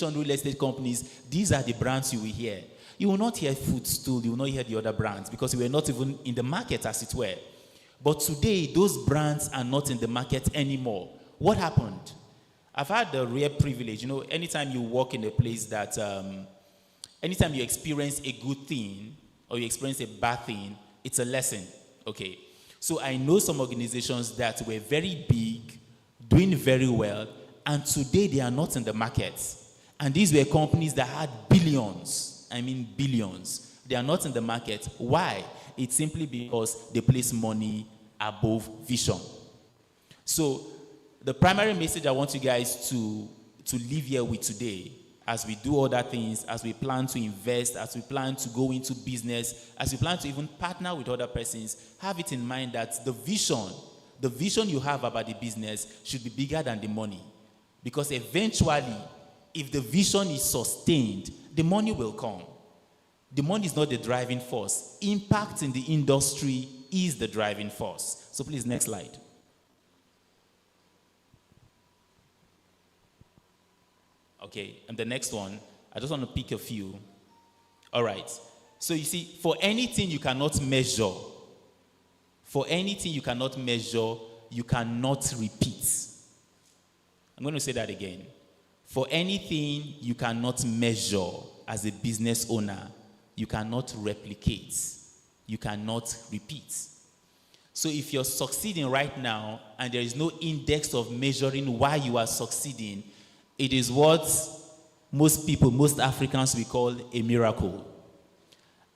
real estate companies, these are the brands you will hear. You will not hear Footstool, you will not hear the other brands because we were not even in the market, as it were. But today, those brands are not in the market anymore. What happened? I've had the rare privilege, anytime you walk in a place that, anytime you experience a good thing or you experience a bad thing, it's a lesson, okay? So I know some organizations that were very big, doing very well, and today they are not in the market. And these were companies that had billions, I mean billions. They are not in the market. Why? It's simply because they place money above vision. So the primary message I want you guys to leave here with today, as we do other things, as we plan to invest, as we plan to go into business, as we plan to even partner with other persons, have it in mind that the vision you have about the business should be bigger than the money. Because eventually, if the vision is sustained, the money will come. The money is not the driving force. Impact in the industry is the driving force. So please, next slide. Okay, and the next one, I just want to pick a few. All right. So you see, for anything you cannot measure, you cannot repeat. I'm going to say that again. For anything you cannot measure as a business owner, you cannot replicate. You cannot repeat. So if you're succeeding right now and there is no index of measuring why you are succeeding, it is what most people, most Africans, we call a miracle.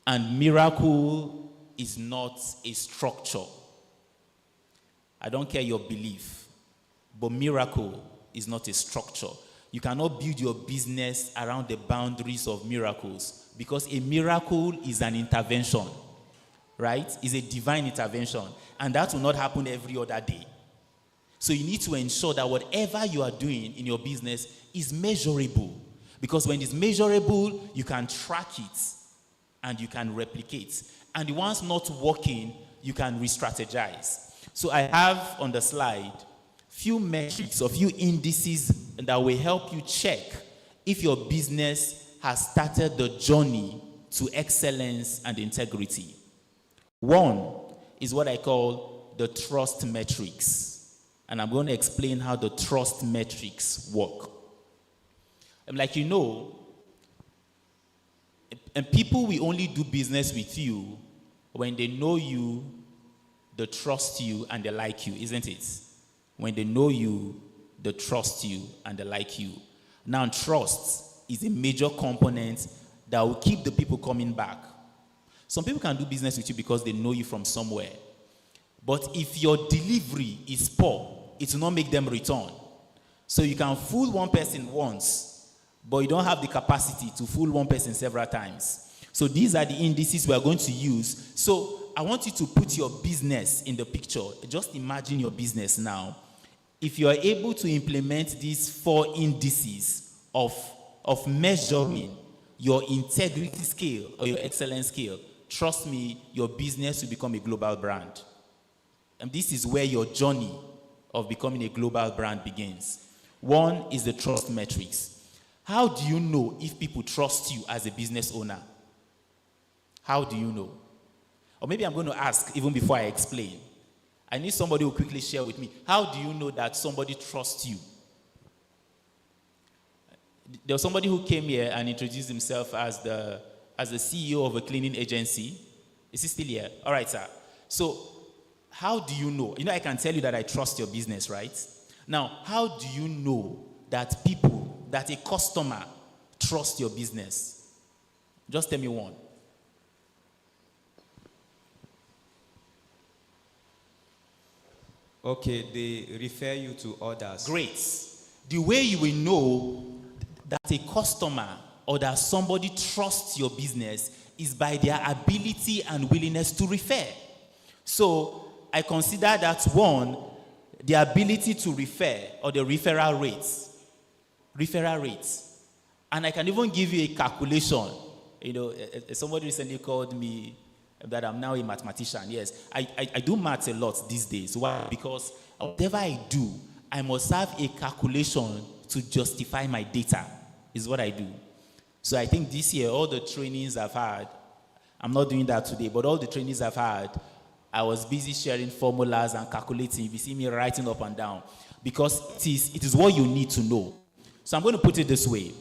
And miracle is not a structure. I don't care your belief, but miracle is not a structure. You cannot build your business around the boundaries of miracles because a miracle is an intervention, right? It's a divine intervention, and that will not happen every other day. So you need to ensure that whatever you are doing in your business is measurable, because when it's measurable, you can track it and you can replicate. And the ones not working, you can re-strategize. So I have on the slide few metrics or few indices that will help you check if your business has started the journey to excellence and integrity. One is what I call the trust metrics. And I'm going to explain how the trust metrics work. And and people will only do business with you when they know you, they trust you, and they like you, isn't it? When they know you, they trust you, and they like you. Now, trust is a major component that will keep the people coming back. Some people can do business with you because they know you from somewhere. But if your delivery is poor, it will not make them return. So you can fool one person once, but you don't have the capacity to fool one person several times. So these are the indices we are going to use. So I want you to put your business in the picture. Just imagine your business now. If you are able to implement these 4 indices of measuring your integrity scale or your excellence scale, trust me, your business will become a global brand. And this is where your journey of becoming a global brand begins. One is the trust metrics. How do you know if people trust you as a business owner? How do you know? Or maybe I'm going to ask even before I explain. I need somebody who will quickly share with me. How do you know that somebody trusts you? There was somebody who came here and introduced himself as the CEO of a cleaning agency. Is he still here? All right, sir. So how do you know? I can tell you that I trust your business, right? Now, how do you know that a customer trusts your business? Just tell me one. Okay, they refer you to others. Great. The way you will know that a customer or that somebody trusts your business is by their ability and willingness to refer. So I consider that one, the ability to refer or the referral rates. Referral rates. And I can even give you a calculation. Somebody recently called me that I'm now a mathematician. Yes, I do maths a lot these days. Why? Because whatever I do, I must have a calculation to justify my data. is what I do. So I think this year, all the trainings I've had, I'm not doing that today, but all the trainings I've had, I was busy sharing formulas and calculating. If you see me writing up and down, because it is what you need to know. So I'm going to put it this way.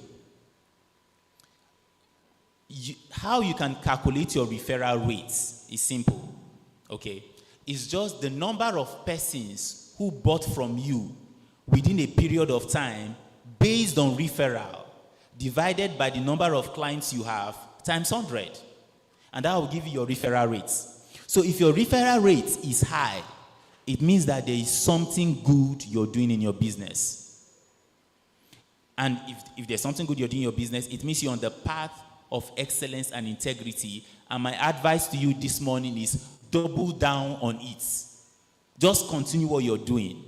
How you can calculate your referral rates is simple, okay? It's just the number of persons who bought from you within a period of time based on referral divided by the number of clients you have times 100. And that will give you your referral rates. So if your referral rate is high, it means that there is something good you're doing in your business. And if there's something good you're doing in your business, it means you're on the path of excellence and integrity. And my advice to you this morning is double down on it. Just continue what you're doing.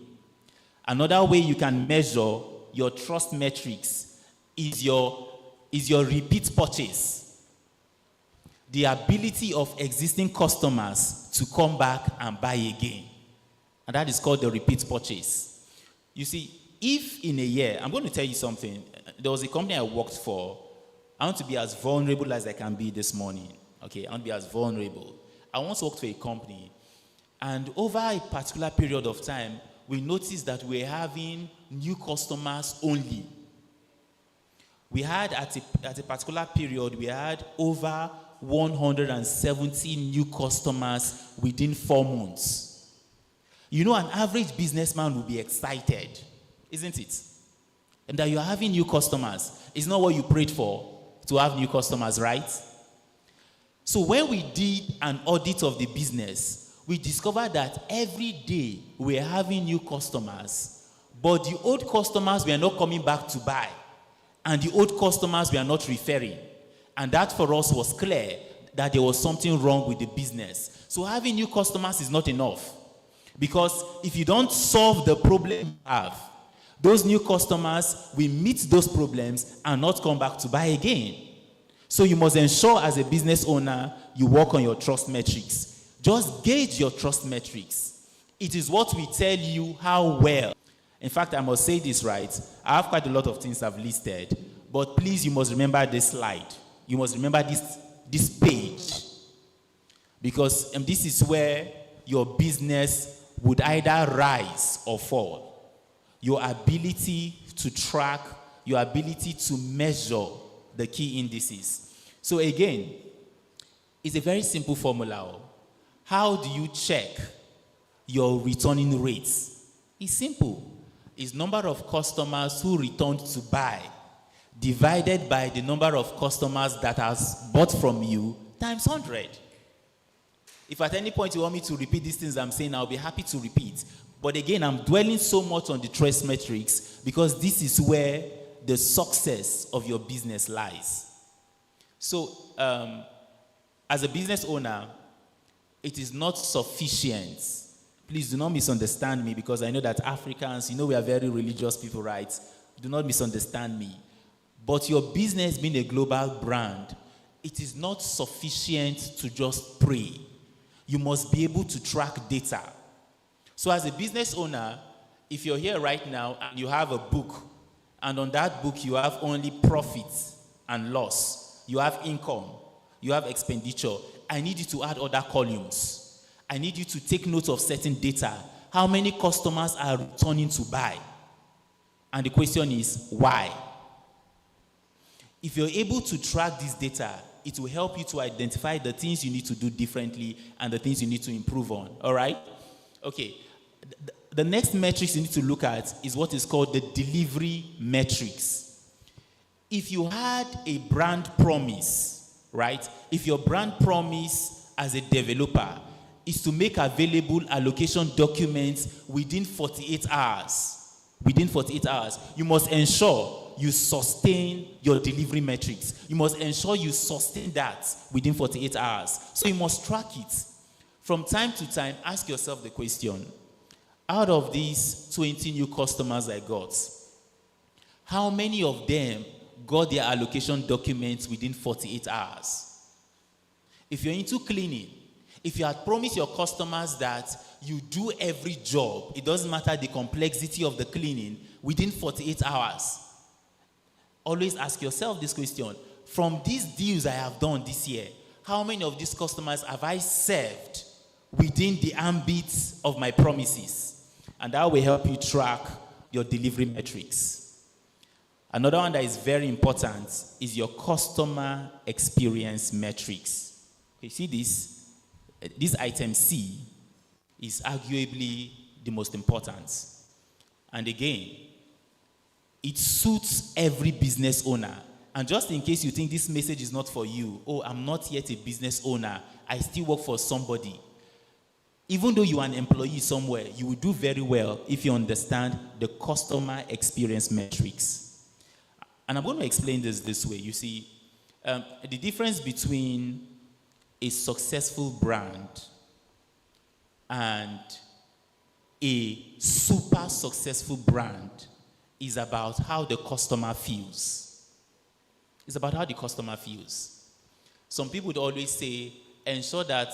Another way you can measure your trust metrics is your repeat purchase. The ability of existing customers to come back and buy again. And that is called the repeat purchase. You see, if in a year, I'm going to tell you something. There was a company I worked for. I want to be as vulnerable as I can be this morning. Okay, I want to be as vulnerable. I once worked for a company, and over a particular period of time, we noticed that we're having new customers only. We had, at a particular period, we had over 170 new customers within 4 months. You know, an average businessman will be excited, isn't it? And that you're having new customers. It's not what you prayed for, to have new customers, right? So when we did an audit of the business, we discovered that every day we're having new customers, but the old customers were not coming back to buy, and the old customers were not referring. And that for us was clear that there was something wrong with the business. So having new customers is not enough, because if you don't solve the problem you have, those new customers will meet those problems and not come back to buy again. So you must ensure as a business owner, you work on your trust metrics. Just gauge your trust metrics. It is what will tell you how well. In fact, I must say this right. I have quite a lot of things I've listed, but please, you must remember this slide. You must remember this page, because this is where your business would either rise or fall. Your ability to track, your ability to measure the key indices. So again, it's a very simple formula. How do you check your returning rates? It's simple. It's number of customers who returned to buy divided by the number of customers that has bought from you times 100. If at any point you want me to repeat these things I'm saying, I'll be happy to repeat. But again, I'm dwelling so much on the trust metrics because this is where the success of your business lies. So, as a business owner, it is not sufficient. Please do not misunderstand me, because I know that Africans, we are very religious people, right? Do not misunderstand me. But your business being a global brand, it is not sufficient to just pray. You must be able to track data. So as a business owner, if you're here right now and you have a book, and on that book you have only profit and loss, you have income, you have expenditure, I need you to add other columns. I need you to take note of certain data. How many customers are returning to buy? And the question is, why? If you're able to track this data, it will help you to identify the things you need to do differently and the things you need to improve on. All right? Okay. The next metrics you need to look at is what is called the delivery metrics. If you had a brand promise, right? If your brand promise as a developer is to make available allocation documents within 48 hours, you must ensure you sustain your delivery metrics. You must ensure you sustain that within 48 hours. So you must track it. From time to time, ask yourself the question, out of these 20 new customers I got, how many of them got their allocation documents within 48 hours? If you're into cleaning, if you had promised your customers that you do every job, it doesn't matter the complexity of the cleaning, within 48 hours, Always ask yourself this question. From these deals I have done this year, how many of these customers have I served within the ambit of my promises? And that will help you track your delivery metrics. Another one that is very important is your customer experience metrics. You see this? This item C is arguably the most important. And again, it suits every business owner. And just in case you think this message is not for you, oh, I'm not yet a business owner, I still work for somebody. Even though you are an employee somewhere, you will do very well if you understand the customer experience metrics. And I'm going to explain this way. You see, the difference between a successful brand and a super successful brand is about how the customer feels. It's about how the customer feels. Some people would always say, ensure that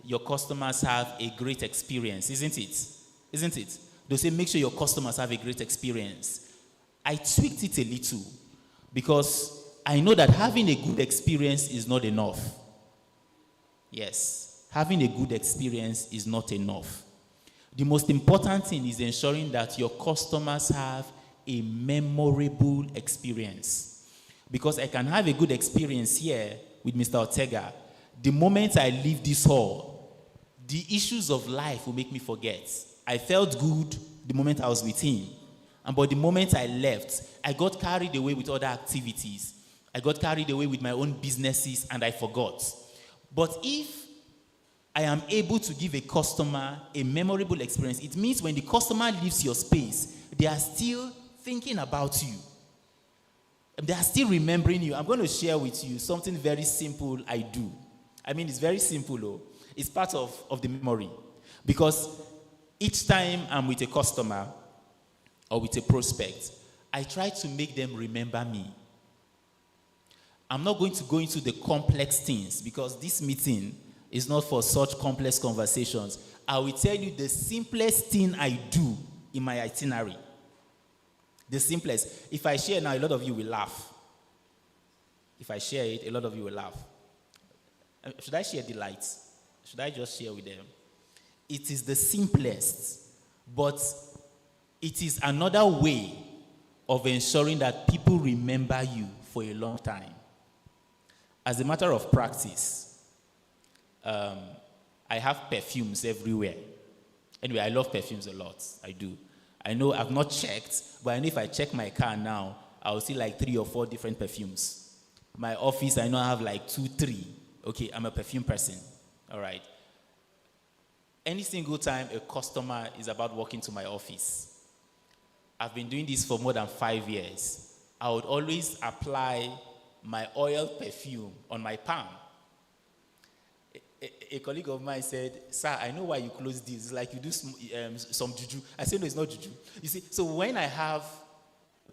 your customers have a great experience, isn't it? Isn't it? They say, make sure your customers have a great experience. I tweaked it a little because I know that having a good experience is not enough. Yes, having a good experience is not enough. The most important thing is ensuring that your customers have a memorable experience. Because I can have a good experience here with Mr. Ortega. The moment I leave this hall, the issues of life will make me forget. I felt good the moment I was with him. But the moment I left, I got carried away with other activities. I got carried away with my own businesses and I forgot. But if I am able to give a customer a memorable experience, it means when the customer leaves your space, they are still thinking about you. They are still remembering you. I'm going to share with you something very simple I do. I mean, it's very simple, though. It's part of the memory. Because each time I'm with a customer or with a prospect, I try to make them remember me. I'm not going to go into the complex things because this meeting is not for such complex conversations. I will tell you the simplest thing I do in my itinerary. The simplest. If I share now, a lot of you will laugh. If I share it, a lot of you will laugh. Should I share the lights? Should I just share with them? It is the simplest, but it is another way of ensuring that people remember you for a long time. As a matter of practice, I have perfumes everywhere. Anyway, I love perfumes a lot. I do. I know I've not checked, but I know if I check my car now, I'll see like 3 or 4 different perfumes. My office, I know I have like 2, 3. Okay, I'm a perfume person. All right. Any single time a customer is about walking to my office, I've been doing this for more than 5 years. I would always apply my oil perfume on my palm. A colleague of mine said, sir, I know why you close this. It's like you do some juju. I said, no, it's not juju. You see, so when I have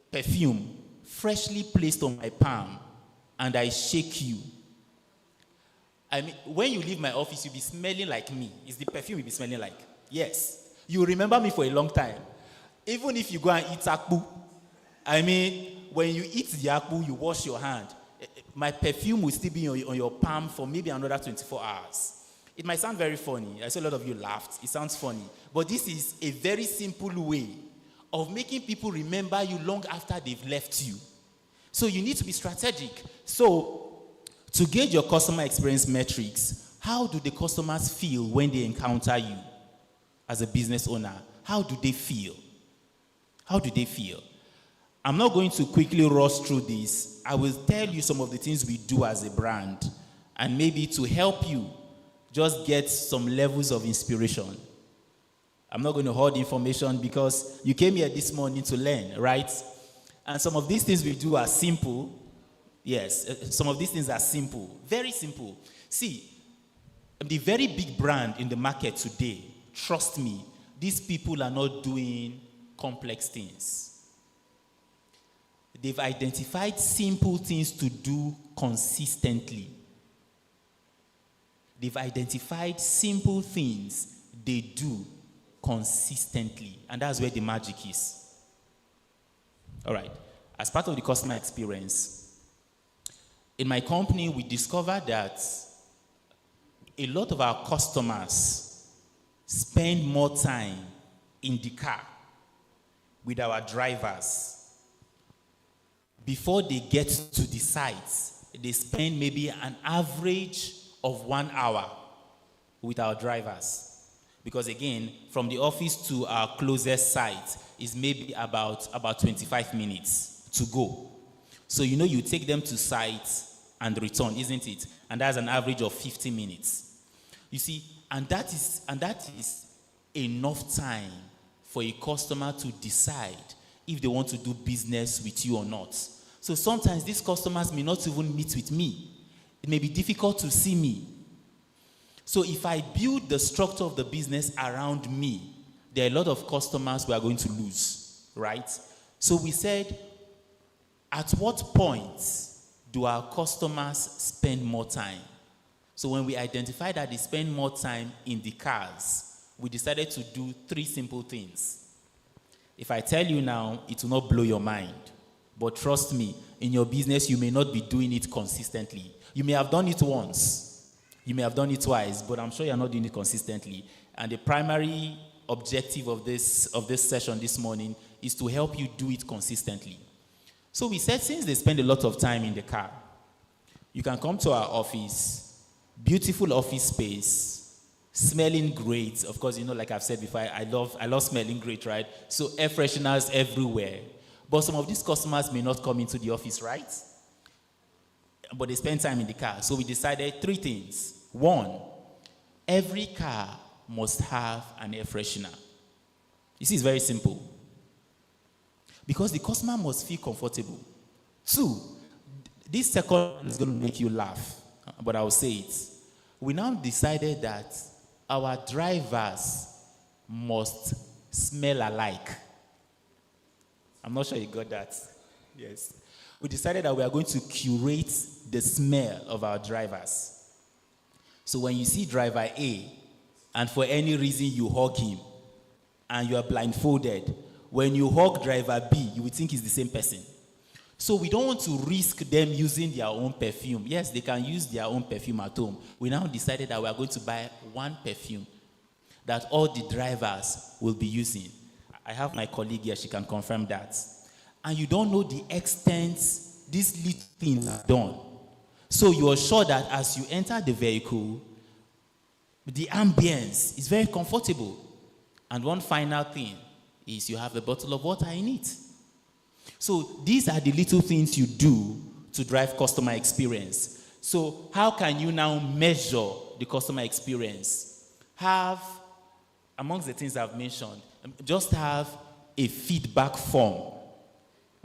perfume freshly placed on my palm and I shake you, I mean, when you leave my office, you'll be smelling like me. It's the perfume you'll be smelling like. Yes. You remember me for a long time. Even if you go and eat akpu, I mean, when you eat the akpu, you wash your hand. My perfume will still be on your palm for maybe another 24 hours. It might sound very funny. I saw a lot of you laughed. It sounds funny. But this is a very simple way of making people remember you long after they've left you. So you need to be strategic. So to gauge your customer experience metrics, how do the customers feel when they encounter you as a business owner? How do they feel? How do they feel? I'm not going to quickly rush through this. I will tell you some of the things we do as a brand and maybe to help you just get some levels of inspiration. I'm not going to hoard information because you came here this morning to learn, right? And some of these things we do are simple. Yes, some of these things are simple, very simple. See, the very big brand in the market today, trust me, these people are not doing complex things. They've identified simple things to do consistently. They've identified simple things they do consistently. And that's where the magic is. All right. as part of the customer experience, in my company, we discovered that a lot of our customers spend more time in the car with our drivers. Before they get to the site, they spend maybe an average of 1 hour with our drivers. Because again, from the office to our closest site is maybe about 25 minutes to go. So you take them to site and return, isn't it? And that's an average of 50 minutes. You see, and that is enough time for a customer to decide if they want to do business with you or not. So sometimes these customers may not even meet with me. It may be difficult to see me. So if I build the structure of the business around me, there are a lot of customers we are going to lose, right? So we said, at what point do our customers spend more time? So when we identified that they spend more time in the cars, we decided to do 3 simple things. If I tell you now, it will not blow your mind. But trust me, in your business, you may not be doing it consistently. You may have done it once. You may have done it twice, but I'm sure you're not doing it consistently. And the primary objective of this session this morning is to help you do it consistently. So we said, since they spend a lot of time in the car, you can come to our office, beautiful office space, smelling great. Of course, like I've said before, I love smelling great, right? So air fresheners everywhere. But some of these customers may not come into the office, right? But they spend time in the car. So we decided 3 things. 1, every car must have an air freshener. You see, it's very simple. Because the customer must feel comfortable. 2, this second is going to make you laugh, but I'll say it. We now decided that our drivers must smell alike. I'm not sure you got that. Yes. We decided that we are going to curate the smell of our drivers. So when you see driver A, and for any reason you hug him, and you are blindfolded, when you hug driver B, you would think it's the same person. So we don't want to risk them using their own perfume. Yes, they can use their own perfume at home. We now decided that we are going to buy 1 perfume that all the drivers will be using. I have my colleague here, she can confirm that. And you don't know the extent these little things are done. So you are sure that as you enter the vehicle, the ambience is very comfortable. And one final thing is you have a bottle of water in it. So these are the little things you do to drive customer experience. So how can you now measure the customer experience? Amongst the things I've mentioned, just have a feedback form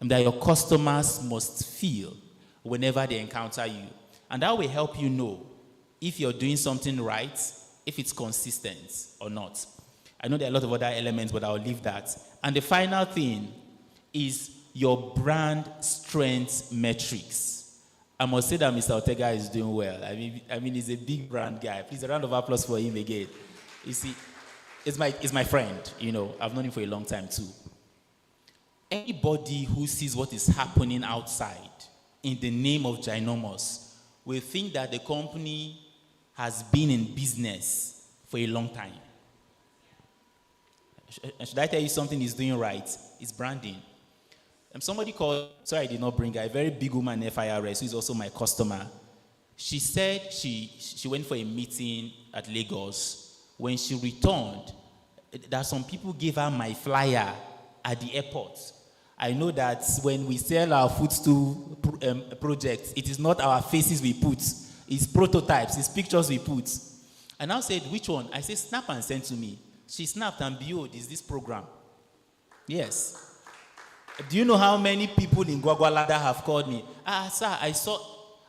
that your customers must fill whenever they encounter you. And that will help you know if you're doing something right, if it's consistent or not. I know there are a lot of other elements, but I'll leave that. And the final thing is your brand strength metrics. I must say that Mr. Ortega is doing well. I mean, he's a big brand guy. Please, a round of applause for him again. You see, it's my friend, I've known him for a long time too. Anybody who sees what is happening outside in the name of Ginormous will think that the company has been in business for a long time. Should I tell you something he's doing right? It's branding. Somebody called, sorry I did not bring her, a very big woman, FIRS, who is also my customer. She said she went for a meeting at Lagos. When she returned, that some people gave her my flyer at the airport. I know that when we sell our footstool projects, it is not our faces we put. It's prototypes, it's pictures we put. I now said, which one? I said, snap and send to me. She snapped and behold, is this program. Yes. Do you know how many people in Gwagwalada have called me? Sir, I saw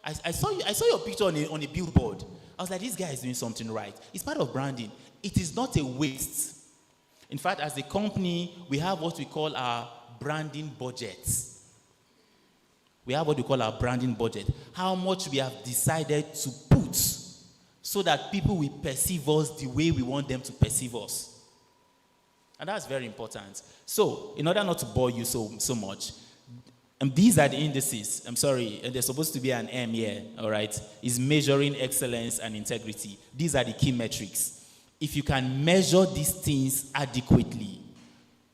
your picture on a billboard. I was like, this guy is doing something right. It's part of branding. It is not a waste. In fact, as a company, we have what we call our branding budget. We have what we call our branding budget. How much we have decided to put so that people will perceive us the way we want them to perceive us. And that's very important. So, in order not to bore you so much, And these are the indices. I'm sorry, and there's supposed to be an M here, all right? Is measuring excellence and integrity. These are the key metrics. If you can measure these things adequately,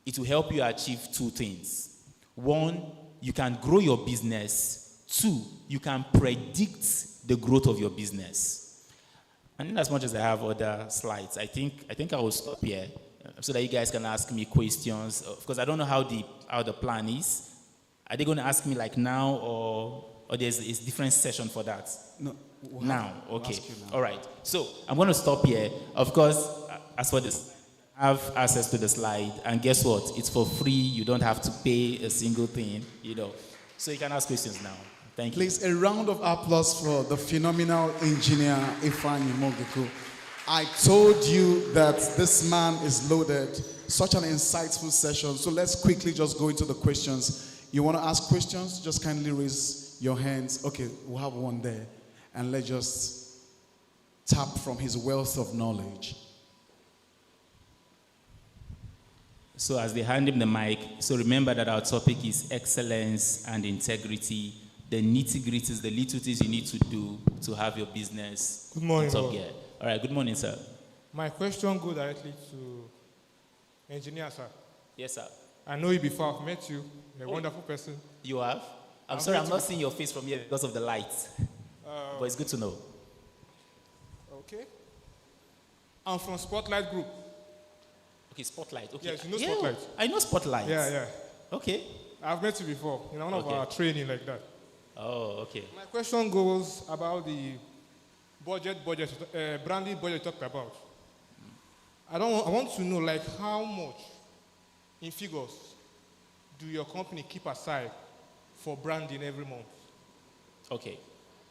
it will help you achieve two things. One, you can grow your business. Two, you can predict the growth of your business. And in as much as I have other slides, I think I will stop here so that you guys can ask me questions. Of course, I don't know how the plan is. Are they going to ask me like now, or there's a different session for that? No. Now, okay. Now. All right. So I'm going to stop here. Of course, as for this, I have access to the slide, and guess what? It's for free. You don't have to pay a single thing, So you can ask questions now. Thank you. Please, a round of applause for the phenomenal engineer, Ifeanyi Mogiku. I told you that this man is loaded. Such an insightful session. So let's quickly just go into the questions. You want to ask questions? Just kindly raise your hands. Okay, we'll have one there. And let's just tap from his wealth of knowledge. So as they hand him the mic, so remember that our topic is excellence and integrity, the nitty-gritties, the little things you need to do to have your business. Good morning, top gear. All right, good morning, sir. My question goes directly to engineer, sir. Yes, sir. I know you before. I've met you. You're a wonderful person. You have? I'm sorry, I'm not seeing your face from here because of the lights. But it's good to know. Okay. I'm from Spotlight Group. Okay, Spotlight. Okay. Yes, you know Spotlight. I know Spotlight. Yeah. Okay. I've met you before in one of our training like that. Oh, okay. My question goes about the branding budget you talked about. I want to know, like, how much in figures do your company keep aside for branding every month? Okay.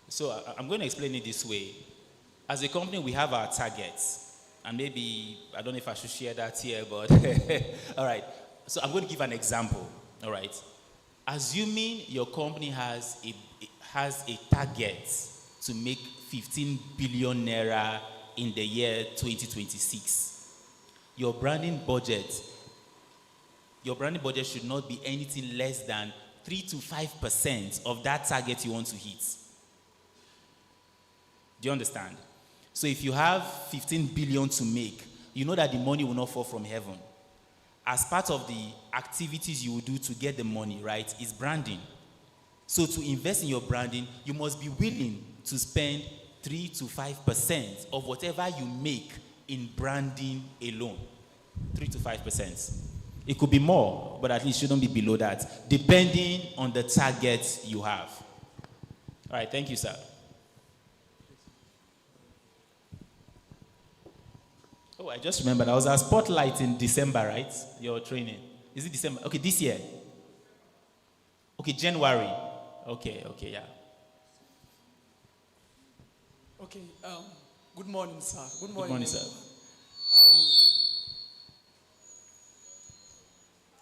So I'm going to explain it this way. As a company, we have our targets. And maybe, I don't know if I should share that here, but all right. So I'm going to give an example, all right? Assuming your company has a target to make 15 billion naira in the year 2026, your branding budget should not be anything less than 3 to 5% of that target you want to hit. Do you understand? So if you have 15 billion to make, you know that the money will not fall from heaven. As part of the activities you will do to get the money, right, is branding. So to invest in your branding, you must be willing to spend 3 to 5% of whatever you make in branding alone. 3 to 5%. It could be more, but at least shouldn't be below that, depending on the target you have. All right, thank you, sir. Oh, I just remembered. I was at Spotlight in December, right? Your training. Is it December? Okay, this year. Okay, January. Okay, yeah. Okay, good morning, sir. Good morning, sir.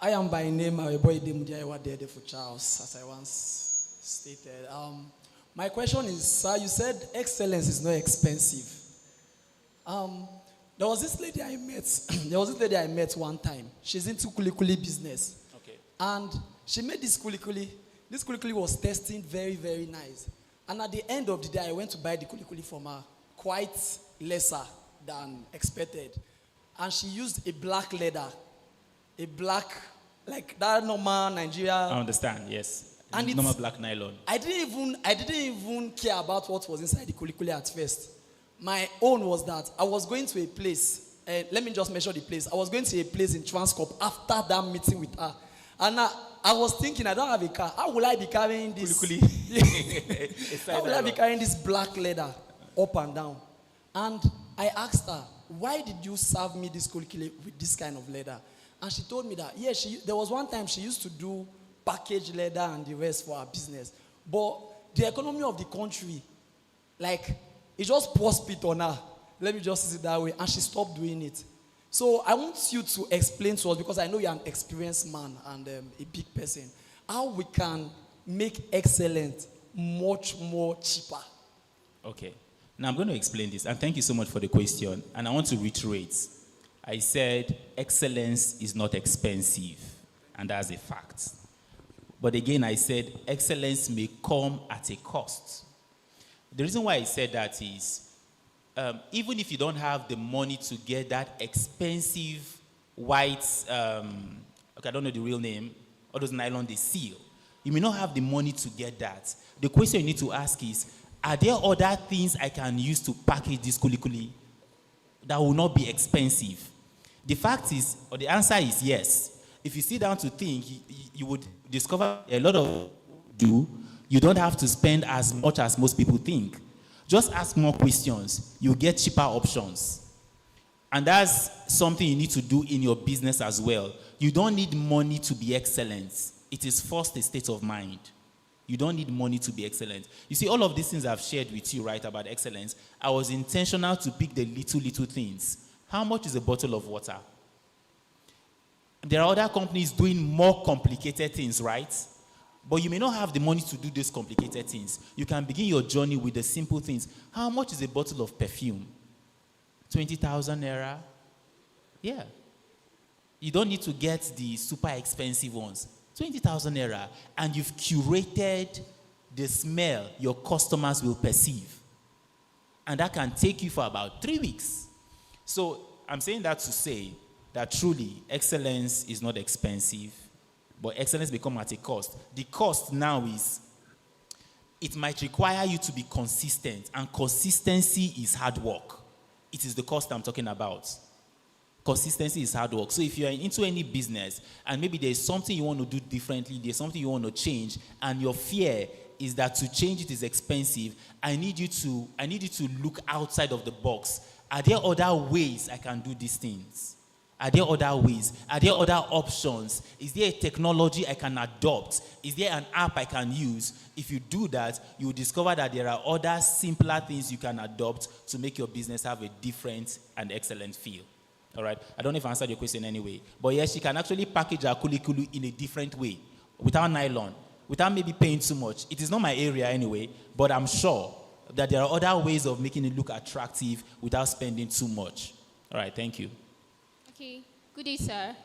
I am by name boy Demudiaiwa Dede for Charles, as I once stated. My question is, sir, you said excellence is not expensive. There was this lady I met one time. She's into kulikuli business. Okay. And she made this kulikuli. This kulikuli was tasting very, very nice. And at the end of the day, I went to buy the kulikuli from her, quite lesser than expected. And she used a black leather, like that normal Nigeria. I understand, yes. And normal black nylon. I didn't even care about what was inside the kulikuli at first. My own was that I was going to a place. Let me just measure the place. I was going to a place in Transcorp after that meeting with her. And I was thinking, I don't have a car. How will I be carrying this? How will I be carrying this black leather up and down? And I asked her, why did you serve me this kulikuli with this kind of leather? And she told me that, there was one time she used to do packaged leather and the rest for her business. But the economy of the country, it just poured spit on her. Let me just say it that way. And she stopped doing it. So I want you to explain to us, because I know you're an experienced man and a big person, how we can make excellence much more cheaper. Okay. Now I'm going to explain this. And thank you so much for the question. And I want to reiterate. I said excellence is not expensive. And that's a fact. But again, I said excellence may come at a cost. The reason why I said that is, even if you don't have the money to get that expensive white, okay, I don't know the real name, all those nylon they seal, you may not have the money to get that. The question you need to ask is, are there other things I can use to package this kulikuli that will not be expensive? The fact is, or the answer is yes. If you sit down to think, you would discover a lot of you don't have to spend as much as most people think. Just ask more questions. You get cheaper options. And that's something you need to do in your business as well. You don't need money to be excellent. It is first a state of mind. You don't need money to be excellent. You see, all of these things I've shared with you, right, about excellence, I was intentional to pick the little things. How much is a bottle of water? There are other companies doing more complicated things, right? But you may not have the money to do these complicated things. You can begin your journey with the simple things. How much is a bottle of perfume? 20,000 naira? Yeah. You don't need to get the super expensive ones. 20,000 naira. And you've curated the smell your customers will perceive. And that can take you for about 3 weeks. So I'm saying that to say that truly excellence is not expensive, but excellence becomes at a cost. The cost now is, it might require you to be consistent, and consistency is hard work. It is the cost I'm talking about. Consistency is hard work. So if you're into any business, and maybe there's something you want to do differently, there's something you want to change, and your fear is that to change it is expensive, I need you to look outside of the box. Are there other ways I can do these things? Are there other ways? Are there other options? Is there a technology I can adopt? Is there an app I can use? If you do that, you will discover that there are other simpler things you can adopt to make your business have a different and excellent feel. All right? I don't know if I answered your question anyway. But yes, you can actually package a kulikulu in a different way, without nylon, without maybe paying too much. It is not my area anyway, but I'm sure that there are other ways of making it look attractive without spending too much. All right, thank you. Okay, good day, sir.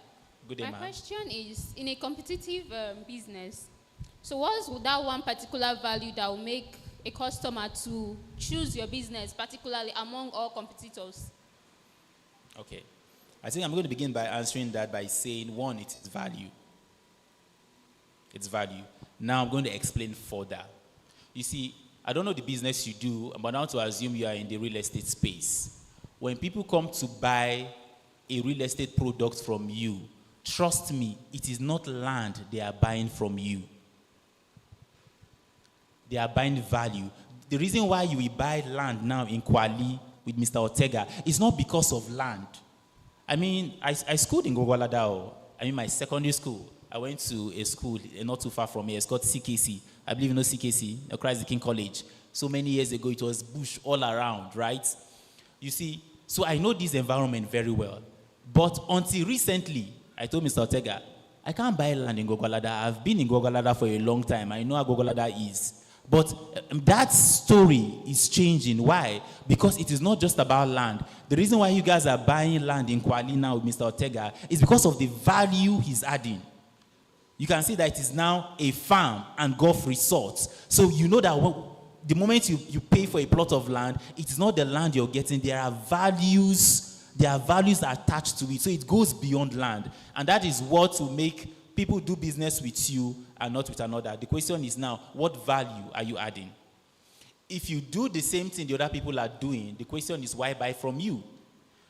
Good day, My ma'am. question is, in a competitive business, so what's that one particular value that will make a customer to choose your business, particularly among all competitors? Okay. I think I'm going to begin by answering that by saying, one, it is value. It's value. Now I'm going to explain further. You see, I don't know the business you do, but I want to assume you are in the real estate space. When people come to buy a real estate product from you, trust me, it is not land they are buying from you. They are buying value. The reason why you will buy land now in Kwali with Mr. Ortega is not because of land. I mean, I schooled in Gwagwalada. I mean, my secondary school. I went to a school not too far from here. It's called CKC. I believe you know CKC, Christ the King College. So many years ago, it was bush all around, right? You see, so I know this environment very well. But until recently, I told Mr. Ortega, I can't buy land in Gwagwalada. I've been in Gwagwalada for a long time. I know how Gwagwalada is. But that story is changing. Why? Because it is not just about land. The reason why you guys are buying land in Kwali now with Mr. Ortega is because of the value he's adding. You can see that it is now a farm and golf resort. So you know that the moment you pay for a plot of land, it is not the land you're getting. There are values attached to it. So it goes beyond land. And that is what will make people do business with you and not with another. The question is now, what value are you adding? If you do the same thing the other people are doing, the question is, why buy from you?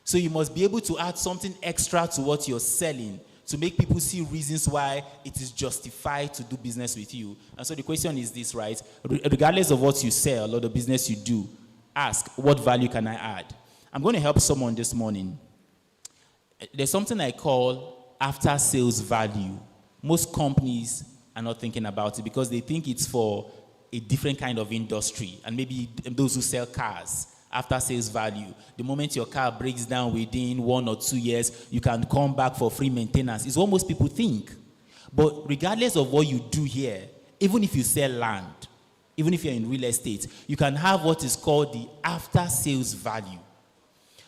So you must be able to add something extra to what you're selling to make people see reasons why it is justified to do business with you. And so the question is this, right? Regardless of what you sell or the business you do, ask, what value can I add? I'm going to help someone this morning. There's something I call after-sales value. Most companies are not thinking about it because they think it's for a different kind of industry, and maybe those who sell cars. After-sales value. The moment your car breaks down within 1 or 2 years, you can come back for free maintenance. It's what most people think. But regardless of what you do here, even if you sell land, even if you're in real estate, you can have what is called the after-sales value.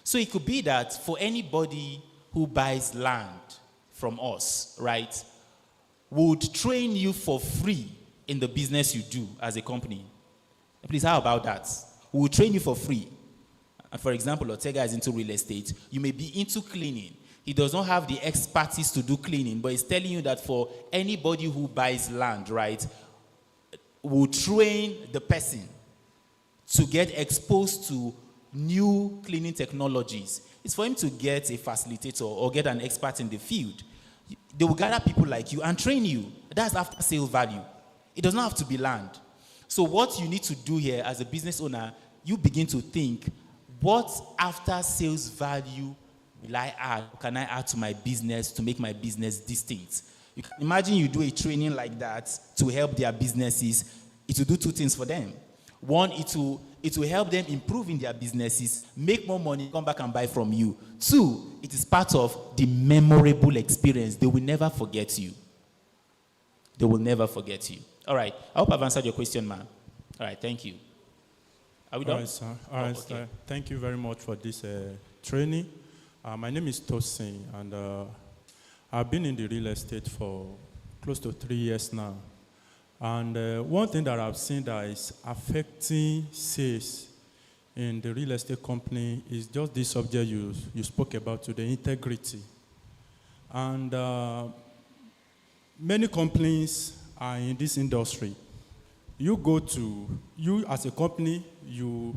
So it could be that for anybody who buys land from us, right, would train you for free in the business you do as a company. Please, how about that? We will train you for free. For example, Ortega is into real estate. You may be into cleaning. He does not have the expertise to do cleaning, but he's telling you that for anybody who buys land, right, we'll train the person to get exposed to new cleaning technologies. It's for him to get a facilitator or get an expert in the field. They will gather people like you and train you. That's after sale value. It does not have to be land. So what you need to do here as a business owner, you begin to think, what after sales value will I add? Can I add to my business to make my business distinct? You can imagine you do a training like that to help their businesses. It will do two things for them. One, it will help them improve in their businesses, make more money, come back and buy from you. Two, it is part of the memorable experience. They will never forget you. They will never forget you. All right. I hope I've answered your question, ma'am. All right. Thank you. Are we done? All right, sir. All right, okay. sir. Thank you very much for this training. My name is Tosin, and I've been in the real estate for close to 3 years now. And one thing that I've seen that is affecting sales in the real estate company is just this subject you spoke about today, integrity. And many companies are in this industry. You as a company, you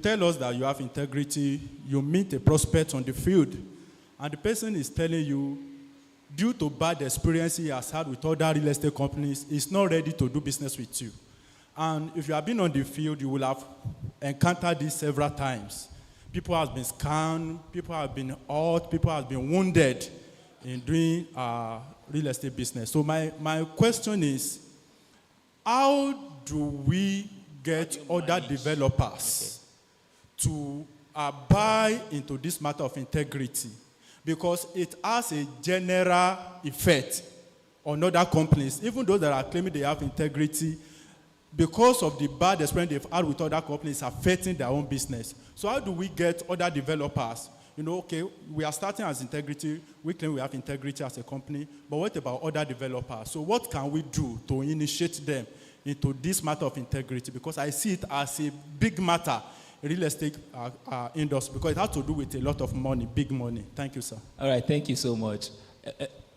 tell us that you have integrity, you meet a prospect on the field, and the person is telling you, due to bad experience he has had with other real estate companies, he's not ready to do business with you. And if you have been on the field, you will have encountered this several times. People have been scammed, people have been hurt, people have been wounded in doing real estate business. So my question is, how do we get other developers to buy into this matter of integrity? Because it has a general effect on other companies, even those that are claiming they have integrity, because of the bad experience they've had with other companies affecting their own business. So how do we get other developers? You know, okay, we are starting as integrity, we claim we have integrity as a company, but what about other developers? So what can we do to initiate them into this matter of integrity? Because I see it as a big matter in real estate industry, because it has to do with a lot of money, big money. Thank you, sir. All right, thank you so much.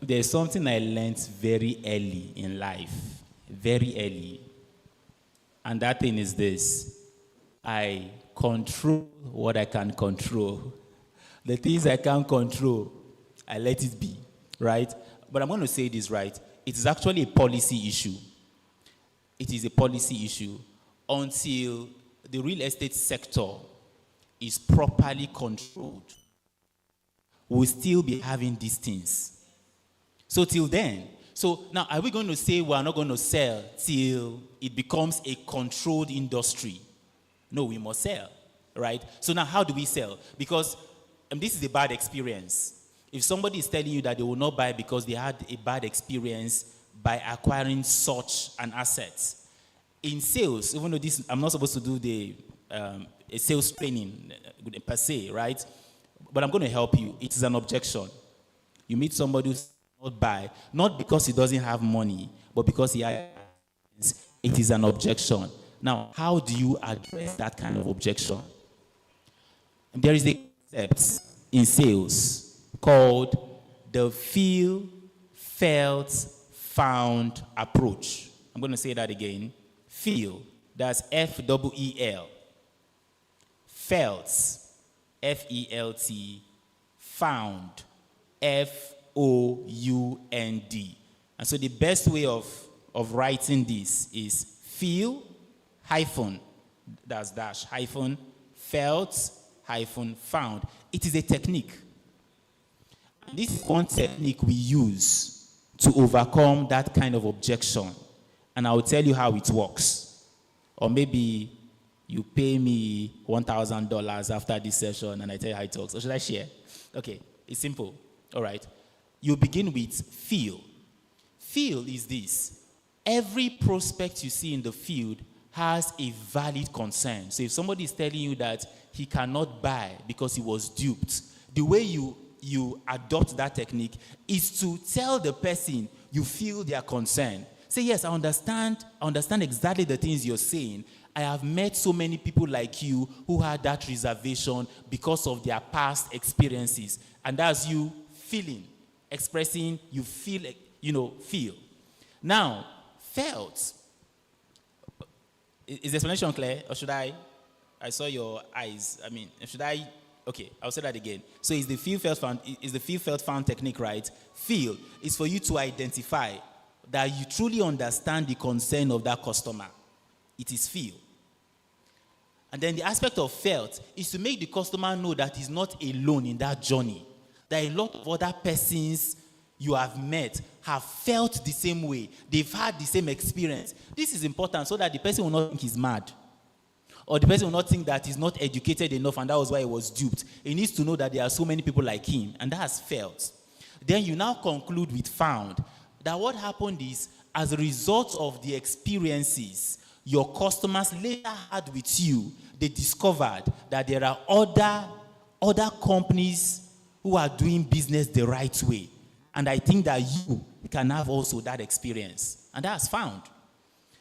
There's something I learned very early in life, very early. And that thing is this: I control what I can control. The things I can't control, I let it be, right? But I'm going to say this, right? It is actually a policy issue. It is a policy issue until the real estate sector is properly controlled. We'll still be having these things. So till then, so now are we going to say we're not going to sell till it becomes a controlled industry? No, we must sell, right? So now how do we sell? Because this is a bad experience. If somebody is telling you that they will not buy because they had a bad experience by acquiring such an asset, in sales, even though this, I'm not supposed to do the a sales training per se, right? But I'm going to help you. It is an objection. You meet somebody who's not buy, not because he doesn't have money, but because he has. It is an objection. Now, how do you address that kind of objection? There is a concept in sales called the feel, felt, found approach. I'm going to say that again. Feel, that's F-E-E-L. Felt, F-E-L-T. Found, F-O-U-N-D. And so the best way of writing this is feel, hyphen, that's dash, hyphen, felt, hyphen, found. It is a technique. And this is one technique we use to overcome that kind of objection. And I will tell you how it works. Or maybe you pay me $1,000 after this session and I tell you how it works. Or should I share? Okay, it's simple. All right. You begin with feel. Feel is this: every prospect you see in the field has a valid concern. So if somebody is telling you that he cannot buy because he was duped, the way you adopt that technique is to tell the person you feel their concern. Say, yes, I understand exactly the things you're saying. I have met so many people like you who had that reservation because of their past experiences. And that's you feeling, expressing, you feel, feel. Now, felt. Is the explanation clear? Or should I saw your eyes. Okay, I'll say that again. So is the feel, felt, found technique, right? Feel is for you to identify that you truly understand the concern of that customer. It is feel. And then the aspect of felt is to make the customer know that he's not alone in that journey. That a lot of other persons you have met have felt the same way. They've had the same experience. This is important so that the person will not think he's mad. Or the person will not think that he's not educated enough and that was why he was duped. He needs to know that there are so many people like him, and that has felt. Then you now conclude with found. That what happened is, as a result of the experiences your customers later had with you, they discovered that there are other companies who are doing business the right way. And I think that you can have also that experience. And that's found.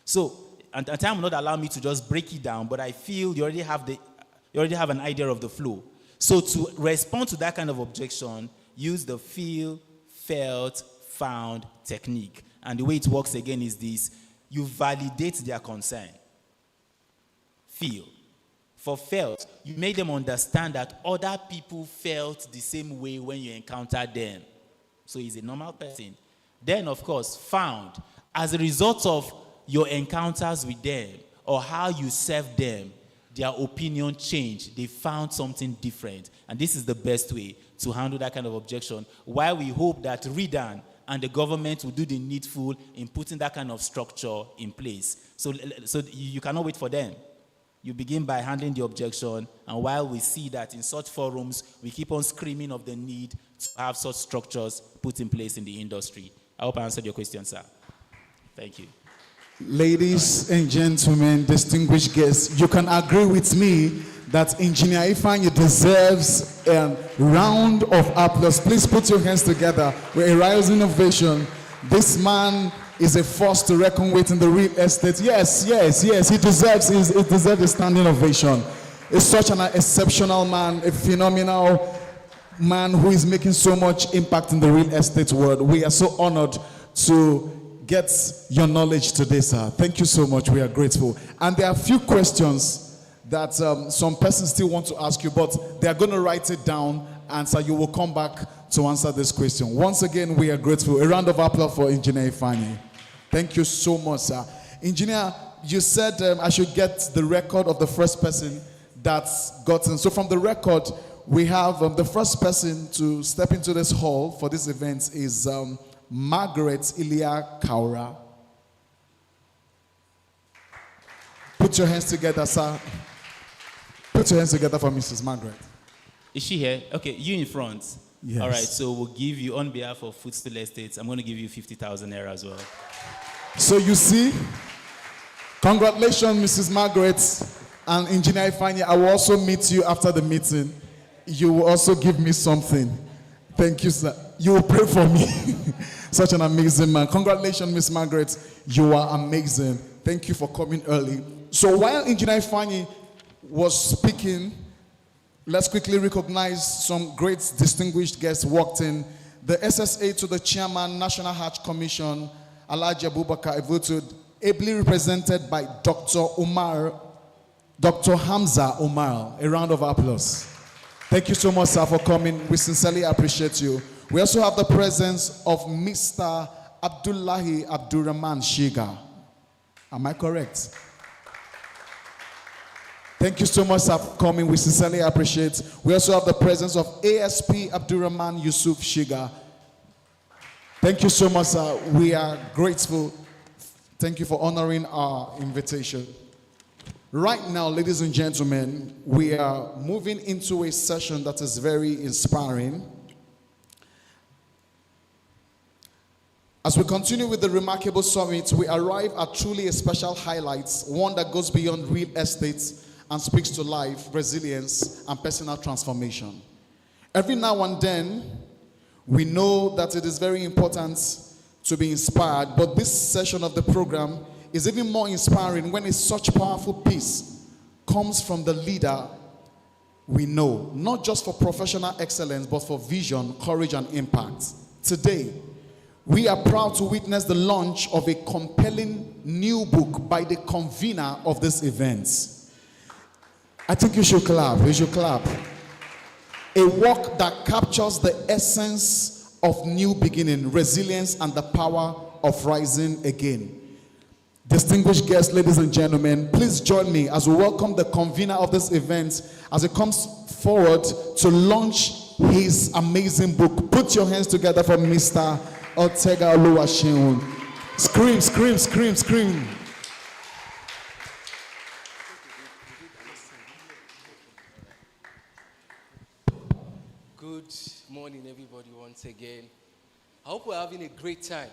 So, and time will not allow me to just break it down, but I feel you already have an idea of the flow. So to respond to that kind of objection, use the feel, felt, found technique. And the way it works again is this: you validate their concern. Feel. For felt, you make them understand that other people felt the same way when you encountered them. So he's a normal person. Then, of course, found. As a result of your encounters with them or how you serve them, their opinion changed. They found something different. And this is the best way to handle that kind of objection. While we hope that Redan and the government will do the needful in putting that kind of structure in place. So you cannot wait for them. You begin by handling the objection, and while we see that in such forums, we keep on screaming of the need to have such structures put in place in the industry. I hope I answered your question, sir. Thank you. Ladies and gentlemen, distinguished guests, you can agree with me that Engineer Ifeanyi deserves a round of applause. Please put your hands together. We're a rising innovation. This man is a force to reckon with in the real estate. Yes. He deserves a standing ovation. He's such an exceptional man, a phenomenal man who is making so much impact in the real estate world. We are so honored to get your knowledge today, sir. Thank you so much. We are grateful. And there are a few questions that some persons still want to ask you, but they are going to write it down, and so you will come back to answer this question. Once again, we are grateful. A round of applause for Engineer Ifeanyi. Thank you so much, sir. Engineer, you said I should get the record of the first person that's gotten. So from the record, we have the first person to step into this hall for this event is Margaret Ilya Kaura. Put your hands together, sir. Put your hands together for Mrs. Margaret. Is she here? Okay, you in front. Yes. All right, so we'll give you, on behalf of Footstool Estates, I'm going to give you 50,000 naira as well. So you see, congratulations, Mrs. Margaret and Engineer Ifeanyi. I will also meet you after the meeting. You will also give me something. Thank you, sir. You will pray for me. Such an amazing man. Congratulations, Miss Margaret. You are amazing. Thank you for coming early. So while Engineer Ifeanyi was speaking, let's quickly recognize some great distinguished guests walked in. The SSA to the Chairman, National Hajj Commission, Alhaji Abubakar Evutud, ably represented by Dr. Hamza Umar. A round of applause. Thank you so much, sir, for coming. We sincerely appreciate you. We also have the presence of Mr. Abdullahi Abdurrahman Shiga. Am I correct? Thank you so much, sir, for coming. We sincerely appreciate. We also have the presence of ASP Abdurrahman Yusuf Shiga. Thank you so much, sir. We are grateful. Thank you for honoring our invitation. Right now, ladies and gentlemen, we are moving into a session that is very inspiring. As we continue with the remarkable summit, we arrive at truly a special highlight, one that goes beyond real estate and speaks to life, resilience, and personal transformation. Every now and then, we know that it is very important to be inspired, but this session of the program is even more inspiring when it's such powerful peace comes from the leader we know, not just for professional excellence, but for vision, courage, and impact. Today, we are proud to witness the launch of a compelling new book by the convener of this event. I think you should clap. You should clap. A work that captures the essence of new beginning, resilience, and the power of rising again. Distinguished guests, ladies and gentlemen, please join me as we welcome the convener of this event as he comes forward to launch his amazing book. Put your hands together for Mr. Ortega Oluwaseun. Scream, scream, scream, scream. Good morning, everybody, once again. I hope we're having a great time.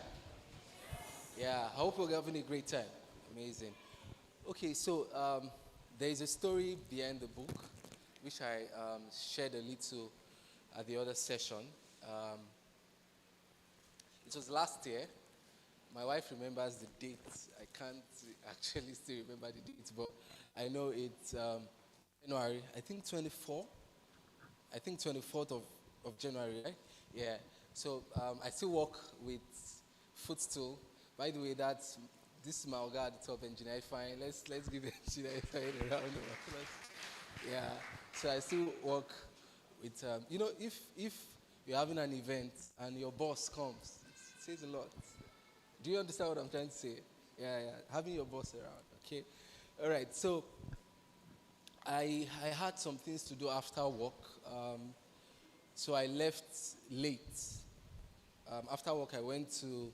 Yeah, I hope we're having a great time. Amazing. Okay, so there is a story behind the book, which I shared a little at the other session. It was last year. My wife remembers the date. I can't actually still remember the date, but I know it's January, I think 24. I think 24th of January, right? Yeah. So I still work with footstool. By the way, this is my Oga at the top, engineer fine. Let's give engineer fine a round of applause. Yeah. So I still work with if you're having an event and your boss comes, it says a lot. Do you understand what I'm trying to say? Yeah. Having your boss around, okay? All right. So I had some things to do after work, so I left late. After work, I went to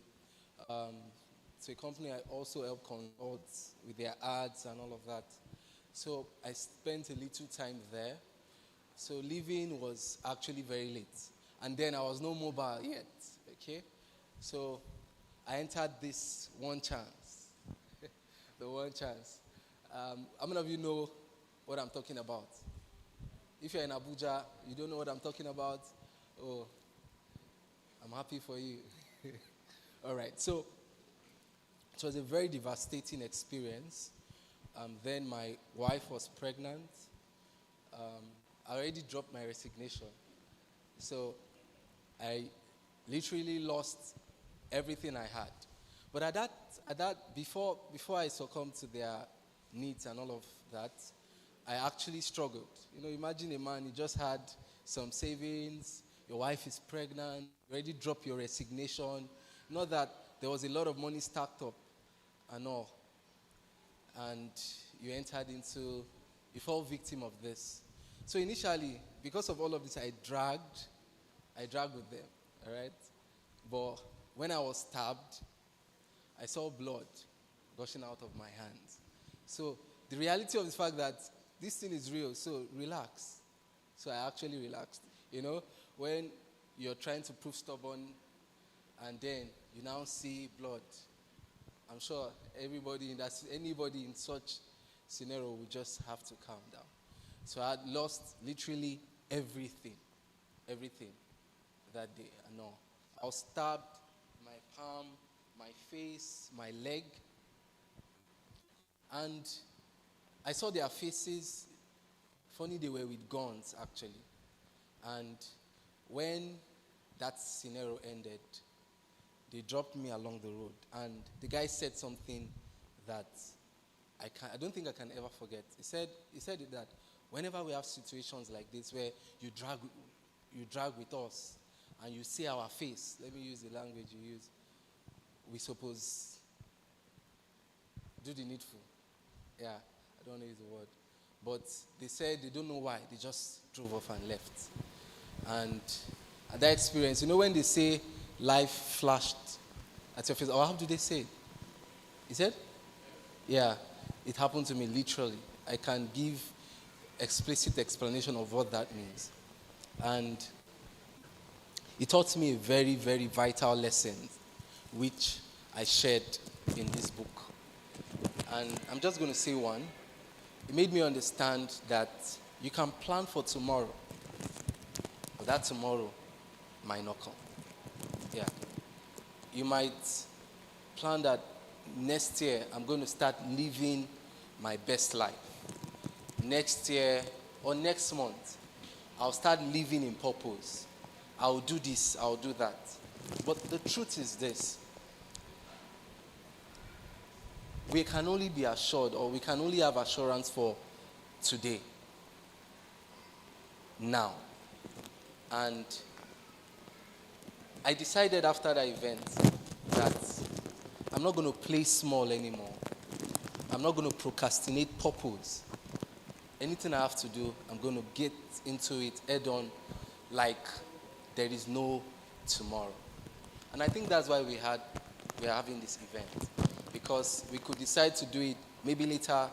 a company I also help consult with their ads and all of that. So I spent a little time there. So leaving was actually very late. And then I was no mobile yet, okay? So I entered this one chance, the one chance. How many of you know what I'm talking about? If you're in Abuja, you don't know what I'm talking about, oh, I'm happy for you. All right, so it was a very devastating experience. Then my wife was pregnant. I already dropped my resignation. So I literally lost everything I had. But at that before I succumbed to their needs and all of that, I actually struggled. Imagine a man, you just had some savings, your wife is pregnant, you already dropped your resignation. Not that there was a lot of money stacked up and all. And you fell victim of this. So initially, because of all of this, I dragged with them, all right? But when I was stabbed, I saw blood gushing out of my hands. So the reality of the fact that this thing is real, so relax. So I actually relaxed. When you're trying to prove stubborn and then you now see blood, I'm sure anybody in such scenario will just have to calm down. So I had lost literally everything that day. No, I was stabbed, my palm, my face, my leg, and I saw their faces. Funny, they were with guns actually. And when that scenario ended, they dropped me along the road, and the guy said something that I don't think I can ever forget. He said that whenever we have situations like this where you drag with us and you see our face, let me use the language you use, we suppose do the needful. Yeah, I don't want to use the word. But they said they don't know why. They just drove off and left. And at that experience, when they say life flashed at your face, or how do they say it? He said? Yeah, it happened to me literally. I can give explicit explanation of what that means. And it taught me a very, very vital lesson, which I shared in this book. And I'm just going to say one. It made me understand that you can plan for tomorrow, but that tomorrow might not come. Yeah. You might plan that next year I'm going to start living my best life. Next year or next month, I'll start living in purpose. I'll do this, I'll do that. But the truth is this. We can only be assured, or we can only have assurance for today, now. And I decided after that event that I'm not going to play small anymore. I'm not going to procrastinate purpose. Anything I have to do, I'm going to get into it head on like there is no tomorrow. And I think that's why we're having this event. Because we could decide to do it maybe later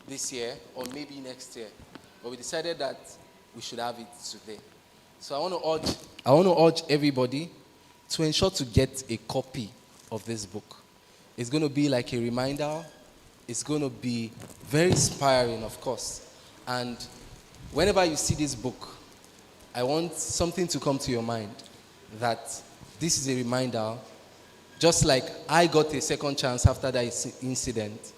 this year or maybe next year. But we decided that we should have it today. So I want to urge everybody to ensure to get a copy of this book. It's going to be like a reminder. It's going to be very inspiring, of course. And whenever you see this book, I want something to come to your mind, that this is a reminder. Just like I got a second chance after that incident,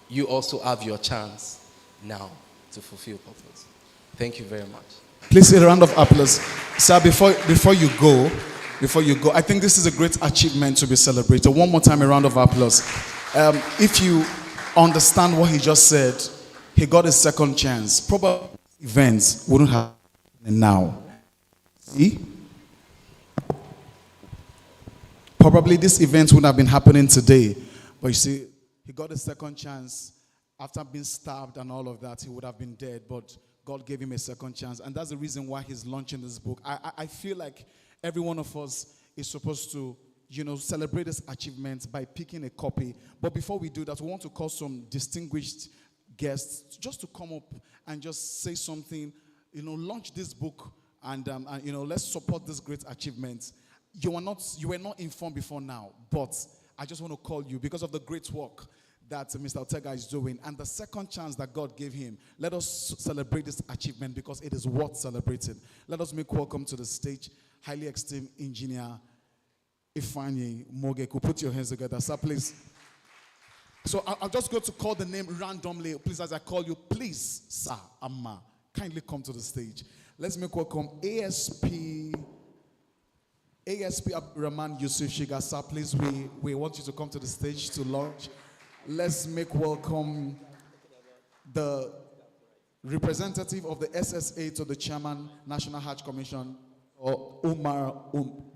you also have your chance now to fulfill purpose. Thank you very much. Please, a round of applause. Sir, before you go, I think this is a great achievement to be celebrated. One more time, a round of applause. If you understand what he just said, he got a second chance. Probably events wouldn't happen now. See? Probably this event wouldn't have been happening today. But you see, he got a second chance. After being stabbed and all of that, he would have been dead. But God gave him a second chance. And that's the reason why he's launching this book. I feel like every one of us is supposed to, celebrate this achievement by picking a copy. But before we do that, we want to call some distinguished guests just to come up and just say something, launch this book and let's support this great achievement. You were not informed before now, but I just want to call you because of the great work that Mr. Ortega is doing and the second chance that God gave him. Let us celebrate this achievement because it is worth celebrating. Let us make welcome to the stage highly esteemed engineer Ifeanyi Mogeku. Put your hands together, sir, please. So I'll just go to call the name randomly. Please, as I call you, please, sir, Amma, kindly come to the stage. Let's make welcome ASP Abdurrahman Yusuf Shiga, sir, please, we want you to come to the stage to launch. Let's make welcome the representative of the SSA to the chairman, National Hajj Commission, or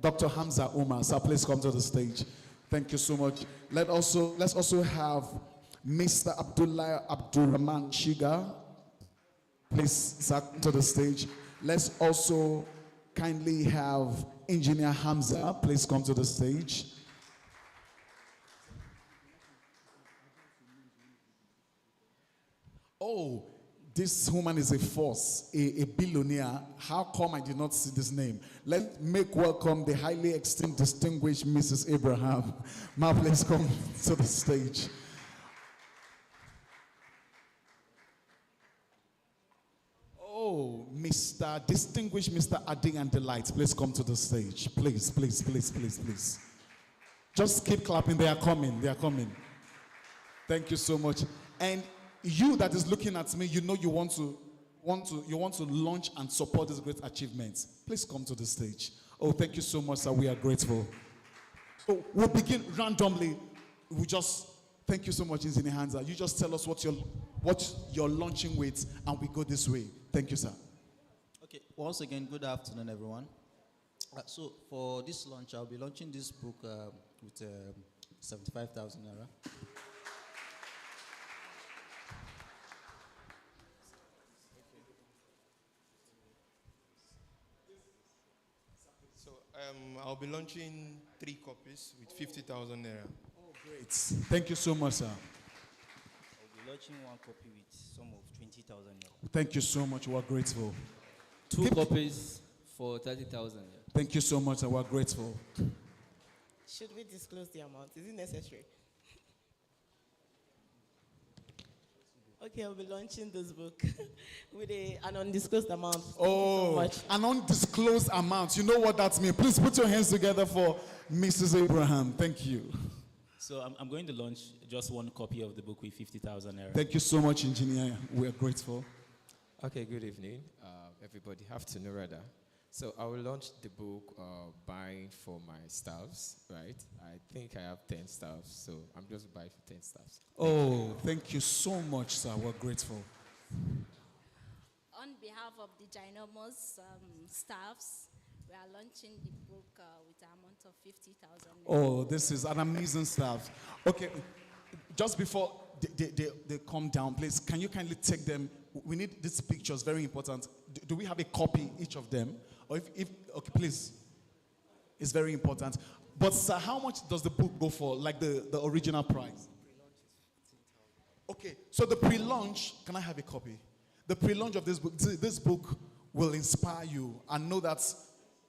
Dr. Hamza Umar. Sir, please come to the stage. Thank you so much. Let's also have Mr. Abdullah Abdurrahman Shiga. Please, sir, come to the stage. Let's also kindly have Engineer Hamza. Please come to the stage. Oh, this woman is a force, a billionaire. How come I did not see this name? Let's make welcome the highly esteemed, distinguished Mrs. Abraham. Ma, please come to the stage. Oh, distinguished Mr. Adi and Delight, please come to the stage. Please, please, please, please, please. Just keep clapping. They are coming. They are coming. Thank you so much. And you that is looking at me, you want to launch and support this great achievement. Please come to the stage. Oh, thank you so much, sir. We are grateful. So we'll begin randomly. Thank you so much, Engineer Hamza. You just tell us what you're launching with, and we go this way. Thank you, sir. Okay. Once again, good afternoon, everyone. So for this launch, I'll be launching this book with 75,000 naira. I'll be launching 3 copies with 50,000 naira. Oh, great. Thank you so much, sir. I'll be launching 1 copy with sum of 20,000 naira. Thank you so much. We're grateful. 2 copies for 30,000. Thank you so much, and we're grateful. Should we disclose the amount? Is it necessary? Okay, I'll be launching this book with an undisclosed amount. Thank you so Oh, much. an undisclosed amount. You know what that means. Please put your hands together for Mrs. Abraham. Thank you. So I'm going to launch just one copy of the book with 50,000 naira. Thank you so much, engineer. We are grateful. Okay, good evening, everybody. Afternoon, rather. So I will launch the book buying for my staffs, right? I think I have 10 staffs, so I'm just buying for 10 staffs. Oh, thank you so much, sir. We're grateful. On behalf of the ginormous staffs, we are launching the book with an amount of 50,000. Oh, this is an amazing staff. Okay, just before they come down, please, can you kindly take them? We need these pictures, very important. Do we have a copy, each of them? Or if okay, please. It's very important. But sir, how much does the book go for, like the original price? Okay, so the pre-launch, can I have a copy? The pre-launch of this book will inspire you and know that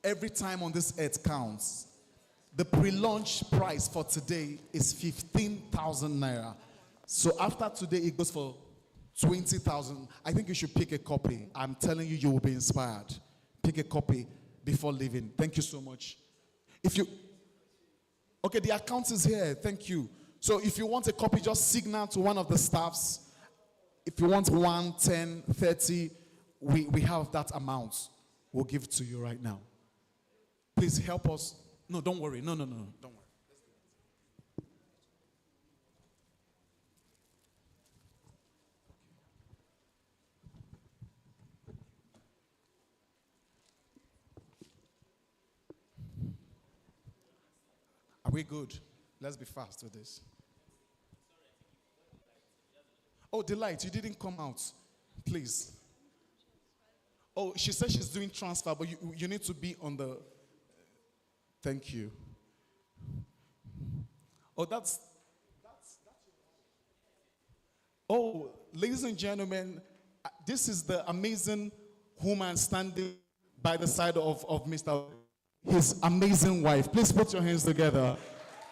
every time on this earth counts. The pre-launch price for today is 15,000 naira. So after today, it goes for 20,000. I think you should pick a copy. I'm telling you, you will be inspired. Pick a copy before leaving. Thank you so much. Okay, the account is here. Thank you. So if you want a copy, just signal to one of the staffs. If you want 1, 10, 30, we have that amount. We'll give it to you right now. Please help us. No, don't worry. No. Don't worry. Are we good? Let's be fast with this. Oh, Delight, you didn't come out. Please. Oh, she said she's doing transfer, but you need to be on the... Thank you. Oh, that's... Oh, ladies and gentlemen, this is the amazing woman standing by the side of Mr. His amazing wife. Please put your hands together.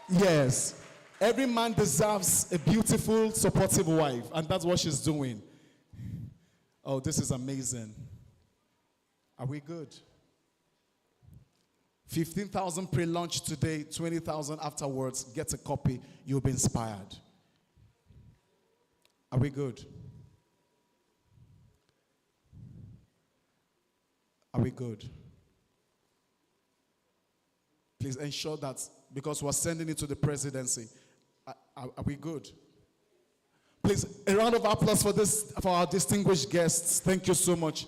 Yes. Every man deserves a beautiful, supportive wife, and that's what she's doing. Oh, this is amazing. Are we good? 15,000 pre-launch today, 20,000 afterwards. Get a copy. You'll be inspired. Are we good? Are we good? Please ensure that, because we're sending it to the presidency. Are we good? Please, a round of applause for our distinguished guests. Thank you so much.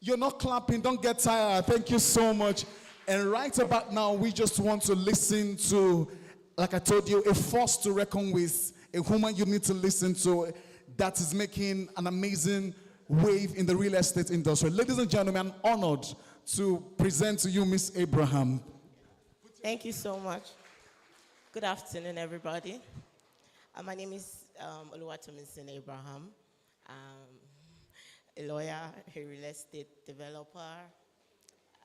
You're not clapping, don't get tired. Thank you so much. And right about now, we just want to listen to, like I told you, a force to reckon with, a woman you need to listen to that is making an amazing wave in the real estate industry. Ladies and gentlemen, I'm honored to present to you Miss Abraham. Thank you so much. Good afternoon, everybody. My name is Oluwatomisin Abraham. A lawyer, a real estate developer,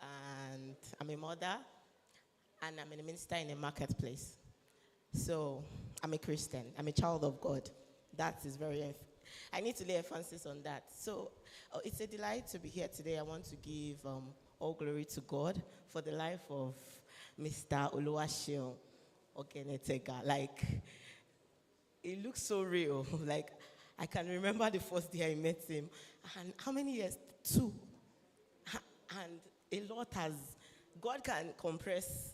and I'm a mother, and I'm a minister in a marketplace. So I'm a Christian. I'm a child of God. That is I need to lay emphasis on that. So it's a delight to be here today. I want to give all glory to God for the life of Mr. Oluwaseun Ogenetega. Like, it looks so real. Like, I can remember the first day I met him. And how many years? 2. And a lot God can compress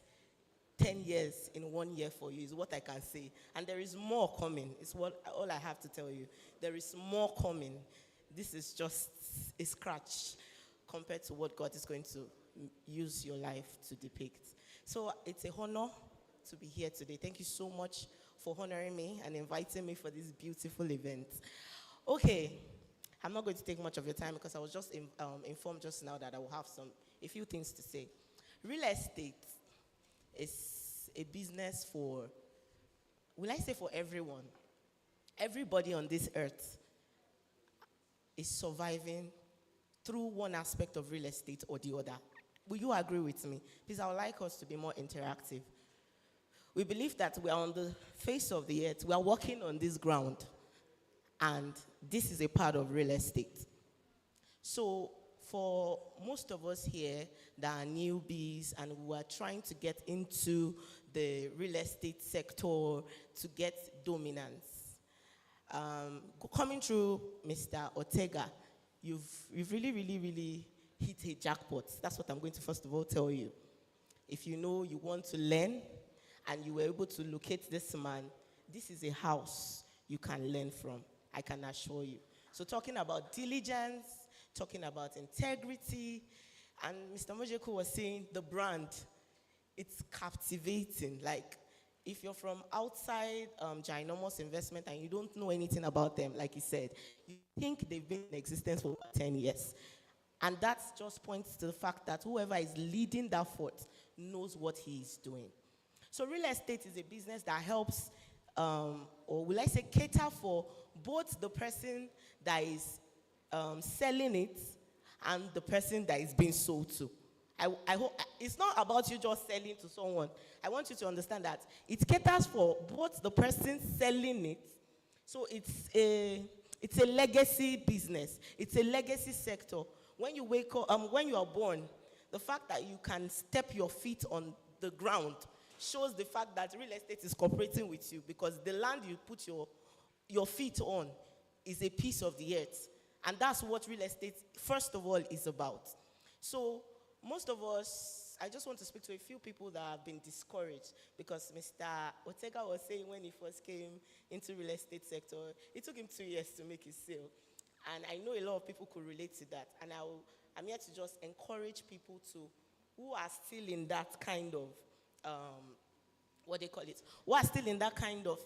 10 years in 1 year for you, is what I can say. And there is more coming. It's all I have to tell you. There is more coming. This is just a scratch compared to what God is going to use your life to depict. So it's an honor to be here today. Thank you so much for honoring me and inviting me for this beautiful event. Okay, I'm not going to take much of your time because I was just informed just now that I will have a few things to say. Real estate is a business for, will I say for everyone? Everybody on this earth is surviving through one aspect of real estate or the other. Will you agree with me? Please, I would like us to be more interactive. We believe that we are on the face of the earth. We are walking on this ground. And this is a part of real estate. So for most of us here that are newbies and who are trying to get into the real estate sector to get dominance, coming through Mr. Ortega, you've really hit a jackpot. That's what I'm going to first of all tell you. If you know you want to learn and you were able to locate this man, this is a house you can learn from, I can assure you. So talking about diligence, talking about integrity, and Mr. Mojeku was saying the brand, it's captivating. Like, if you're from outside Ginormous Investment and you don't know anything about them, like he said, you think they've been in existence for over 10 years. And that just points to the fact that whoever is leading that fort knows what he is doing. So real estate is a business that helps, or will I say cater for both the person that is selling it and the person that is being sold to. I hope it's not about you just selling to someone. I want you to understand that it caters for both the person selling it. So it's a legacy business. It's a legacy sector. When you wake up, when you are born, the fact that you can step your feet on the ground shows the fact that real estate is cooperating with you, because the land you put your feet on is a piece of the earth. And that's what real estate, first of all, is about. So most of us, I just want to speak to a few people that have been discouraged, because Mr. Ortega was saying when he first came into real estate sector, it took him 2 years to make his sale. And I know a lot of people could relate to that. And I'm here to just encourage people who are still in that kind of, who are still in that kind of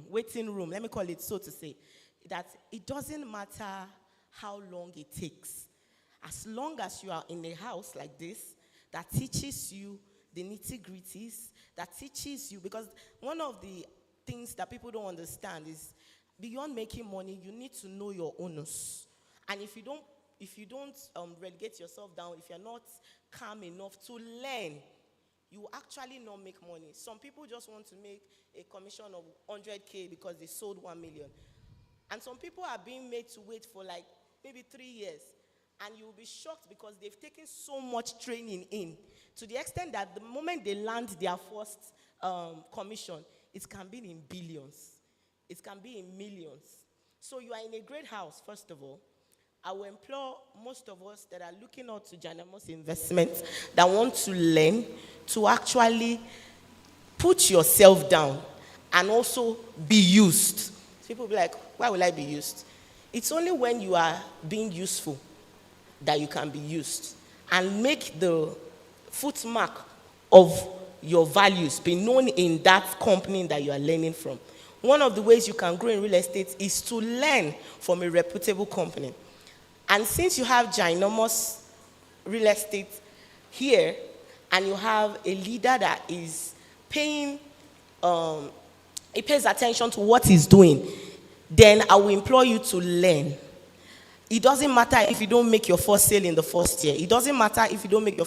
waiting room, let me call it so to say, that it doesn't matter how long it takes. As long as you are in a house like this that teaches you the nitty-gritties, that teaches you, because one of the things that people don't understand is beyond making money, you need to know your owners. And if you don't relegate yourself down, if you're not calm enough to learn, you actually not make money. Some people just want to make a commission of 100K because they sold 1 million. And some people are being made to wait for like maybe 3 years. And you will be shocked because they've taken so much training in, to the extent that the moment they land their first commission, it can be in billions. It can be in millions. So you are in a great house, first of all. I will implore most of us that are looking out to Ginormous Investments, that want to learn, to actually put yourself down and also be used. People will be like, why will I be used? It's only when you are being useful that you can be used, and make the footmark of your values be known in that company that you are learning from. One of the ways you can grow in real estate is to learn from a reputable company. And since you have Ginormous Real Estate here, and you have a leader that is paying, he pays attention to what he's doing, then I will implore you to learn. It doesn't matter if you don't make your first sale in the first year. It doesn't matter if you don't make your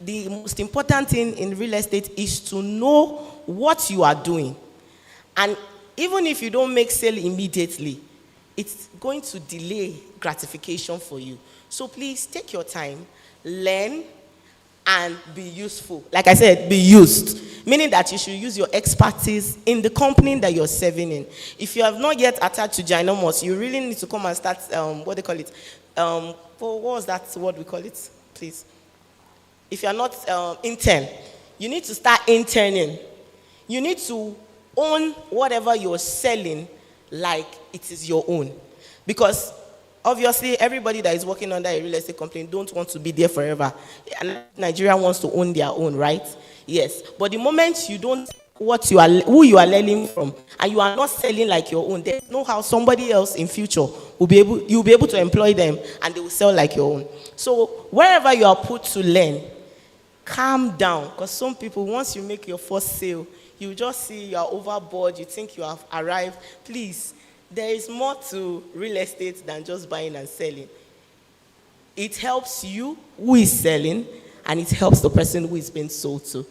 the most important thing in real estate is to know what you are doing. And even if you don't make sale immediately, it's going to delay gratification for you. So please take your time, learn, and be useful. Like I said, be used. Meaning that you should use your expertise in the company that you're serving in. If you have not yet attached to Ginormous, you really need to come and start, what they call it? What was that word we call it? Please. If you're not intern, you need to start interning. You need to own whatever you're selling like it is your own. Because obviously, everybody that is working under a real estate company don't want to be there forever. And Nigeria wants to own their own, right? Yes. But the moment you don't who you are learning from, and you are not selling like your own, there's no how somebody else in future you'll be able to employ them and they will sell like your own. So wherever you are put to learn, calm down. Because some people, once you make your first sale, you just see you are overboard, you think you have arrived. Please, there is more to real estate than just buying and selling. It helps you who is selling, and it helps the person who is being sold to.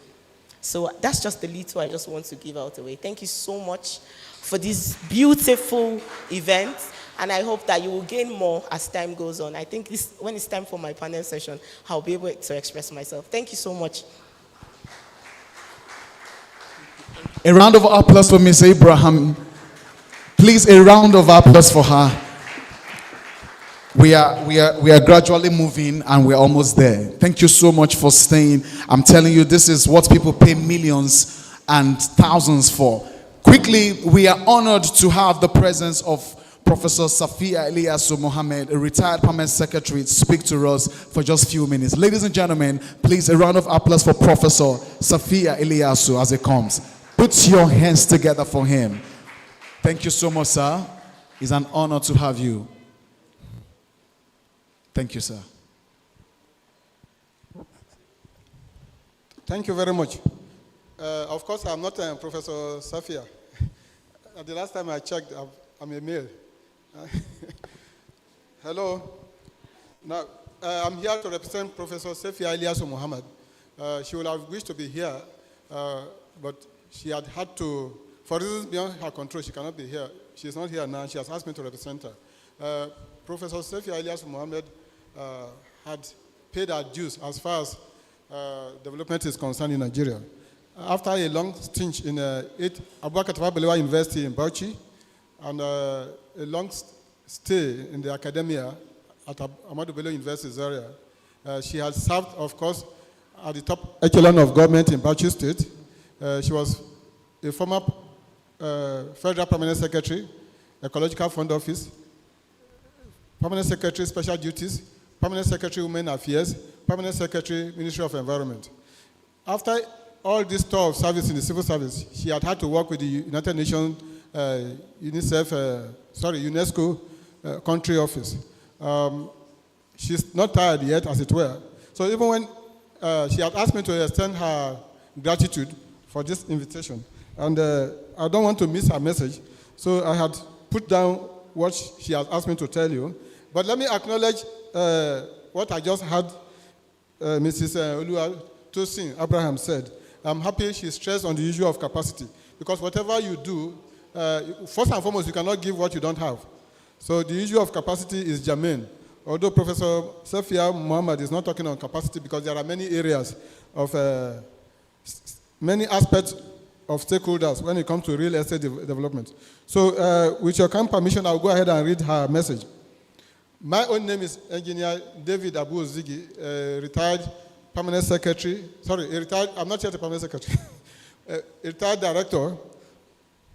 So that's just the little I just want to give out away. Thank you so much for this beautiful event. And I hope that you will gain more as time goes on. I think when it's time for my panel session, I'll be able to express myself. Thank you so much. A round of applause for Miss Abraham. Please, a round of applause for her. We are gradually moving and we're almost there. Thank you so much for staying. I'm telling you, this is what people pay millions and thousands for. Quickly, we are honored to have the presence of Professor Safia Eliasu Mohammed, a retired permanent secretary, speak to us for just a few minutes. Ladies and gentlemen, please, a round of applause for Professor Safia Eliasu as he comes. Put your hands together for him. Thank you so much, sir. It's an honor to have you. Thank you, sir. Thank you very much. Of course, I'm not Professor Safia. The last time I checked, I'm a male. Hello. Now, I'm here to represent Professor Safia Eliasu Mohammed. She would have wished to be here, but she had to, for reasons beyond her control, she cannot be here. She's not here now. She has asked me to represent her. Professor Safia Eliasu Mohammed had paid her dues as far as development is concerned in Nigeria. After a long stint in ABUJA Balewa University in Bauchi and a long stay in the academia at Ahmadu Bello University Zaria, she has served, of course, at the top echelon of government in Bauchi State. She was a former Federal Permanent Secretary, Ecological Fund Office, Permanent Secretary, Special Duties, Permanent Secretary, Women Affairs, Permanent Secretary, Ministry of Environment. After all this tour of service in the civil service, she had to work with the United Nations, UNESCO country office. She's not tired yet, as it were. So even when she had asked me to extend her gratitude for this invitation, and I don't want to miss her message, so I had put down what she has asked me to tell you. But let me acknowledge what I just heard Mrs. Oluwatosin Abraham said. I'm happy she stressed on the issue of capacity, because whatever you do, first and foremost, you cannot give what you don't have. So the issue of capacity is germane. Although Professor Safia Mohammed is not talking on capacity, because there are many areas of, many aspects of stakeholders when it comes to real estate development. So with your kind permission, I'll go ahead and read her message. My own name is Engineer David Abu Zigi, retired permanent secretary, I'm not yet a permanent secretary, a retired director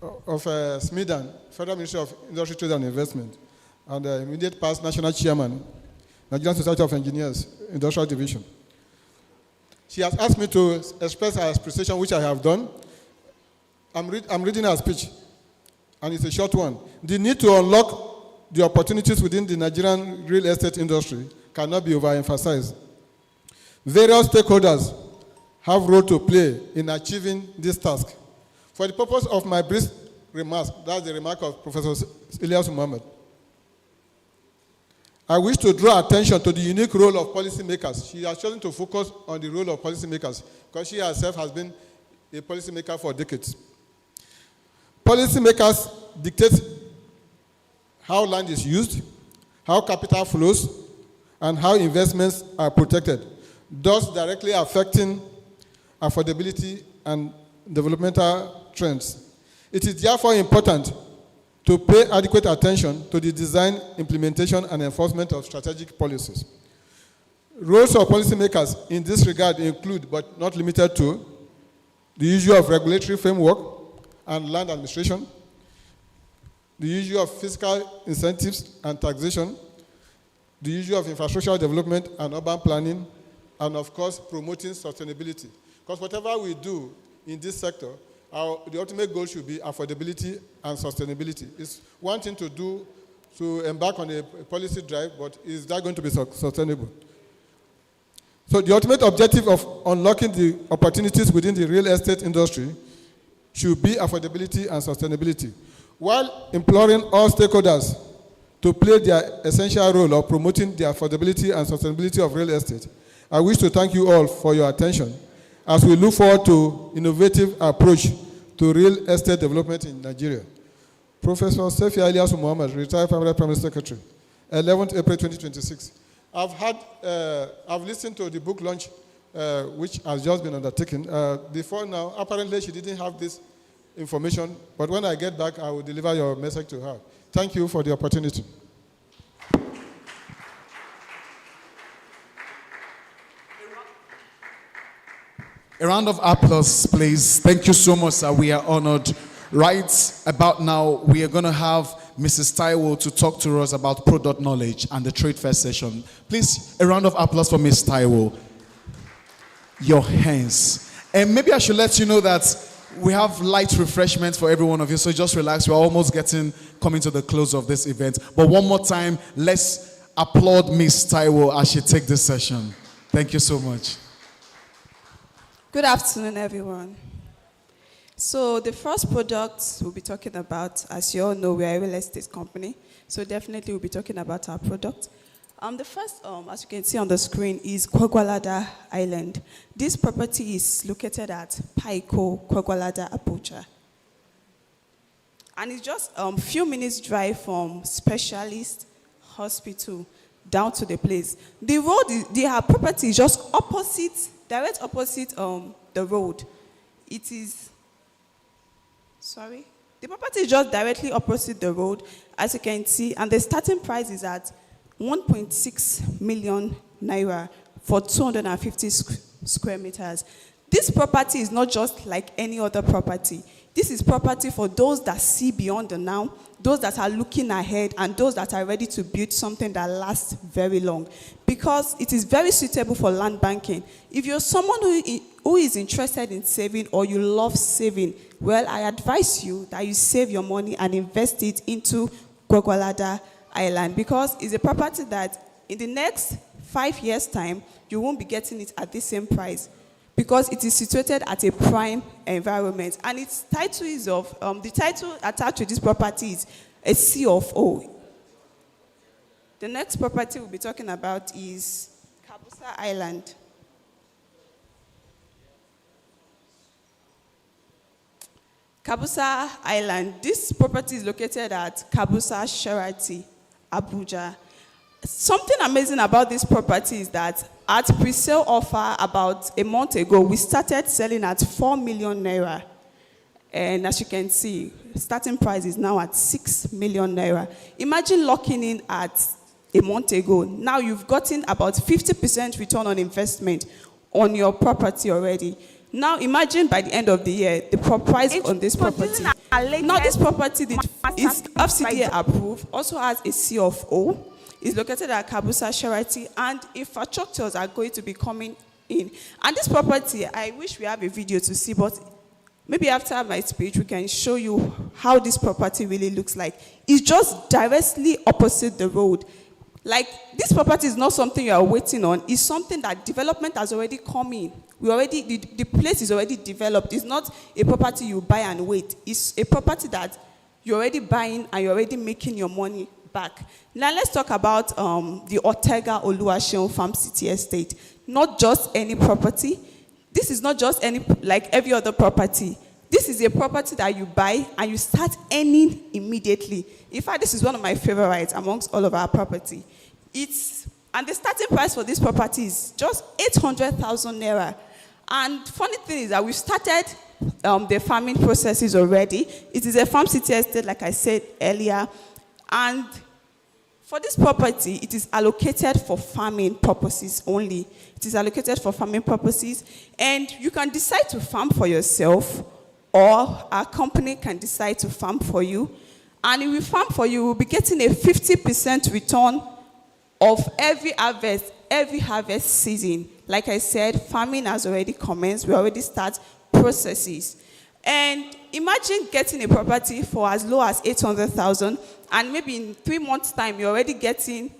of SMIDAN, Federal Ministry of Industry, Trade and Investment, and immediate past national chairman, Nigerian Society of Engineers, Industrial Division. She has asked me to express her appreciation, which I have done. I'm reading her speech, and it's a short one. The need to unlock the opportunities within the Nigerian real estate industry cannot be overemphasized. Various stakeholders have a role to play in achieving this task. For the purpose of my brief remarks, that's the remark of Professor Eliasu Mohammed, I wish to draw attention to the unique role of policymakers. She has chosen to focus on the role of policymakers because she herself has been a policymaker for decades. Policymakers dictate how land is used, how capital flows, and how investments are protected, thus directly affecting affordability and developmental trends. It is therefore important to pay adequate attention to the design, implementation, and enforcement of strategic policies. Roles of policymakers in this regard include, but not limited to, the issue of regulatory framework and land administration, the issue of fiscal incentives and taxation, the issue of infrastructural development and urban planning, and of course, promoting sustainability. Because whatever we do in this sector, the ultimate goal should be affordability and sustainability. It's one thing to do, to embark on a policy drive, but is that going to be sustainable? So the ultimate objective of unlocking the opportunities within the real estate industry should be affordability and sustainability, while imploring all stakeholders to play their essential role of promoting the affordability and sustainability of real estate. I wish to thank you all for your attention as we look forward to innovative approach to real estate development in Nigeria. Professor Sefi Aliasu Muhammad, retired permanent Prime Minister Secretary, 11th April 2026. I've listened to the book launch, which has just been undertaken. Before now, apparently she didn't have this information, but when I get back, I will deliver your message to her. Thank you for the opportunity. A round of applause, please. Thank you so much, sir. We are honored. Right about now, we are going to have Mrs. Taiwo to talk to us about product knowledge and the trade fair session. Please, a round of applause for Ms. Taiwo. Your hands. And maybe I should let you know that we have light refreshments for every one of you, so just relax. We're almost coming to the close of this event. But one more time, let's applaud Ms. Taiwo as she takes this session. Thank you so much. Good afternoon, everyone. So the first product we'll be talking about, as you all know, we are a real estate company. So definitely we'll be talking about our product. The first, as you can see on the screen, is Gwagwalada Island. This property is located at Paiko, Gwagwalada, ABUJA. And it's just a few minutes drive from Specialist Hospital down to the place. The road, their property is just opposite, direct opposite the road. It is, the property is just directly opposite the road, as you can see, and the starting price is at 1.6 million naira for 250 square meters. This property is not just like any other property. This is property for those that see beyond the now, those that are looking ahead, and those that are ready to build something that lasts very long. Because it is very suitable for land banking. If you're someone who is interested in saving or you love saving, well, I advise you that you save your money and invest it into Gwagwalada Island, because it's a property that in the next 5 years' time, you won't be getting it at the same price, because it is situated at a prime environment. And its title is the title attached to this property is a C of O. The next property we'll be talking about is Kabusa Island. Kabusa Island. This property is located at Kabusa Sherati, ABUJA. Something amazing about this property is that at pre-sale offer about a month ago, we started selling at 4 million naira. And as you can see, starting price is now at 6 million naira. Imagine locking in at a month ago. Now you've gotten about 50% return on investment on your property already. Now imagine by the end of the year, the price on this property. Now this property is FCDA approved, also has a C of O. It's located at Kabusa Sherati, and infrastructures are going to be coming in. And this property, I wish we have a video to see, but maybe after my speech, we can show you how this property really looks like. It's just directly opposite the road. Like, this property is not something you are waiting on. It's something that development has already come in. The place is already developed. It's not a property you buy and wait. It's a property that you're already buying and you're already making your money back. Now let's talk about the Ortega Oluwaseun Farm City Estate. Not just any property. This is not just like every other property. This is a property that you buy and you start earning immediately. In fact, this is one of my favorites amongst all of our property. And the starting price for this property is just 800,000 naira. And funny thing is that we've started the farming processes already. It is a farm city estate, like I said earlier. And for this property, it is allocated for farming purposes only. It is allocated for farming purposes. And you can decide to farm for yourself, or our company can decide to farm for you. And if we farm for you, we'll be getting a 50% return of every harvest season. Like I said, farming has already commenced. We already start processes. And imagine getting a property for as low as 800,000, and maybe in 3 months' time, you're already getting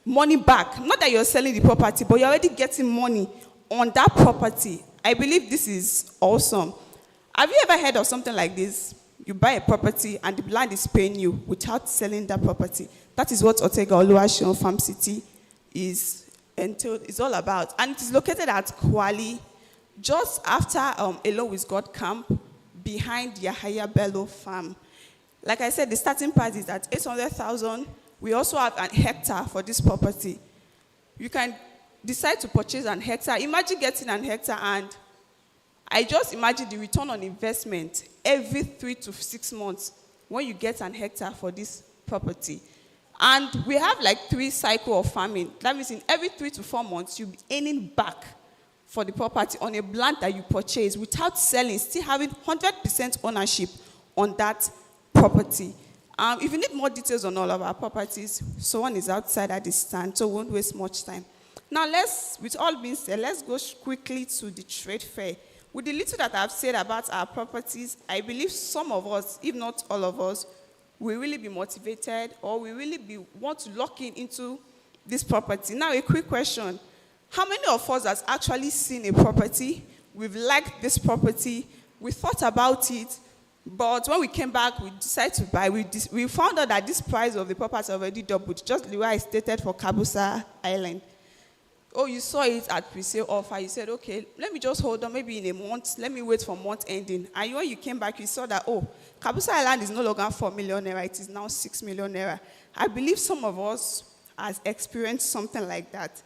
money back. Not that you're selling the property, but you're already getting money on that property. I believe this is awesome. Have you ever heard of something like this? You buy a property and the land is paying you without selling that property. That is what Ortega Oluwaseun Farm City is all about. And it is located at Kwali, just after Alone with God camp, behind Yahaya Bello farm. Like I said, the starting price is at 800,000. We also have an hectare for this property. You can decide to purchase an hectare. Imagine getting an hectare, and I just imagine the return on investment every 3 to 6 months when you get an hectare for this property. And we have like 3 cycles of farming. That means in every 3 to 4 months, you'll be earning back for the property on a land that you purchase without selling, still having 100% ownership on that property. If you need more details on all of our properties, someone is outside at the stand, so we won't waste much time. Now with all being said, let's go quickly to the trade fair. With the little that I've said about our properties, I believe some of us, if not all of us, will really be motivated, or will really want to lock into this property. Now, a quick question. How many of us has actually seen a property? We've liked this property, we thought about it, but when we came back, we decided to buy. We found out that this price of the property already doubled, just the way I stated for Kabusa Island. Oh, you saw it at pre-sale offer. You said, okay, let me just hold on, maybe in a month. Let me wait for month ending. And when you came back, you saw that, oh, Kabusa Island is no longer 4 million naira. It is now 6 million naira. I believe some of us has experienced something like that.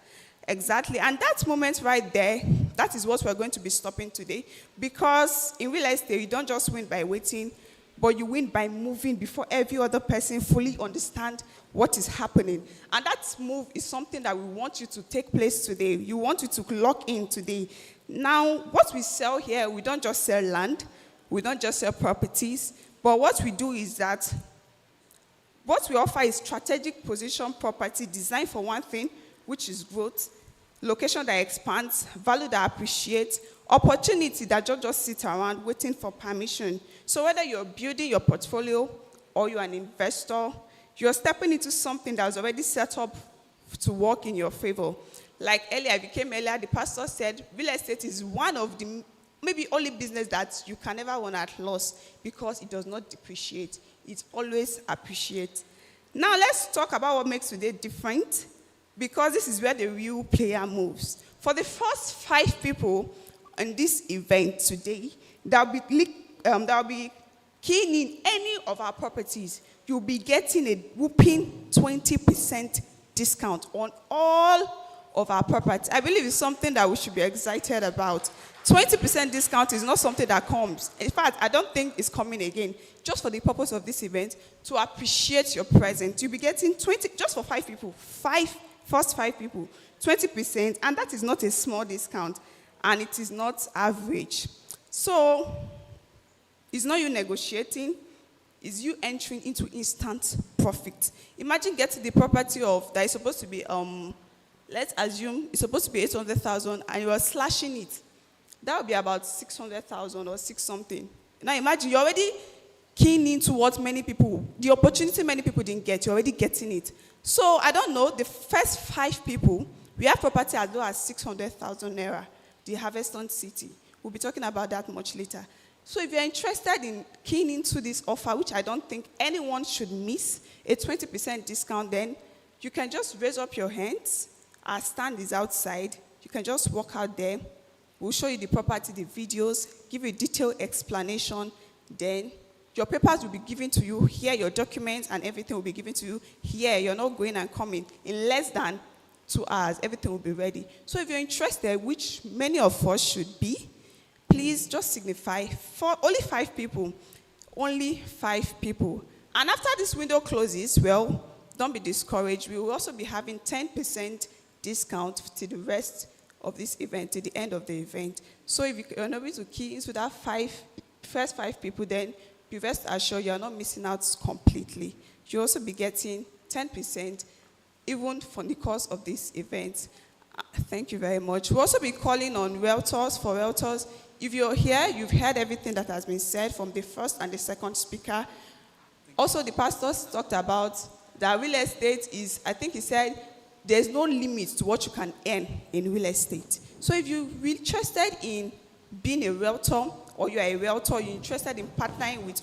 Exactly. And that moment right there, that is what we're going to be stopping today. Because in real estate, you don't just win by waiting, but you win by moving before every other person fully understand what is happening. And that move is something that we want you to take place today. You want you to lock in today. Now, what we sell here, we don't just sell land. We don't just sell properties. But what we do is that what we offer is strategic position property designed for one thing, which is growth, location that expands, value that appreciates, opportunity that just sit around waiting for permission. So whether you're building your portfolio or you're an investor, you're stepping into something that was already set up to work in your favor. Like earlier, the pastor said, real estate is one of the maybe only business that you can never run at loss because it does not depreciate. It always appreciates. Now let's talk about what makes today different, because this is where the real player moves. For the first 5 people in this event today that will be keying in any of our properties, you'll be getting a whooping 20% discount on all of our properties. I believe it's something that we should be excited about. 20% discount is not something that comes. In fact, I don't think it's coming again. Just for the purpose of this event, to appreciate your presence, you'll be getting 20, just for 5 people, first 5 people, 20%, and that is not a small discount, and it is not average. So, it's not you negotiating, it's you entering into instant profit. Imagine getting the property that is supposed to be, let's assume it's supposed to be 800,000, and you are slashing it. That would be about 600,000 or 6 something. Now imagine you're already keying into what the opportunity many people didn't get, you're already getting it. So I don't know, the first 5 people, we have property as low as 600,000 naira, the Harveston City. We'll be talking about that much later. So if you're interested in keying into this offer, which I don't think anyone should miss, a 20% discount, then you can just raise up your hands. Our stand is outside. You can just walk out there. We'll show you the property, the videos, give you a detailed explanation. Then your papers will be given to you here, your documents and everything will be given to you here. You're not going and coming. In less than 2 hours, everything will be ready. So if you're interested, which many of us should be, please just signify for only 5 people. Only 5 people. And after this window closes, well, don't be discouraged. We will also be having 10% discount to the rest of this event, to the end of the event. So if you're not able to key into that first 5 people, then be rest assured you're not missing out completely. You'll also be getting 10% even for the course of this event. Thank you very much. We'll also be calling on realtors. For realtors, if you're here, you've heard everything that has been said from the first and the second speaker. Also, the pastors talked about that real estate is, I think he said, there's no limit to what you can earn in real estate. So if you're interested in being a realtor, or you're a realtor, you're interested in partnering with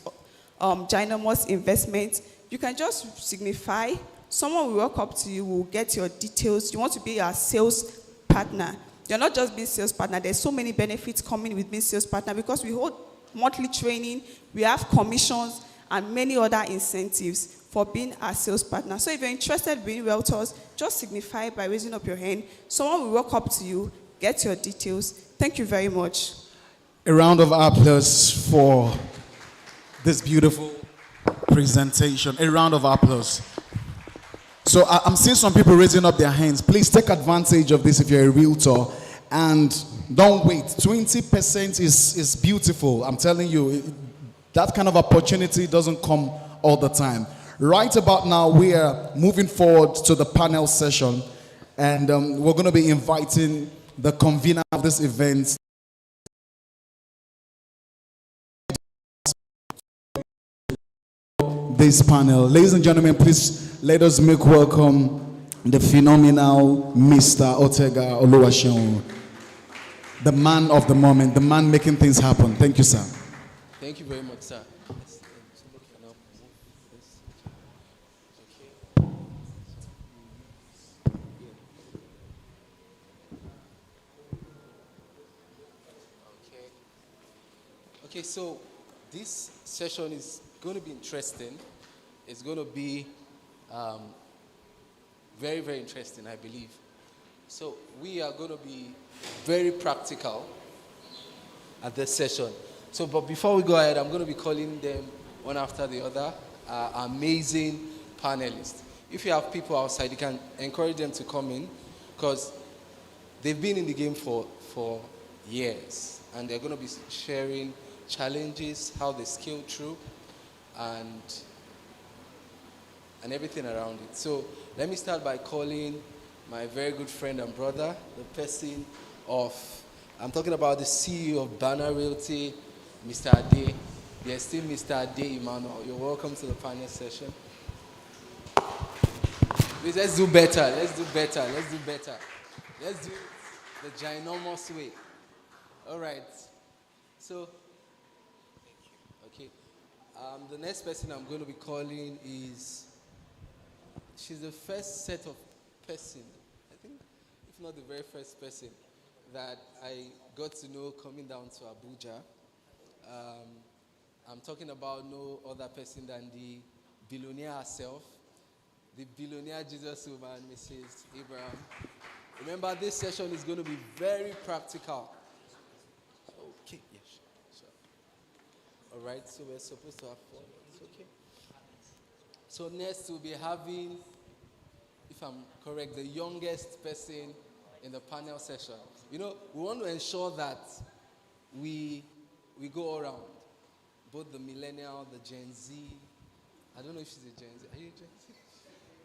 Dynamos Investment, you can just signify. Someone will walk up to you, will get your details. You want to be our sales partner, you're not just being sales partner. There's so many benefits coming with being sales partner because we hold monthly training, we have commissions, and many other incentives for being a sales partner. So if you're interested in being realtors, just signify by raising up your hand. Someone will walk up to you, get your details. Thank you very much. A round of applause for this beautiful presentation. A round of applause. So I'm seeing some people raising up their hands. Please take advantage of this if you're a realtor. And don't wait. 20% is beautiful. I'm telling you, that kind of opportunity doesn't come all the time. Right about now, we are moving forward to the panel session. And we're going to be inviting the convener of this event, this panel. Ladies and gentlemen, please let us make welcome the phenomenal Mr. Ortega Oluwaseun, the man of the moment, the man making things happen. Thank you, sir. Thank you very much, sir. Okay, so this session is going to be interesting. It's going to be very, very interesting, I believe. So we are going to be very practical at this session. So, but before we go ahead, I'm going to be calling them one after the other, amazing panelists. If you have people outside, you can encourage them to come in because they've been in the game for years, and they're going to be sharing challenges, how they scale through, and everything around it. So let me start by calling my very good friend and brother, the person of, I'm talking about the CEO of Banner Realty, Mr. Ade. There's still Mr. Ade Emmanuel. You're welcome to the panel session. Please, let's do better. Let's do better. Let's do better. Let's do it the ginormous way. All right. So, okay. The next person I'm going to be calling is, she's the first set of person, I think, if not the very first person, that I got to know coming down to ABUJA. I'm talking about no other person than the billionaire herself, the billionaire Jesus woman, Mrs. Abraham. Remember, this session is going to be very practical. Okay, yes, sure. All right, so we're supposed to have fun. It's okay. So next we'll be having, if I'm correct, the youngest person in the panel session. You know, we want to ensure that we go all around. Both the millennial, the Gen Z. I don't know if she's a Gen Z. Are you a Gen Z?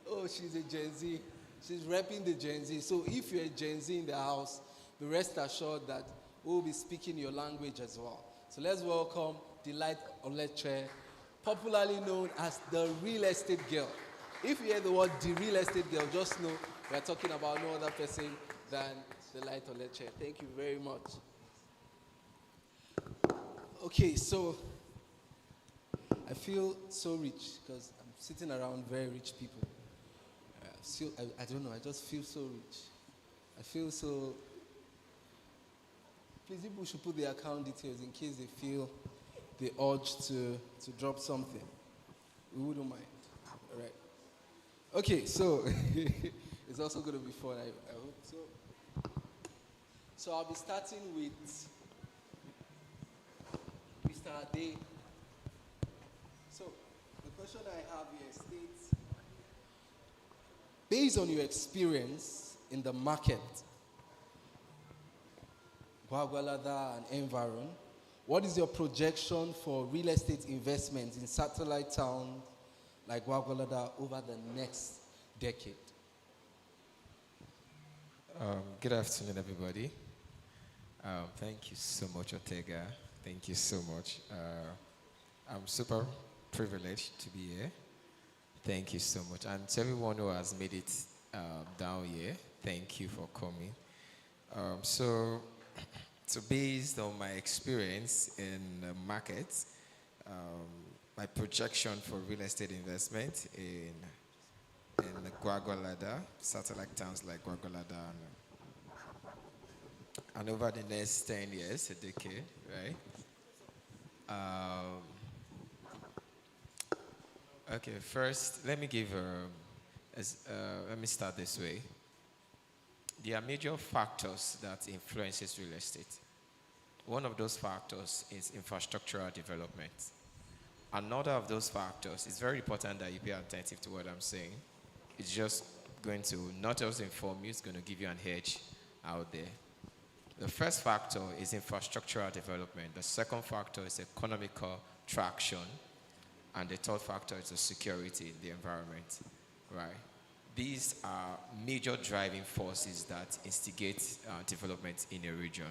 Oh, she's a Gen Z. She's repping the Gen Z. So if you're a Gen Z in the house, be rest assured that we'll be speaking your language as well. So let's welcome Delight Oleche, popularly known as the real estate girl. If you hear the word the real estate girl, just know we're talking about no other person than Delight Oleche. Thank you very much. Okay, so I feel so rich because I'm sitting around very rich people. I don't know, I just feel so rich. I feel so... Please, people should put their account details in case they feel the urge to drop something. We wouldn't mind. All right. Okay, so it's also going to be fun, I hope so. So I'll be starting with Mr. Ade. So the question I have here states, based on your experience in the market, Gwagwalada and environ, what is your projection for real estate investments in satellite towns like Gwagwalada over the next decade? Good afternoon, everybody. Thank you so much, Ortega. Thank you so much. I'm super privileged to be here. Thank you so much. And to everyone who has made it down here, thank you for coming. So based on my experience in the market, my projection for real estate investment in the Gwagwalada, satellite towns like Gwagwalada and over the next 10 years, a decade, right? Okay, first, let me let me start this way. There are major factors that influences real estate. One of those factors is infrastructural development. Another of those factors, it's very important that you pay attentive to what I'm saying. It's just going to not just inform you, it's going to give you an edge out there. The first factor is infrastructural development. The second factor is economical traction. And the third factor is the security in the environment, right? These are major driving forces that instigate development in a region,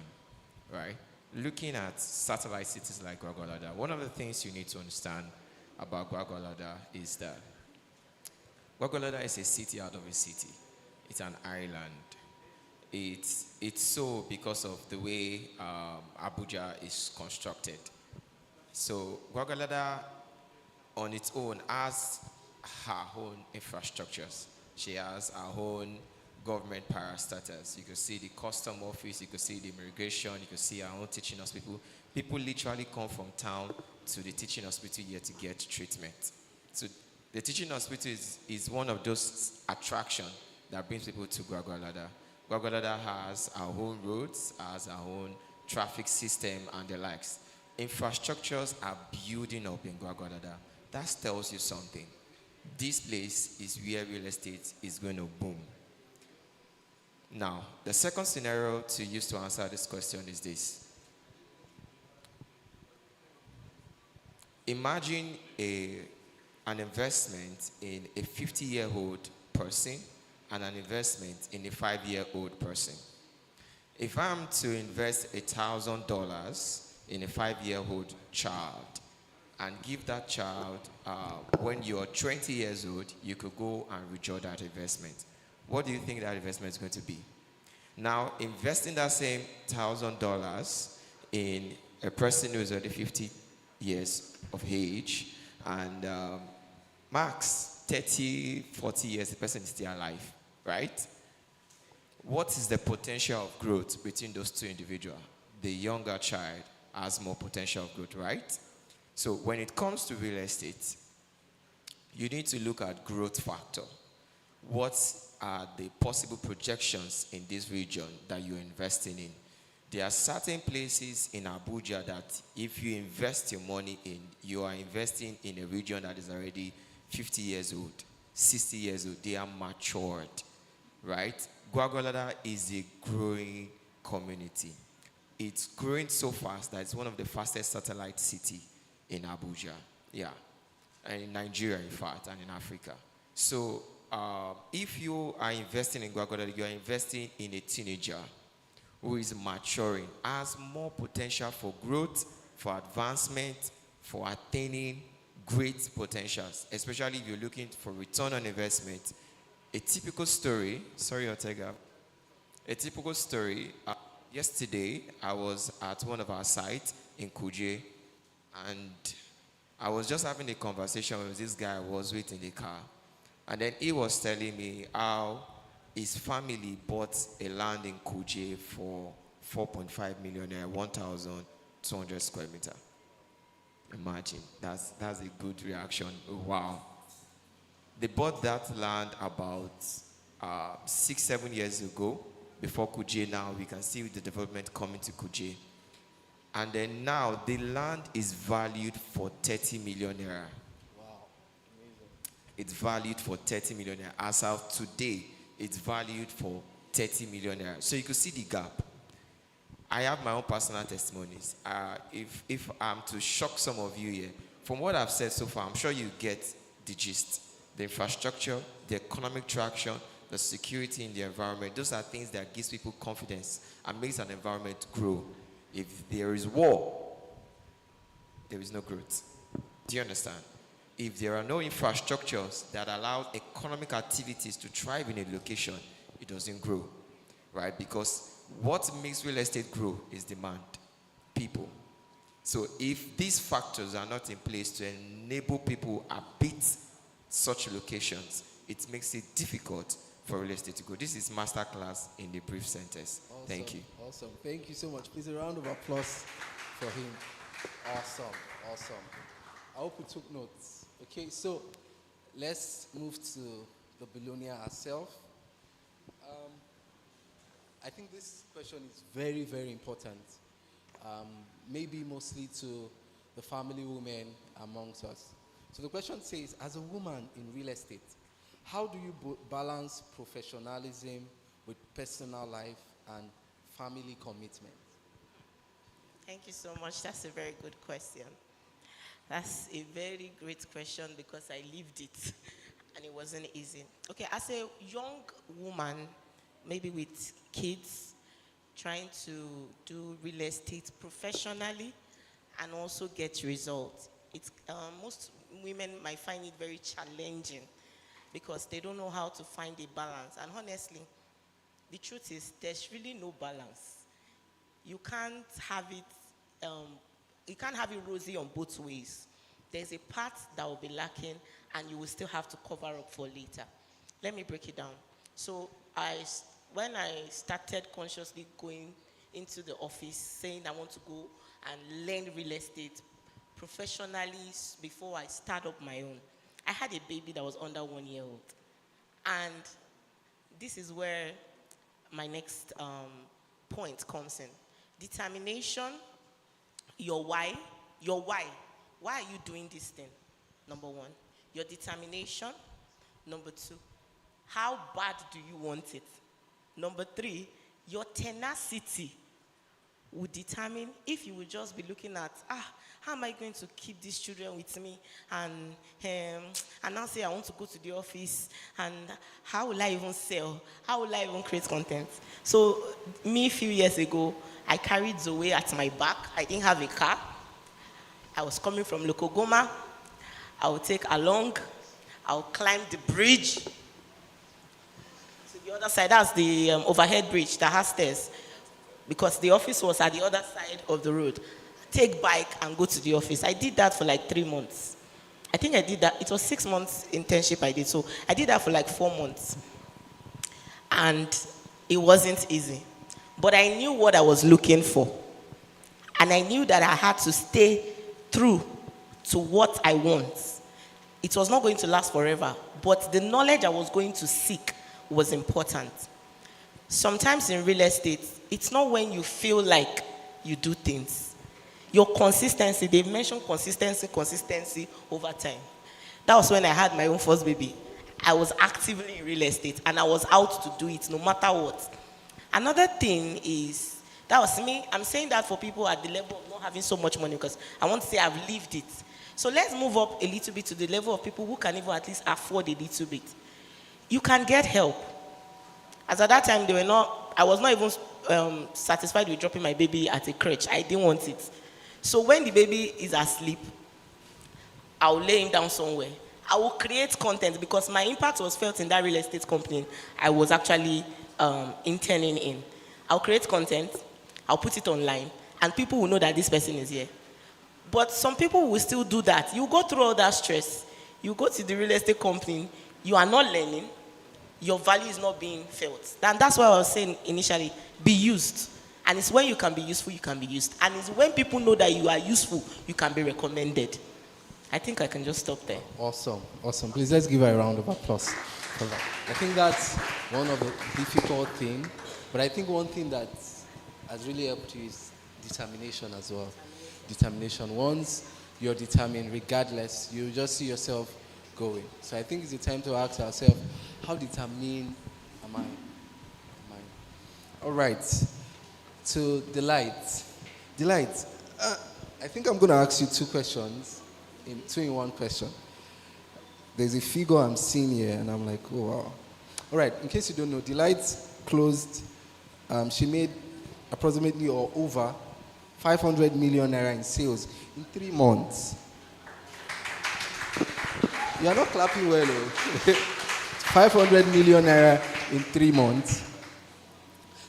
right? Looking at satellite cities like Gwagwalada, one of the things you need to understand about Gwagwalada is that Gwagwalada is a city out of a city. It's an island. It's so because of the way ABUJA is constructed. So Gwagwalada on its own has her own infrastructures. She has her own government parastatals. You can see the custom office, you can see the immigration, you can see our own teaching hospital. People literally come from town to the teaching hospital here to get treatment. So the teaching hospital is one of those attractions that brings people to Gwagwalada. Gwagwalada has our own roads, has our own traffic system and the likes. Infrastructures are building up in Gwagwalada. That tells you something. This place is where real estate is going to boom. Now, the second scenario to use to answer this question is this. Imagine an investment in a 50-year-old person and an investment in a 5-year-old person. If I'm to invest $1,000 in a 5-year-old child and give that child, when you're 20 years old, you could go and withdraw that investment. What do you think that investment is going to be? Now, investing that same $1,000 in a person who is already 50 years of age and max 30, 40 years, the person is still alive, right? What is the potential of growth between those two individuals? The younger child has more potential of growth, right? So when it comes to real estate, you need to look at growth factor. What are the possible projections in this region that you're investing in? There are certain places in ABUJA that if you invest your money in, you are investing in a region that is already 50 years old, 60 years old. They are matured, right? Gwagwalada is a growing community. It's growing so fast that it's one of the fastest satellite cities in ABUJA, yeah, and in Nigeria, in fact, and in Africa. So if you are investing in Gwagwalada, you are investing in a teenager who is maturing, has more potential for growth, for advancement, for attaining great potentials, especially if you're looking for return on investment. A typical story, sorry, Ortega, a typical story, yesterday I was at one of our sites in Kuje, and I was just having a conversation with this guy I was with in the car. And then he was telling me how his family bought a land in Kuje for 4.5 million, 1,200 square meters. Imagine, that's a good reaction. Wow. They bought that land about 6-7 years ago, before Kuje. Now we can see the development coming to Kuje. And then now the land is valued for 30 million naira. Wow, amazing. It's valued for 30 million naira. As of today, it's valued for 30 million naira. So you can see the gap. I have my own personal testimonies. If I'm to shock some of you here, from what I've said so far, I'm sure you get the gist. The infrastructure, the economic traction, the security in the environment, those are things that gives people confidence and makes an environment grow. If there is war, there is no growth. Do you understand? If there are no infrastructures that allow economic activities to thrive in a location, it doesn't grow, right? Because what makes real estate grow is demand, people. So if these factors are not in place to enable people to habit such locations, it makes it difficult for real estate to go. This is masterclass in the brief sentence. Awesome. Thank you. Awesome. Thank you so much. Please, a round of applause for him. Awesome. Awesome. I hope you took notes. Okay, so let's move to the billionaire herself. I think this question is very, very important. Maybe mostly to the family women amongst us. So the question says, as a woman in real estate, how do you balance professionalism with personal life and family commitment? Thank you so much. That's a very good question. That's a very great question because I lived it and it wasn't easy. Okay, as a young woman, maybe with kids, trying to do real estate professionally and also get results. It's, most women might find it very challenging because they don't know how to find a balance. And honestly, the truth is there's really no balance. You can't have it, you can't have it rosy on both ways. There's a part that will be lacking and you will still have to cover up for later. Let me break it down. So when I started consciously going into the office saying I want to go and learn real estate professionally before I start up my own, I had a baby that was under 1 year old. And this is where my next point comes in. Determination, your why. Why are you doing this thing? Number one. Your determination. Number two. How bad do you want it? Number three, your tenacity will determine if you will just be looking at, how am I going to keep these children with me? And now say I want to go to the office, and how will I even sell? How will I even create content? So me, a few years ago, I carried Zoe at my back. I didn't have a car. I was coming from Lokogoma. I would take along. I would climb the bridge. The other side, that's the overhead bridge that has stairs, because the office was at the other side of the road. Take bike and go to the office. I did that for like 3 months. I think I did that. It was 6 months internship I did. So I did that for like 4 months. And it wasn't easy. But I knew what I was looking for. And I knew that I had to stay true to what I want. It was not going to last forever. But the knowledge I was going to seek was important. Sometimes in real estate, it's not when you feel like you do things. Your consistency, they mentioned consistency over time. That was when I had my own first baby. I was actively in real estate and I was out to do it no matter what. Another thing is, that was me. I'm saying that for people at the level of not having so much money because I want to say I've lived it. So let's move up a little bit to the level of people who can even at least afford a little bit. You can get help. As at that time, I was not even satisfied with dropping my baby at a crèche. I didn't want it. So when the baby is asleep, I'll lay him down somewhere. I will create content because my impact was felt in that real estate company I was actually interning in. I'll create content, I'll put it online, and people will know that this person is here. But some people will still do that. You go through all that stress. You go to the real estate company, you are not learning, your value is not being felt. And that's why I was saying initially, be used. And it's when you can be useful, you can be used. And it's when people know that you are useful, you can be recommended. I think I can just stop there. Awesome, awesome. Please, let's give her a round of applause for that. I think that's one of the difficult things. But I think one thing that has really helped you is determination as well. Determination. Once you're determined, regardless, you just see yourself going. So I think it's the time to ask ourselves, how determined am I? All right. To Delight. Delight, I think I'm going to ask you 2 questions, two in one question. There's a figure I'm seeing here, and I'm like, oh, wow. All right, in case you don't know, Delight closed, she made approximately or over 500 million naira in sales in 3 months. You are not clapping well, though. 500 million naira in 3 months.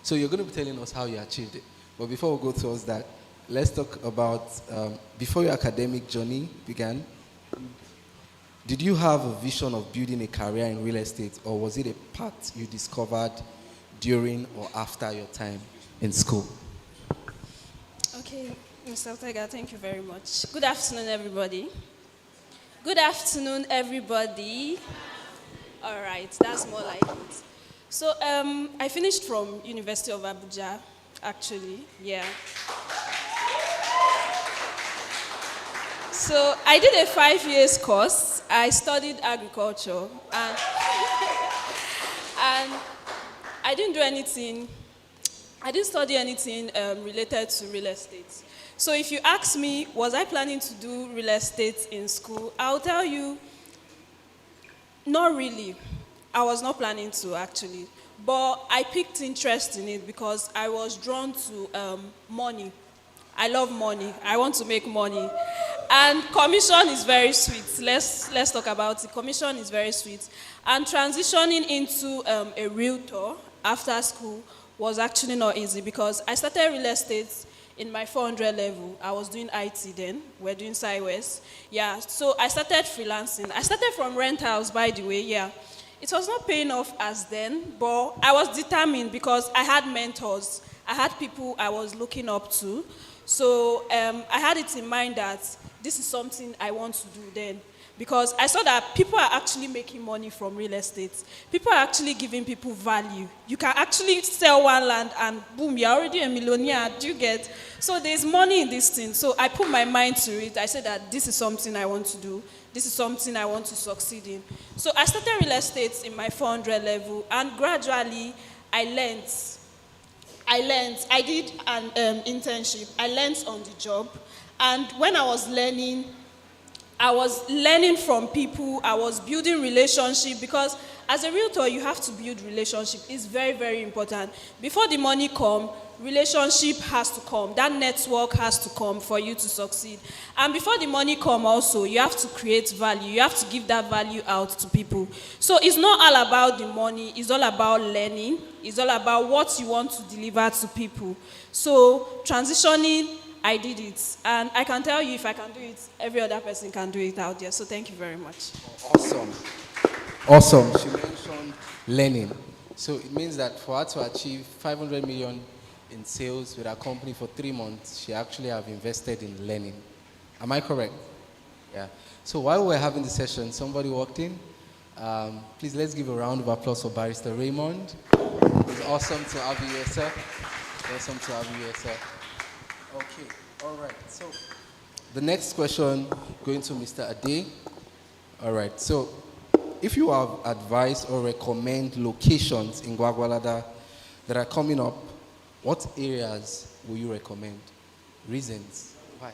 So you're going to be telling us how you achieved it. But before we go towards that, let's talk about before your academic journey began, did you have a vision of building a career in real estate, or was it a path you discovered during or after your time in school? Okay, Mr. Ortega, thank you very much. Good afternoon, everybody. Good afternoon, everybody. All right, that's more like it. So I finished from University of Abuja, actually, yeah. So I did a 5-year course. I studied agriculture, and I didn't do anything. I didn't study anything related to real estate. So if you ask me, was I planning to do real estate in school? I'll tell you, not really. I was not planning to, actually. But I picked interest in it because I was drawn to money. I love money. I want to make money. And commission is very sweet. Let's talk about it. Commission is very sweet. And transitioning into a realtor after school was actually not easy because I started real estate in my 400 level. I was doing IT then. We're doing SciWest. Yeah, so I started freelancing. I started from rent house, by the way, yeah. It was not paying off as then, but I was determined because I had mentors. I had people I was looking up to. So I had it in mind that this is something I want to do then. Because I saw that people are actually making money from real estate. People are actually giving people value. You can actually sell one land and boom, you're already a millionaire. Do you get? So there's money in this thing. So I put my mind to it. I said that this is something I want to do. This is something I want to succeed in. So I started real estate in my 400 level, and gradually I learned. I did an internship. I learned on the job. And when I was learning from people. I was building relationship because as a realtor, you have to build relationship. It's very, very important. Before the money come, relationship has to come. That network has to come for you to succeed. And before the money come also, you have to create value. You have to give that value out to people. So it's not all about the money. It's all about learning. It's all about what you want to deliver to people. So transitioning, I did it. And I can tell you, if I can do it, every other person can do it out there. So thank you very much. Awesome. Awesome. She mentioned learning. So it means that for her to achieve 500 million in sales with her company for 3 months, she actually have invested in learning. Am I correct? Yeah. So while we're having the session, somebody walked in. Please, let's give a round of applause for Barrister Raymond. It's awesome to have you here, sir. Awesome to have you here, sir. Okay, all right. So the next question going to Mr. Ade. All right. So if you have advice or recommend locations in Gwagwalada that are coming up, what areas will you recommend? Reasons? Why?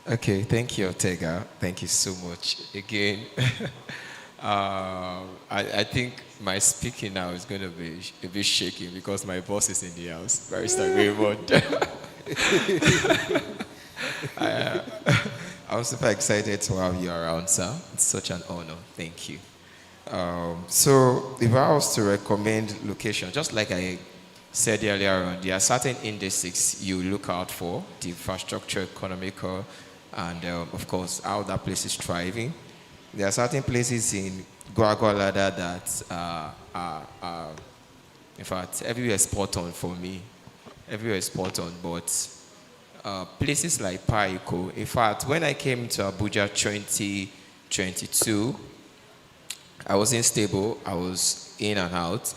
Okay, thank you, Ortega. Thank you so much again. I think my speaking now is going to be a bit shaky because my boss is in the house, Barrister Raymond. I'm super excited to have you around, sir. It's such an honor. Thank you. So if I was to recommend location, just like I said earlier on, there are certain indices you look out for, the infrastructure, economical, and of course, how that place is thriving. There are certain places in Gwagwalada that are, in fact, everywhere is spot on for me. Everywhere is spot on, but places like Paiko, in fact, when I came to Abuja 2022, I wasn't stable. I was in and out.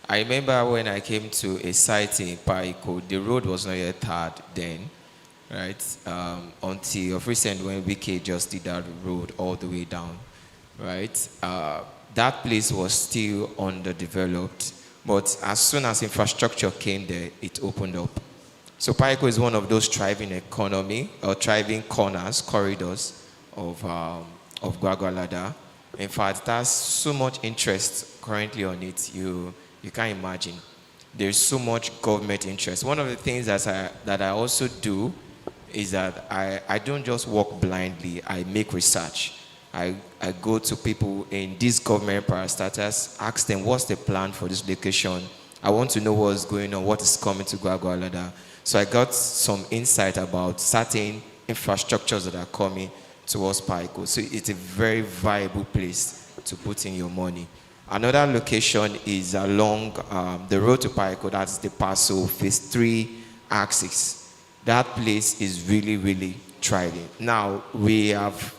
I remember when I came to a site in Paiko, the road was not yet tarred then, right? Until of recent when BK just did that road all the way down, right? That place was still underdeveloped, but as soon as infrastructure came there, it opened up. So Paiko is one of those thriving economy or thriving corridors of Gwagwalada. In fact, there's so much interest currently on it, you can't imagine. There's so much government interest. One of the things that I also do is that I don't just walk blindly, I make research. I go to people in these government parastatals, ask them what's the plan for this location, I want to know what's going on, what is coming to Gwagwalada. So I got some insight about certain infrastructures that are coming towards Paiko. So it's a very viable place to put in your money. Another location is along the road to Paiko, that's the Paso Phase 3 axis. That place is really, really thriving. Now, we have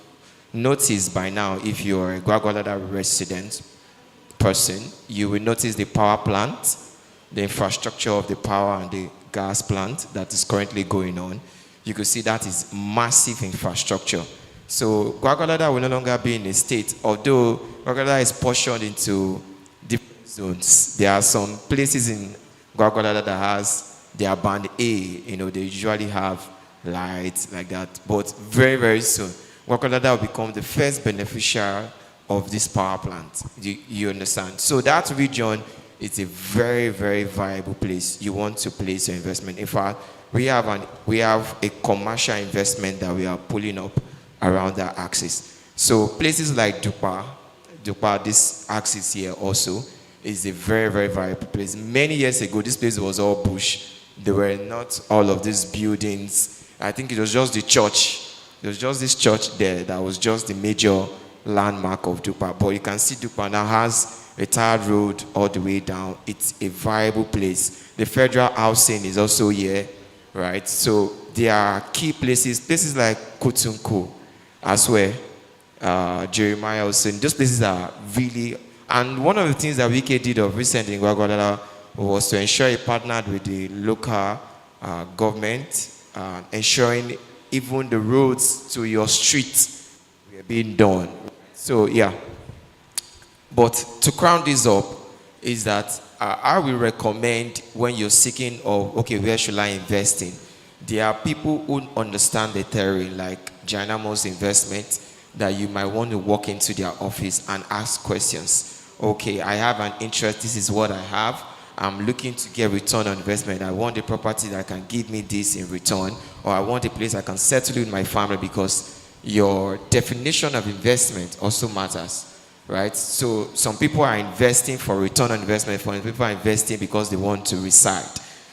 noticed by now, if you're a Gwagwalada resident person, you will notice the power plant, the infrastructure of the power and the gas plant that is currently going on. You can see that is massive infrastructure. So Gwagwalada will no longer be in a state, although Gwagwalada is portioned into different zones. There are some places in Gwagwalada that has their band A, you know, they usually have lights like that. But very, very soon, Gwagwalada will become the first beneficiary of this power plant. You understand? So that region is a very, very viable place. You want to place your investment. In fact, we have a commercial investment that we are pulling up around that axis. So places like Dupa, this axis here also, is a very, very viable place. Many years ago, this place was all bush. There were not all of these buildings. I think it was just the church. There was just this church there that was just the major landmark of Dupa. But you can see Dupa now has a tarred road all the way down. It's a viable place. The federal housing is also here, right? So there are key places like Kutunku as well, Jeremiah also. Those places are really, and one of the things that WK did of recently in Gwagwalada was to ensure he partnered with the local government, ensuring even the roads to your street were being done. So yeah. But to crown this up is that I will recommend when you're seeking of, okay, where should I invest in? There are people who understand the terrain, like Jainamo's investment, that you might want to walk into their office and ask questions. Okay, I have an interest, this is what I have. I'm looking to get return on investment. I want a property that can give me this in return, or I want a place I can settle with my family, because your definition of investment also matters. Right? So some people are investing for return on investment. Some people are investing because they want to reside.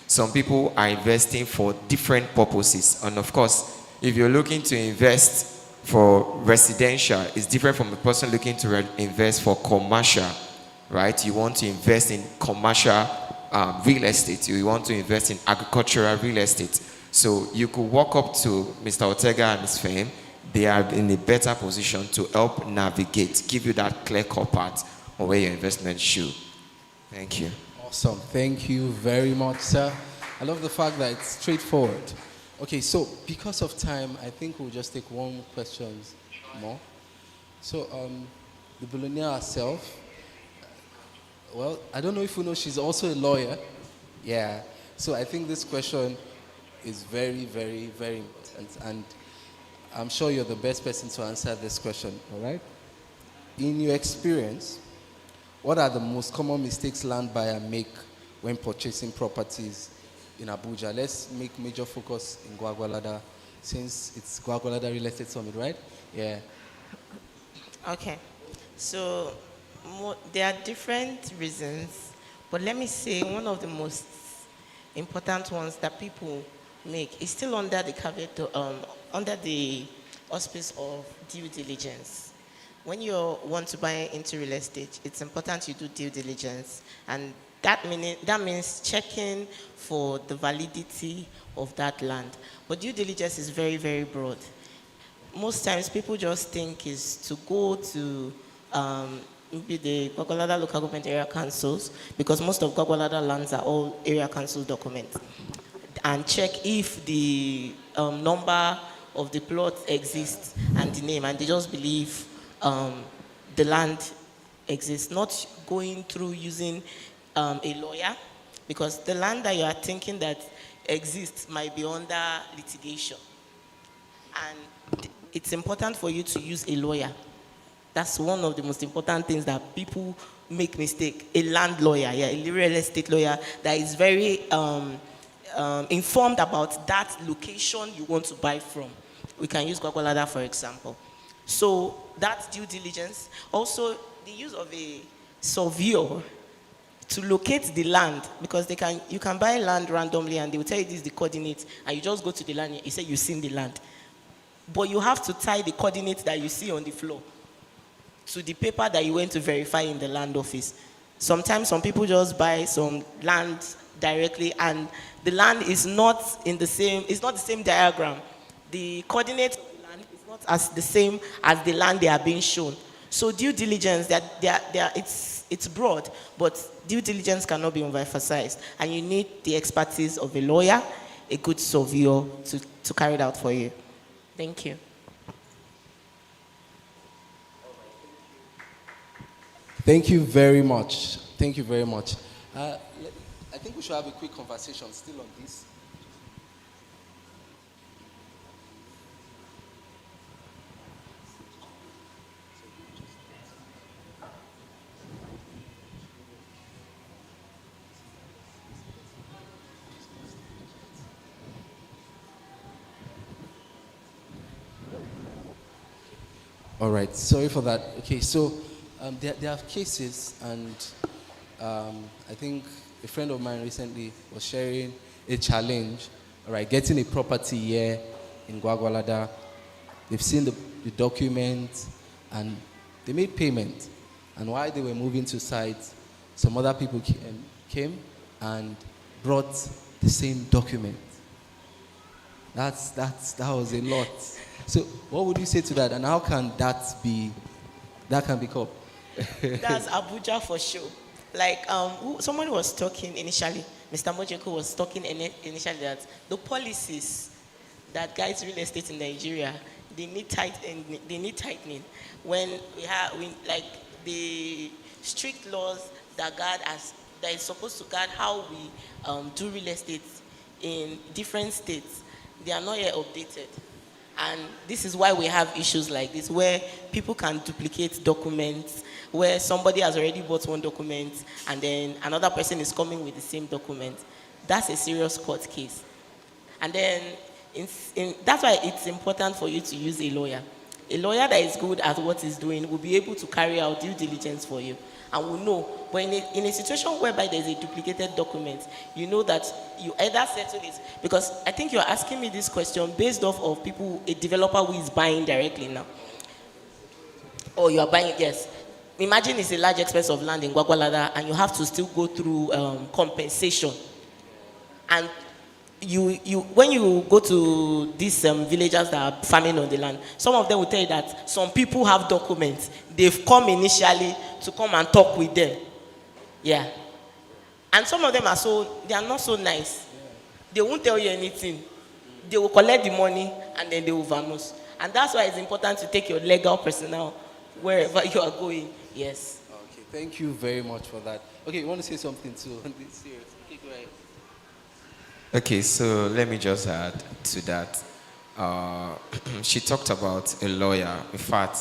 Some people are investing for different purposes. And of course, if you're looking to invest for residential, it's different from a person looking to invest for commercial, right? You want to invest in commercial real estate. You want to invest in agricultural real estate. So you could walk up to Mr. Ortega and his firm. They are in a better position to help navigate, give you that clear-cut path on where your investment should. Thank you. Awesome. Thank you very much, sir. I love the fact that it's straightforward. Okay, so because of time, I think we'll just take one question more. So the billionaire herself, well, I don't know if you know, she's also a lawyer. Yeah. So I think this question is very, very, very important. And I'm sure you're the best person to answer this question, all right? In your experience, what are the most common mistakes land buyers make when purchasing properties in Abuja? Let's make major focus in Gwagwalada, since it's Gwagwalada Real Estate Summit, right? Yeah. Okay. So there are different reasons, but let me say one of the most important ones that people make is still under the caveat, under the auspice of due diligence. When you want to buy into real estate, it's important you do due diligence, and that means checking for the validity of that land. But due diligence is very, very broad. Most times people just think is to go to maybe the Gwagwalada local government area councils, because most of Gwagwalada lands are all area council documents, and check if the number of the plot exists and the name, and they just believe the land exists, not going through using a lawyer, because the land that you are thinking that exists might be under litigation. And it's important for you to use a lawyer. That's one of the most important things that people make mistake. A land lawyer, yeah, a real estate lawyer that is very informed about that location you want to buy from. We can use Gwagwalada, for example. So that's due diligence. Also, the use of a surveyor to locate the land, because you can buy land randomly and they will tell you this is the coordinate, and you just go to the land, you say you've seen the land. But you have to tie the coordinates that you see on the floor to the paper that you went to verify in the land office. Sometimes some people just buy some land directly, and the land is not the same diagram. The coordinates of the land is not as the same as the land they are being shown. So due diligence, it's broad, but due diligence cannot be overemphasized, and you need the expertise of a lawyer, a good surveyor to carry it out for you. Thank you. Thank you very much. Thank you very much. I think we should have a quick conversation still on this. All right, sorry for that. Okay, so there are cases, and I think a friend of mine recently was sharing a challenge, all right, getting a property here in Gwagwalada. They've seen the documents, and they made payment. And while they were moving to site, some other people came and brought the same document. That was a lot. So what would you say to that, and how can that be caught? That's ABUJA for sure. Like someone was talking initially, Mr. Mojeko was talking initially that the policies that guide real estate in Nigeria, they need tightening. When we have the strict laws that is supposed to guard how we do real estate in different states, they are not yet updated. And this is why we have issues like this, where people can duplicate documents, where somebody has already bought one document and then another person is coming with the same document. That's a serious court case. And then that's why it's important for you to use a lawyer. A lawyer that is good at what he's doing will be able to carry out due diligence for you and will know. But in a situation whereby there's a duplicated document, you know that you either settle it, because I think you're asking me this question based off of a developer who is buying directly now. Or you are buying, yes. Imagine it's a large expense of land in Gwagwalada and you have to still go through compensation. And when you go to these villagers that are farming on the land, some of them will tell you that some people have documents. They've come initially to come and talk with them. Yeah. And some of them they are not so nice. They won't tell you anything. They will collect the money and then they will vanish. And that's why it's important to take your legal personnel wherever you are going. Yes. Okay, thank you very much for that. Okay, you want to say something too on this series? Okay, go ahead. Okay, so let me just add to that. She talked about a lawyer. In fact,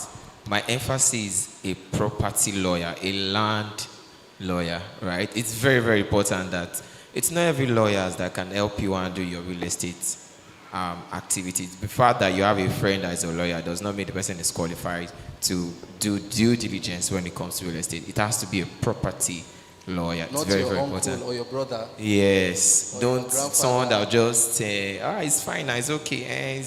my emphasis is a property lawyer, a land lawyer, right? It's very, very important that it's not every lawyer that can help you handle your real estate activities. The fact that you have a friend that is a lawyer does not mean the person is qualified to do due diligence when it comes to real estate. It has to be a property lawyer. It's Not very, your very uncle important. or your brother. Yes. Or Don't your grandfather. someone that will just say, it's fine, it's okay.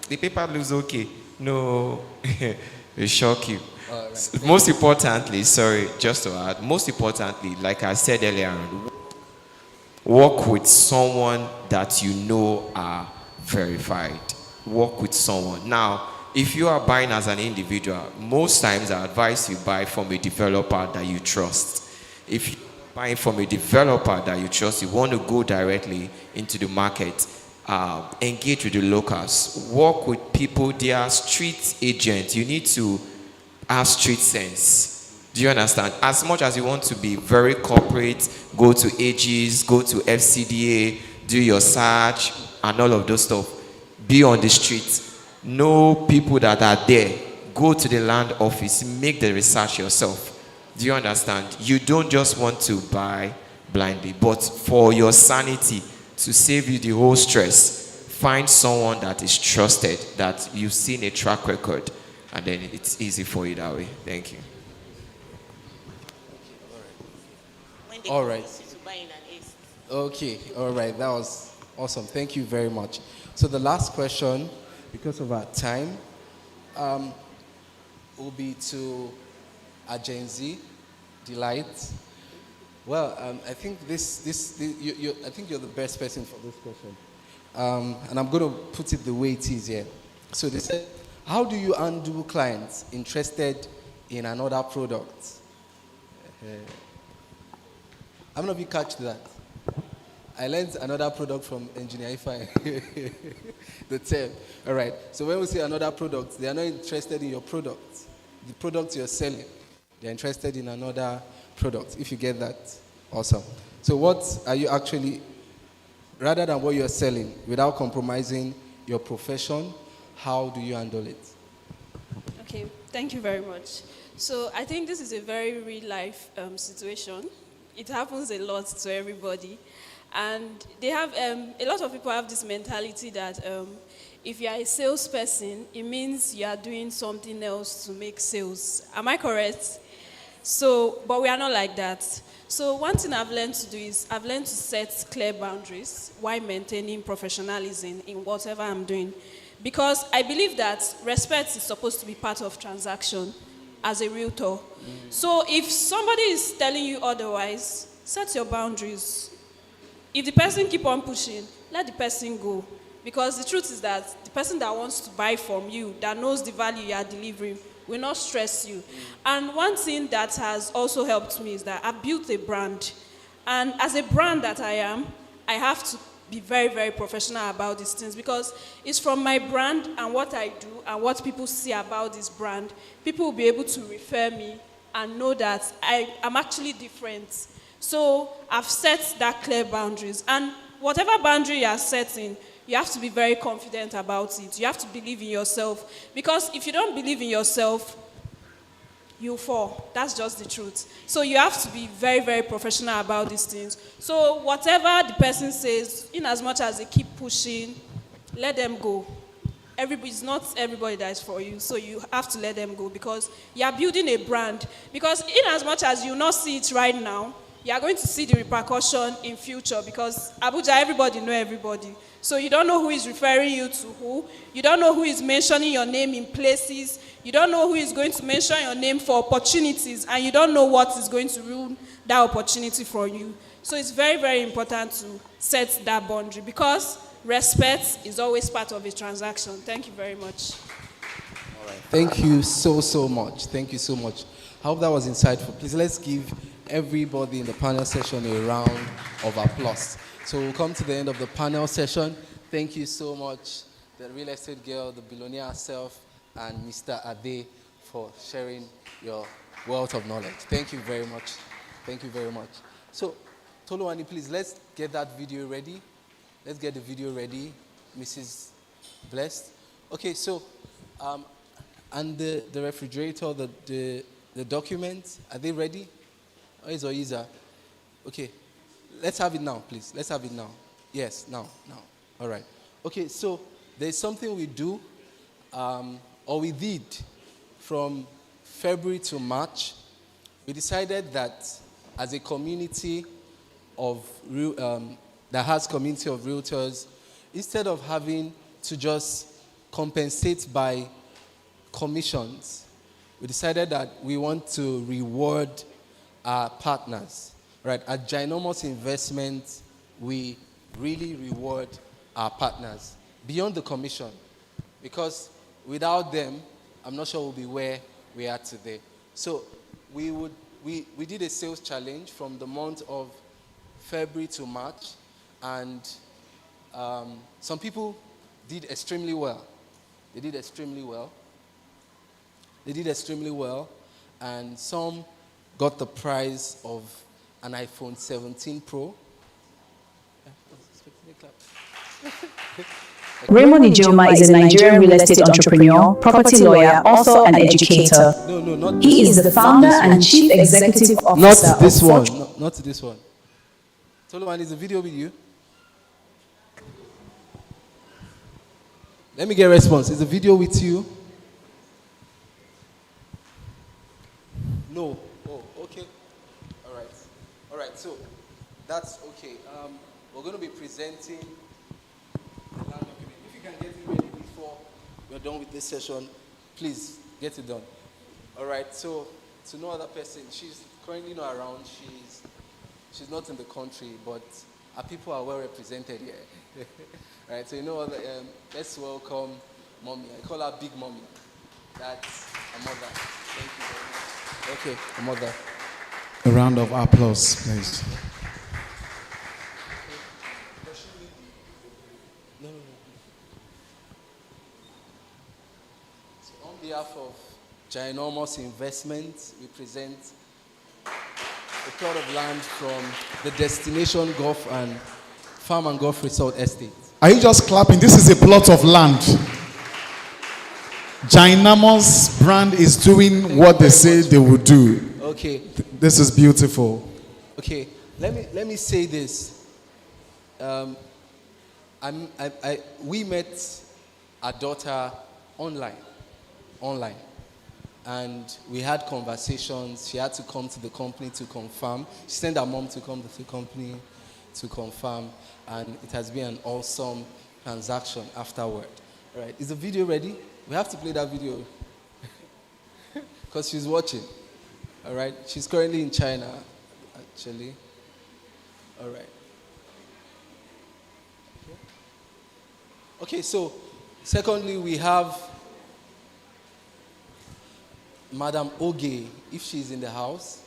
The paper looks okay. No, it shock you. Right. Most importantly, most importantly, like I said earlier, work with someone that you know are verified. Work with someone. Now, if you are buying as an individual, most times I advise you buy from a developer that you trust. If you're buying from a developer that you trust, you want to go directly into the market, engage with the locals, work with people. They are street agents. You need to have street sense. Do you understand? As much as you want to be very corporate, go to AGs, go to FCDA, do your search and all of those stuff, be on the street. Know people that are there. Go to the land office. Make the research yourself. Do you understand? You don't just want to buy blindly, but for your sanity, to save you the whole stress, find someone that is trusted, that you've seen a track record, and then it's easy for you that way. Thank you. in the All right. community to buy in an east. Okay, all right, that was awesome. Thank you very much. So the last question, because of our time, will be to Gen Z, Delight. Well, I think I think you're the best person for this question, and I'm going to put it the way it is here. So they said, how do you undo clients interested in another product? How many of you catch that? I learned another product from Engineer Ifai. The term. All right. So when we say another product, they are not interested in your product, the product you're selling. They're interested in another product. If you get that, awesome. So what are you actually, rather than what you're selling, without compromising your profession, how do you handle it? Okay, thank you very much. So I think this is a very real life situation. It happens a lot to everybody. And they have, a lot of people have this mentality that if you are a salesperson, it means you are doing something else to make sales. Am I correct? So, but we are not like that. So one thing I've learned to do is I've learned to set clear boundaries while maintaining professionalism in whatever I'm doing. Because I believe that respect is supposed to be part of transaction as a realtor. So if somebody is telling you otherwise, set your boundaries. If the person keep on pushing, let the person go. Because the truth is that the person that wants to buy from you, that knows the value you are delivering, will not stress you. And one thing that has also helped me is that I built a brand. And as a brand that I am, I have to be very, very professional about these things because it's from my brand and what I do and what people see about this brand. People will be able to refer me and know that I'm actually different. So I've set that clear boundaries. And whatever boundary you are setting, you have to be very confident about it. You have to believe in yourself. Because if you don't believe in yourself, you'll fall. That's just the truth. So you have to be very, very professional about these things. So whatever the person says, in as much as they keep pushing, let them go. It's not everybody that is for you. So you have to let them go because you are building a brand. Because in as much as you not see it right now, you are going to see the repercussion in future because Abuja, everybody know everybody. So you don't know who is referring you to who. You don't know who is mentioning your name in places. You don't know who is going to mention your name for opportunities. And you don't know what is going to ruin that opportunity for you. So it's very, very important to set that boundary because respect is always part of a transaction. Thank you very much. All right. Thank you so much. Thank you so much. I hope that was insightful. Please let's give everybody in the panel session a round of applause. So we'll come to the end of the panel session. Thank you so much, the real estate girl, the billionaire herself, and Mr. Ade for sharing your wealth of knowledge. Thank you very much. Thank you very much. So, Toluwani, please, let's get that video ready. Let's get the video ready, Mrs. Blessed. Okay, so, and the refrigerator, the documents, are they ready? Or Isa? Okay. Let's have it now, please. Let's have it now. Yes, now. All right. Okay, so there's something we do, or we did, from February to March. We decided that as a community of that has community of realtors, instead of having to just compensate by commissions, we decided that we want to reward our partners. Right, at Ginormous Investment, we really reward our partners beyond the commission because without them, I'm not sure we'll be where we are today. So we did a sales challenge from the month of February to March, and some people did extremely well. They did extremely well, and some got the prize of an iPhone 17 Pro. Raymond Ijoma is a Nigerian real estate entrepreneur, property lawyer, author, and educator. He is the founder and chief executive officer. Not this one. Not this one. Toluwani, is the video with you? Let me get a response. Is the video with you? No. Oh, okay. All right. so that's okay. We're going to be presenting the land document. If you can get it ready before we're done with this session, please get it done. All right, so to no other person, she's currently not around. She's not in the country, but our people are well represented here. All right, so you know what? Let's welcome Mommy. I call her Big Mommy. That's a mother. Thank you very much. Okay, a mother. A round of applause, please. No. So on behalf of Ginormous Investment, we present a plot of land from the Destination Golf and Farm and Golf Resort Estate. Are you just clapping? This is a plot of land. Ginormous brand is doing what they say they will do. Okay. This is beautiful. Okay, let me say this. We met our daughter online, and we had conversations. She had to come to the company to confirm. She sent her mom to come to the company to confirm, and it has been an awesome transaction afterward. All right, is the video ready? We have to play that video because she's watching. All right, she's currently in China, actually. All right. Okay, so secondly, we have Madam Oge, if she's in the house.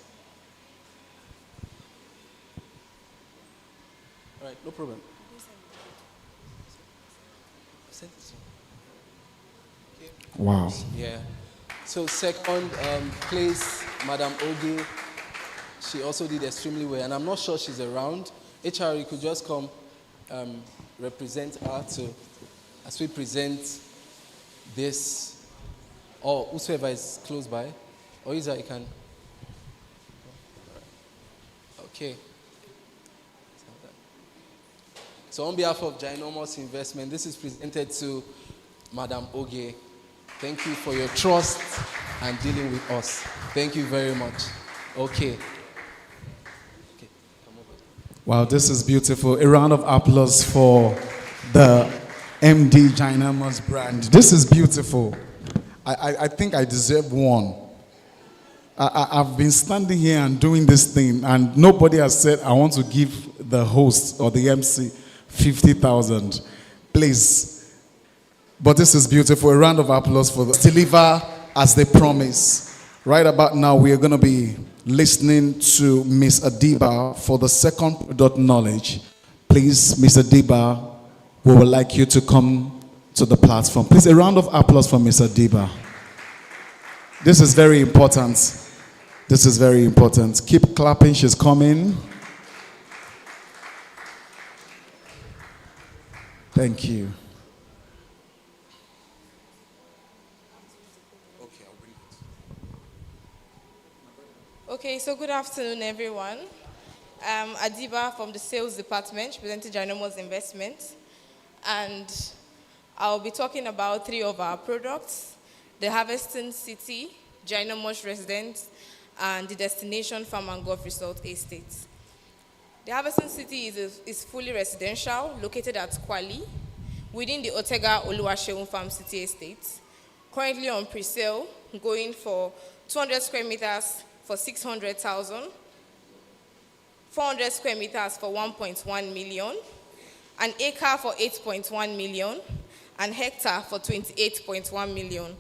All right, no problem. Wow. Yeah. So second place, Madam Oge. She also did extremely well, and I'm not sure she's around. HR, you could just come represent her as we present this, or whosoever is close by, or either you can. Okay. So on behalf of Ginormous Investment, this is presented to Madam Oge. Thank you for your trust and dealing with us. Thank you very much. Okay. Wow, this is beautiful. A round of applause for the MD Ginormous brand. This is beautiful. I think I deserve one. I've been standing here and doing this thing, and nobody has said, I want to give the host or the MC 50,000. Please. But this is beautiful. A round of applause for the deliver as they promise. Right about now, we are going to be listening to Miss Adiba for the second product knowledge. Please, Miss Adiba, we would like you to come to the platform. Please, a round of applause for Miss Adiba. This is very important. This is very important. Keep clapping. She's coming. Thank you. Okay, so good afternoon, everyone. I'm Adiba from the sales department, representing Ginormous Investment. And I'll be talking about 3 of our products: the Harvesting City, Ginormous Residence, and the Destination Farm and Golf Resort Estate. The Harvesting City is fully residential, located at Kwali, within the Otega Oluwaseun Farm City Estate. Currently on pre-sale, going for 200 square meters for 600,000, 400 square meters for 1.1 million, an acre for 8.1 million, and hectare for 28.1 million.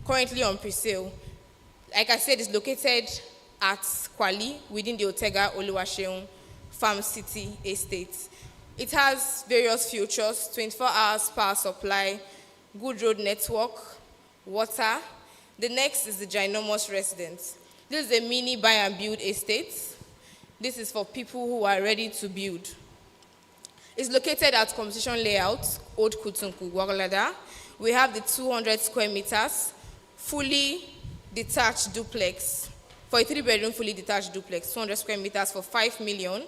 Currently on pre-sale. Like I said, it's located at Kwali within the Otega Oluwaseun Farm City Estate. It has various features: 24 hours power supply, good road network, water. The next is the Ginormous Residence. This is a mini buy and build estate. This is for people who are ready to build. It's located at Competition Layout, Old Kutunku, Gwagwalada. We have the 200 square meters, fully detached duplex, for a 3-bedroom fully detached duplex, 200 square meters for 5 million,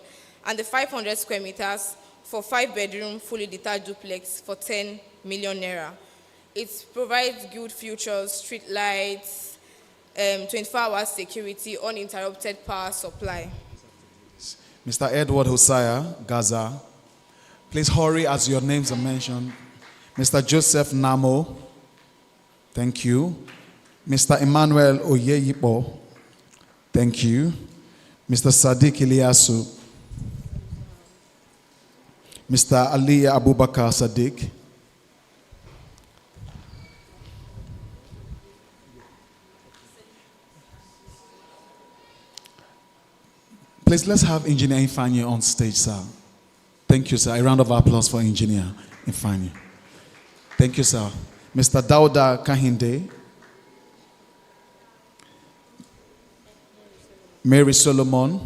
and the 500 square meters for 5-bedroom fully detached duplex for 10 million naira. It provides good features: street lights, 24-hour security, uninterrupted power supply. Mr. Edward Hosea, Gaza. Please hurry as your names are mentioned. Mr. Joseph Namo. Thank you. Mr. Emmanuel Oyeyipo. Thank you. Mr. Sadiq Iliasu. Mr. Aliya Abubakar Sadiq. Please, let's have Engineer Ifeanyi on stage, sir. Thank you, sir. A round of applause for Engineer Ifeanyi. Thank you, sir. Mr. Dauda Kahinde. Mary Solomon.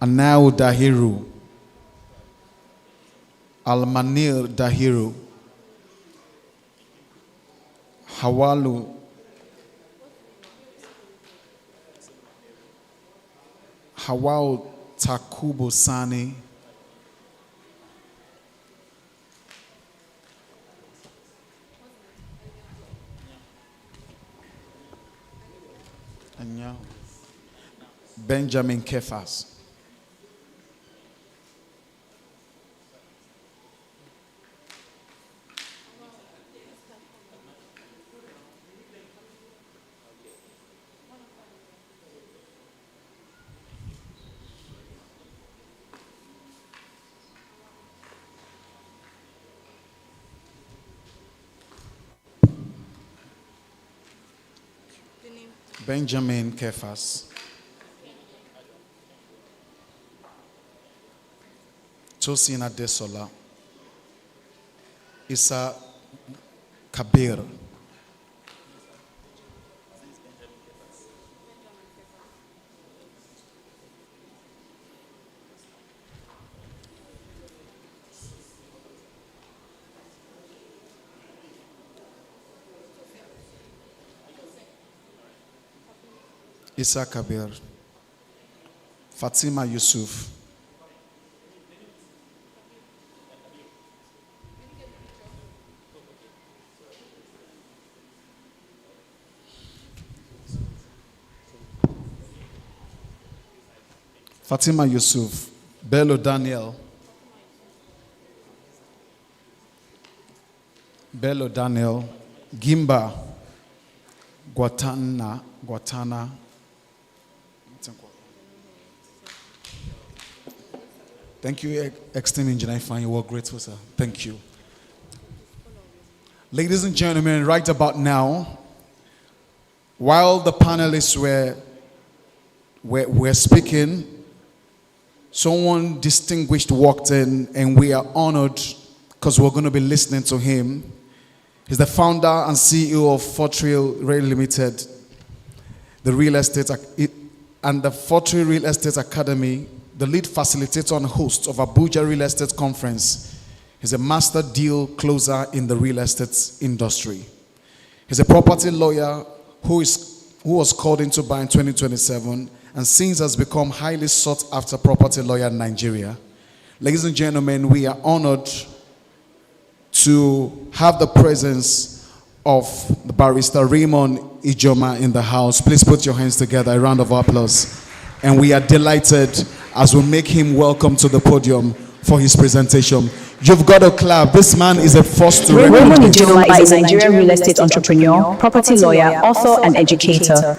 Anau Dahiru. Almanir Dahiru. Hawalu. Hawal Takubo Sani. Benjamin Kefas. Benjamin Kefas. Tosina Desola. Isa Kabir. Isa Kabir. Fatima Yusuf. Fatima Yusuf. Bello Daniel. Bello Daniel. Gimba Guatana. Thank you, Extreme Engineer Ifeanyi. We're grateful, sir. Thank you. Ladies and gentlemen, right about now, while the panelists were speaking, someone distinguished walked in, and we are honored because we're going to be listening to him. He's the founder and CEO of Fortrail Rail Limited, the real estate and the Fortrail Real Estate Academy, the lead facilitator and host of ABUJA Real Estate Conference. He's a master deal closer in the real estate industry. He's a property lawyer who was called into bar in 2027 and since has become highly sought after property lawyer in Nigeria. Ladies and gentlemen, we are honored to have the presence of the barrister Raymond Ijoma in the house. Please put your hands together, a round of applause. And we are delighted as we make him welcome to the podium for his presentation. You've got to clap. This man is a force to reckon with. Raymond Ijoma is a Nigerian real estate entrepreneur, property lawyer, author, and educator.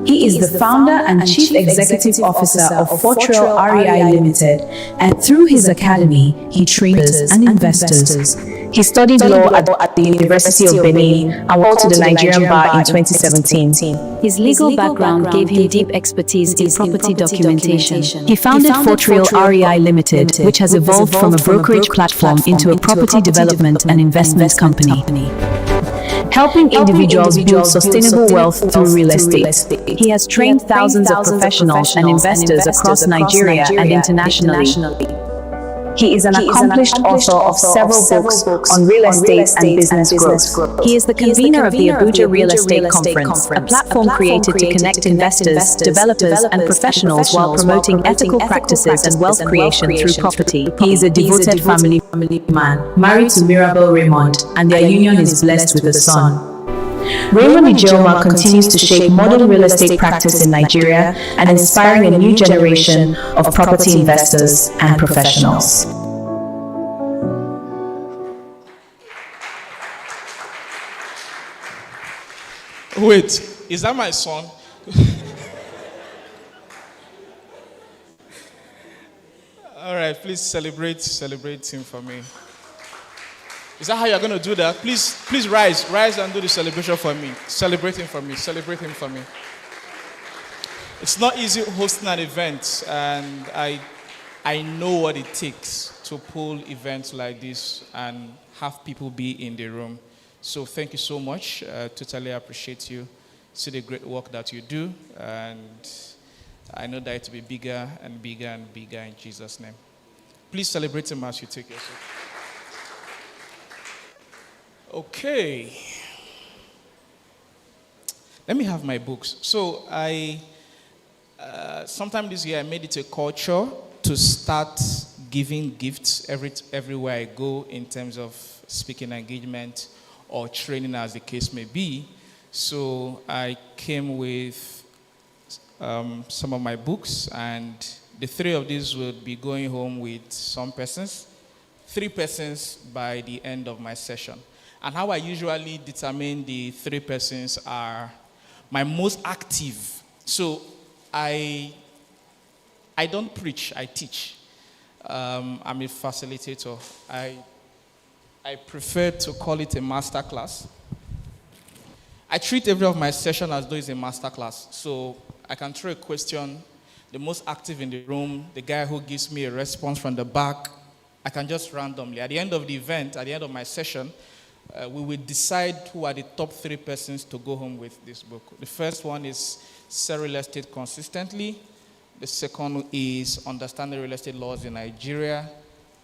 He is the founder and chief executive officer of Fortrail REI Limited, and through his academy, he trains and investors. He studied law at the University of Benin and walked to the Nigerian bar in 2017. His legal background gave him deep expertise in property documentation. He founded Fortrail REI Limited, which has evolved from a brokerage platform into a property development and investment company, helping individuals build sustainable wealth through real estate. He has trained thousands of professionals and investors across Nigeria and internationally. He is an accomplished author of several books on real estate and business growth. He is the convener of the ABUJA Real Estate Conference, a platform created to connect investors, developers, and professionals while promoting ethical practices and wealth creation through property. He is a devoted family man, married to Mirabel Raymond, and their union is blessed with a son. Raymond Ijoma continues to shape modern real estate practice in Nigeria and inspiring a new generation of property investors and professionals. Wait, is that my son? All right, please celebrate him for me. Is that how you're going to do that? Please rise and do the celebration for me. Celebrate him for me. It's not easy hosting an event, and I know what it takes to pull events like this and have people be in the room. So thank you so much. Totally appreciate you. See the great work that you do, and I know that it will be bigger and bigger and bigger in Jesus' name. Please celebrate him as you take your seat. Okay. Let me have my books. So sometime this year I made it a culture to start giving gifts everywhere I go in terms of speaking engagement or training, as the case may be. So I came with some of my books, and the 3 of these will be going home with some persons, 3 persons by the end of my session. And how I usually determine the 3 persons are my most active. So I don't preach, I teach. I'm a facilitator. I prefer to call it a master class. I treat every of my session as though it's a master class. So I can throw a question, the most active in the room, the guy who gives me a response from the back, I can just randomly. At the end of the event, at the end of my session, we will decide who are the top 3 persons to go home with this book. The first one is Sell Real Estate Consistently. The second is Understanding Real Estate Laws in Nigeria.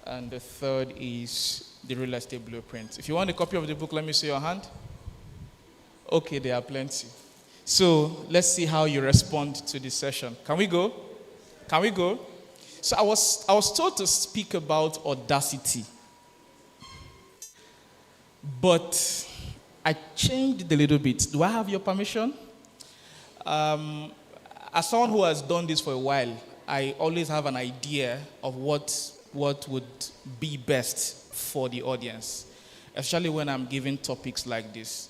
And the third is The Real Estate Blueprint. If you want a copy of the book, let me see your hand. Okay, there are plenty. So let's see how you respond to this session. Can we go? So I was told to speak about audacity. But I changed it a little bit. Do I have your permission? As someone who has done this for a while, I always have an idea of what would be best for the audience, especially when I'm giving topics like this.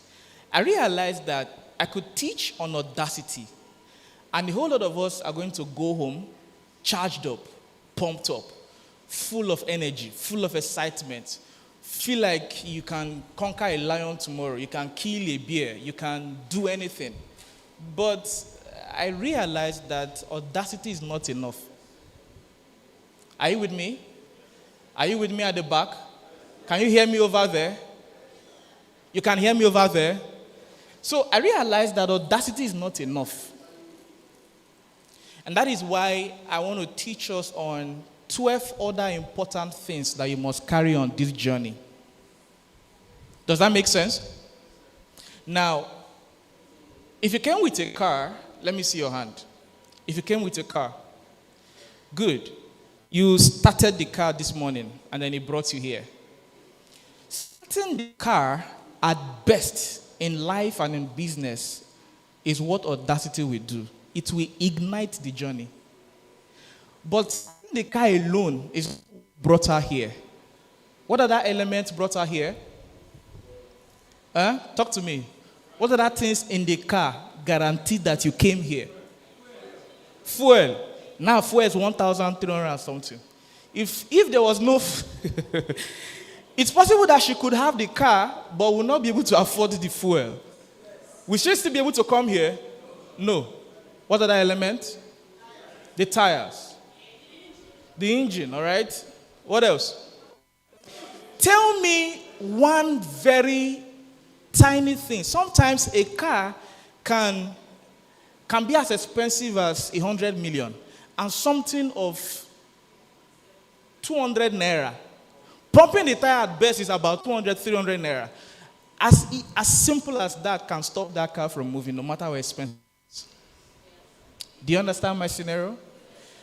I realized that I could teach on audacity, and a whole lot of us are going to go home charged up, pumped up, full of energy, full of excitement, feel like you can conquer a lion tomorrow, you can kill a bear, you can do anything. But I realized that audacity is not enough. Are you with me? Are you with me at the back? Can you hear me over there? You can hear me over there? So I realized that audacity is not enough. And that is why I want to teach us on 12 other important things that you must carry on this journey. Does that make sense? Now, if you came with a car, let me see your hand. If you came with a car, good. You started the car this morning and then it brought you here. Starting the car at best in life and in business is what audacity will do. It will ignite the journey. But the car alone is brought her here. What other elements brought her here? Talk to me. What other things in the car guaranteed that you came here? Fuel. Now fuel is 1,300 and something. If there was no... It's possible that she could have the car, but will not be able to afford the fuel. Will she still be able to come here? No. What other element? The tires. The engine, all right? What else? Tell me one very tiny thing. Sometimes a car can be as expensive as 100 million, and something of 200 naira. Pumping the tire at best is about 200, 300 naira. As simple as that can stop that car from moving, no matter how expensive it is. Do you understand my scenario?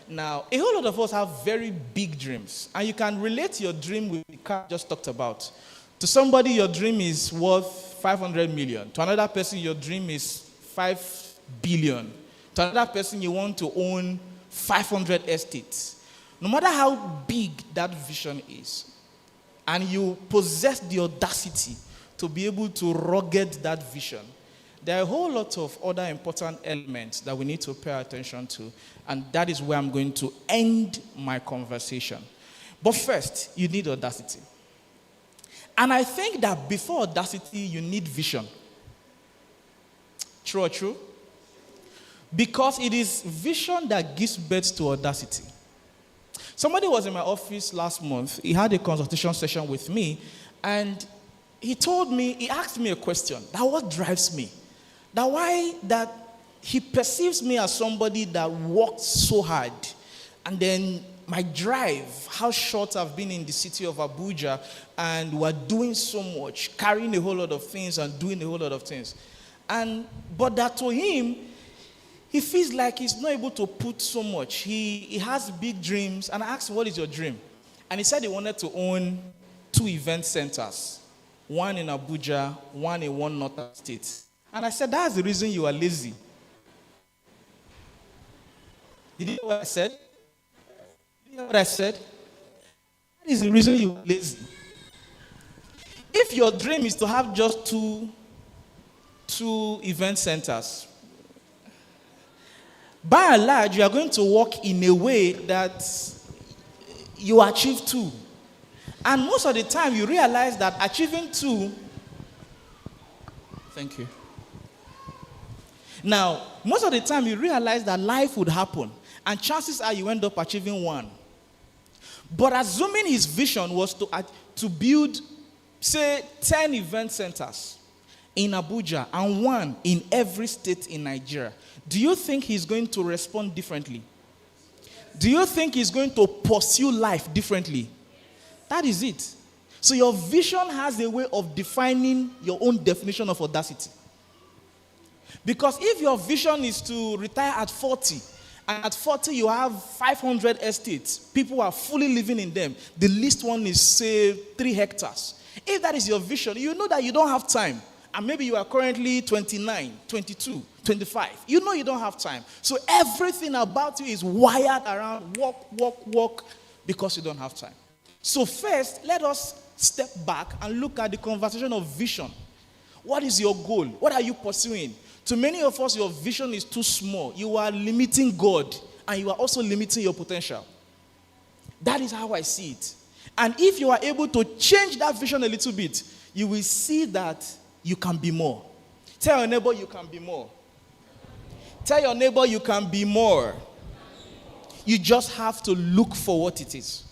Now, a whole lot of us have very big dreams, and you can relate your dream with the car I just talked about. To somebody, your dream is worth 500 million. To another person, your dream is 5 billion. To another person, you want to own 500 estates. No matter how big that vision is, and you possess the audacity to be able to rugged that vision, there are a whole lot of other important elements that we need to pay attention to, and that is where I'm going to end my conversation. But first, you need audacity. And I think that before audacity, you need vision. True or true? Because it is vision that gives birth to audacity. Somebody was in my office last month. He had a consultation session with me, and he asked me a question. That what drives me? That why that he perceives me as somebody that works so hard, and then my drive, how short I've been in the city of Abuja, and we're doing so much, carrying a whole lot of things and doing a whole lot of things. But that to him, he feels like he's not able to put so much. He has big dreams, and I asked him, what is your dream? And he said he wanted to own 2 event centers, one in Abuja, one in one northern state. And I said, that's the reason you are lazy. Did you hear what I said? Did you hear what I said? That is the reason you are lazy. If your dream is to have just two event centers, by and large, you are going to work in a way that you achieve 2. And most of the time, you realize that achieving 2, thank you. Now, most of the time, you realize that life would happen, and chances are you end up achieving 1. But assuming his vision was to build, say, 10 event centers in Abuja and 1 in every state in Nigeria, do you think he's going to respond differently? Do you think he's going to pursue life differently? That is it. So your vision has a way of defining your own definition of audacity. Because if your vision is to retire at 40, and at 40 you have 500 estates, people are fully living in them, the least one is, say, 3 hectares. If that is your vision, you know that you don't have time. And maybe you are currently 29, 22, 25. You know you don't have time. So everything about you is wired around work, because you don't have time. So first, let us step back and look at the conversation of vision. What is your goal? What are you pursuing? To many of us, your vision is too small. You are limiting God, and you are also limiting your potential. That is how I see it. And if you are able to change that vision a little bit, you will see that you can be more. Tell your neighbor you can be more. Tell your neighbor you can be more. You just have to look for what it is.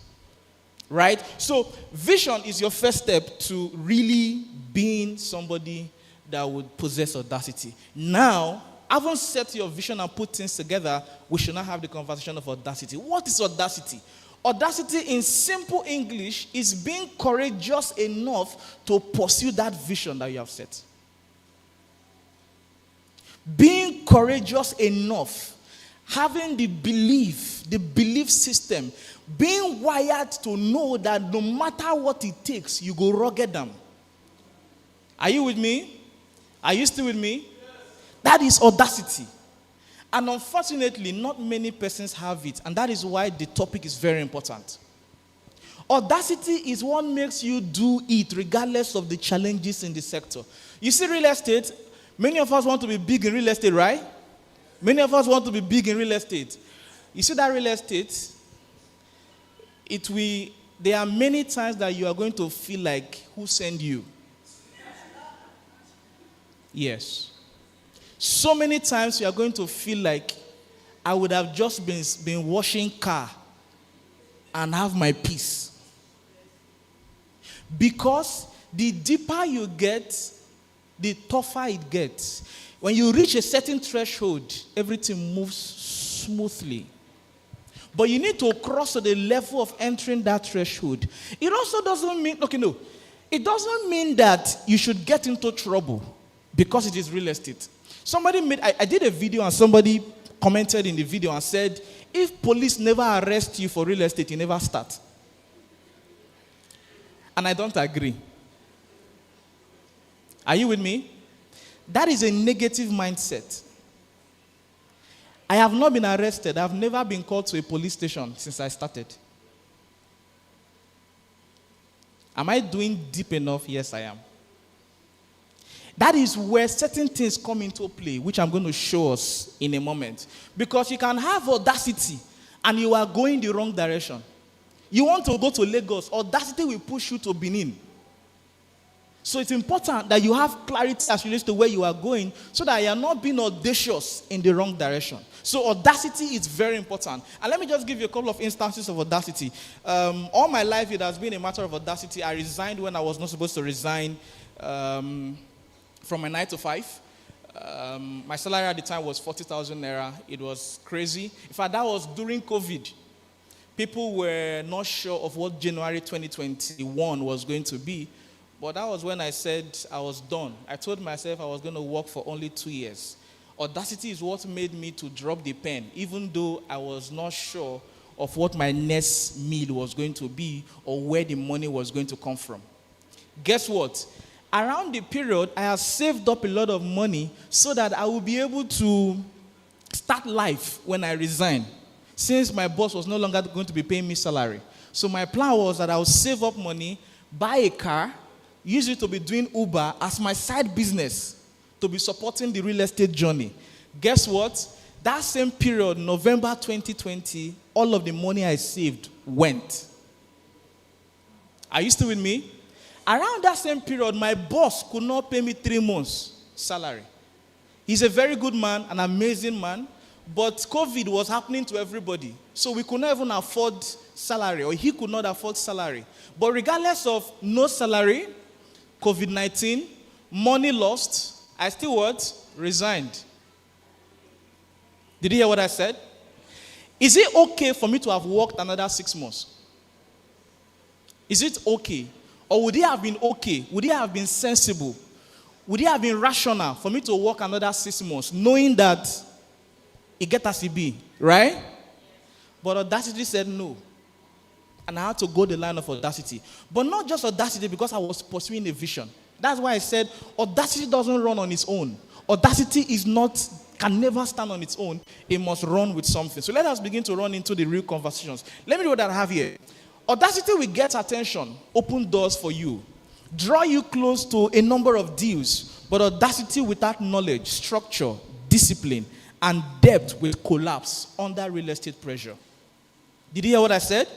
Right? So vision is your first step to really being somebody that would possess audacity. Now, having set your vision and put things together, we should now have the conversation of audacity. What is audacity? Audacity in simple English is being courageous enough to pursue that vision that you have set. Being courageous enough, having the belief system, being wired to know that no matter what it takes, you go rugged them. Are you with me? Are you still with me? That is audacity. And unfortunately, not many persons have it. And that is why the topic is very important. Audacity is what makes you do it regardless of the challenges in the sector. You see real estate, many of us want to be big in real estate, right? Many of us want to be big in real estate. You see that real estate, there are many times that you are going to feel like, who sent you? Yes. So many times you are going to feel like, I would have just been washing car and have my peace. Because the deeper you get, the tougher it gets. When you reach a certain threshold, everything moves smoothly. But you need to cross to the level of entering that threshold. It also doesn't mean, it doesn't mean that you should get into trouble because it is real estate. I did a video and somebody commented in the video and said, if police never arrest you for real estate, you never start. And I don't agree. Are you with me? That is a negative mindset. I have not been arrested. I've never been called to a police station since I started. Am I doing deep enough? Yes, I am. That is where certain things come into play, which I'm going to show us in a moment. Because you can have audacity and you are going the wrong direction. You want to go to Lagos, audacity will push you to Benin. So it's important that you have clarity as relates to where you are going so that you are not being audacious in the wrong direction. So audacity is very important. And let me just give you a couple of instances of audacity. All my life it has been a matter of audacity. I resigned when I was not supposed to resign from my 9 to 5. My salary at the time was 40,000 naira. It was crazy. In fact, that was during COVID. People were not sure of what January 2021 was going to be. But that was when I said I was done. I told myself I was going to work for only 2 years. Audacity is what made me to drop the pen, even though I was not sure of what my next meal was going to be or where the money was going to come from. Guess what? Around the period, I have saved up a lot of money so that I will be able to start life when I resign, since my boss was no longer going to be paying me salary. So my plan was that I would save up money, buy a car, use it to be doing Uber as my side business to be supporting the real estate journey. Guess what? That same period, November 2020, all of the money I saved went. Are you still with me? Around that same period, my boss could not pay me 3 months' salary. He's a very good man, an amazing man, but COVID was happening to everybody. So we could not even afford salary, or he could not afford salary. But regardless of no salary, COVID-19, money lost, I still what? Resigned. Did you hear what I said? Is it okay for me to have worked another 6 months? Is it okay? Or would it have been okay? Would it have been sensible? Would it have been rational for me to work another 6 months, knowing that it get as it be, right? But audacity said no. And I had to go the line of audacity. But not just audacity, because I was pursuing a vision. That's why I said audacity doesn't run on its own. Audacity can never stand on its own. It must run with something. So let us begin to run into the real conversations. Let me do what I have here. Audacity will get attention, open doors for you, draw you close to a number of deals. But audacity without knowledge, structure, discipline, and depth will collapse under real estate pressure. Did you hear what I said?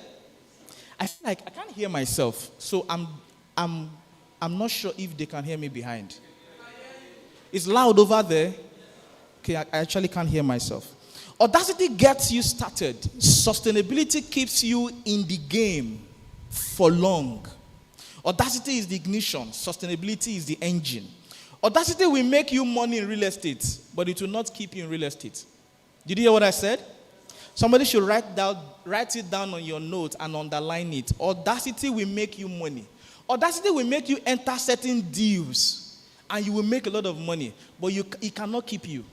I feel like I can't hear myself, so I'm not sure if they can hear me behind. It's loud over there. Okay, I actually can't hear myself. Audacity gets you started. Sustainability keeps you in the game for long. Audacity is the ignition. Sustainability is the engine. Audacity will make you money in real estate, but it will not keep you in real estate. Did you hear what I said? Somebody should write it down on your note and underline it. Audacity will make you money. Audacity will make you enter certain deals, and you will make a lot of money, but it cannot keep you.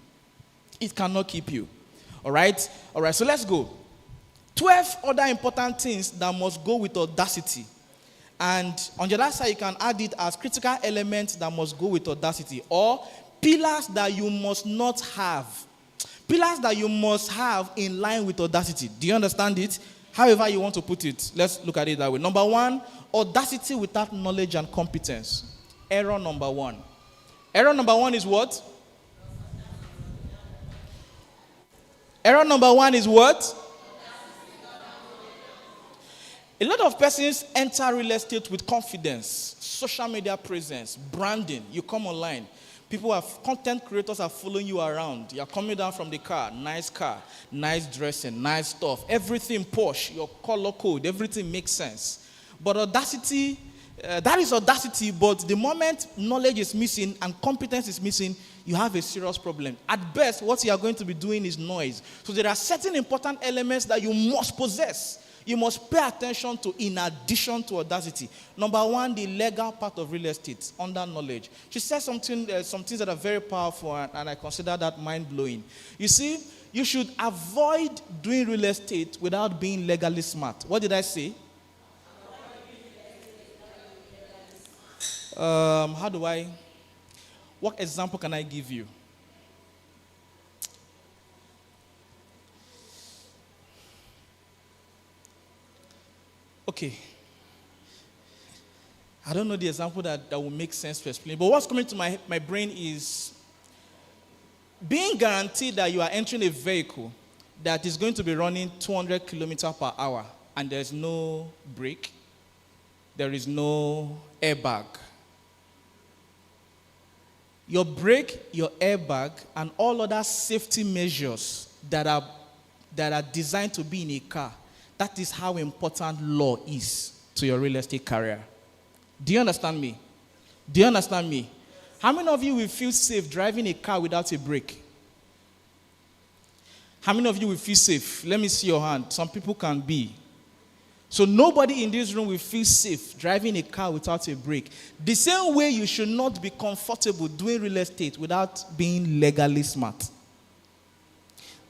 It cannot keep you. All right, so let's go. 12 other important things that must go with audacity. And on the other side, you can add it as critical elements that must go with audacity, or pillars that you must not have. Pillars that you must have in line with audacity. Do you understand it? However you want to put it, let's look at it that way. Number one, audacity without knowledge and competence. Error number one. Error number one is what? Error number one is what? A lot of persons enter real estate with confidence, social media presence, branding. You come online. Content creators are following you around. You're coming down from the car, nice dressing, nice stuff. Everything posh, your color code, everything makes sense. But audacity, that is audacity, but the moment knowledge is missing and competence is missing, you have a serious problem. At best, what you are going to be doing is noise. So there are certain important elements that you must possess. You must pay attention to in addition to audacity. Number one, the legal part of real estate, under knowledge. She said some things that are very powerful, and I consider that mind-blowing. You see, you should avoid doing real estate without being legally smart. What did I say? How do I What example can I give you? Okay. I don't know the example that will make sense to explain, but what's coming to my brain is being guaranteed that you are entering a vehicle that is going to be running 200 kilometers per hour and there's no brake, there is no airbag. Your brake, your airbag, and all other safety measures that are designed to be in a car, that is how important law is to your real estate career. Do you understand me? Do you understand me? How many of you will feel safe driving a car without a brake? How many of you will feel safe? Let me see your hand. Some people can be. So nobody in this room will feel safe driving a car without a brake. The same way you should not be comfortable doing real estate without being legally smart.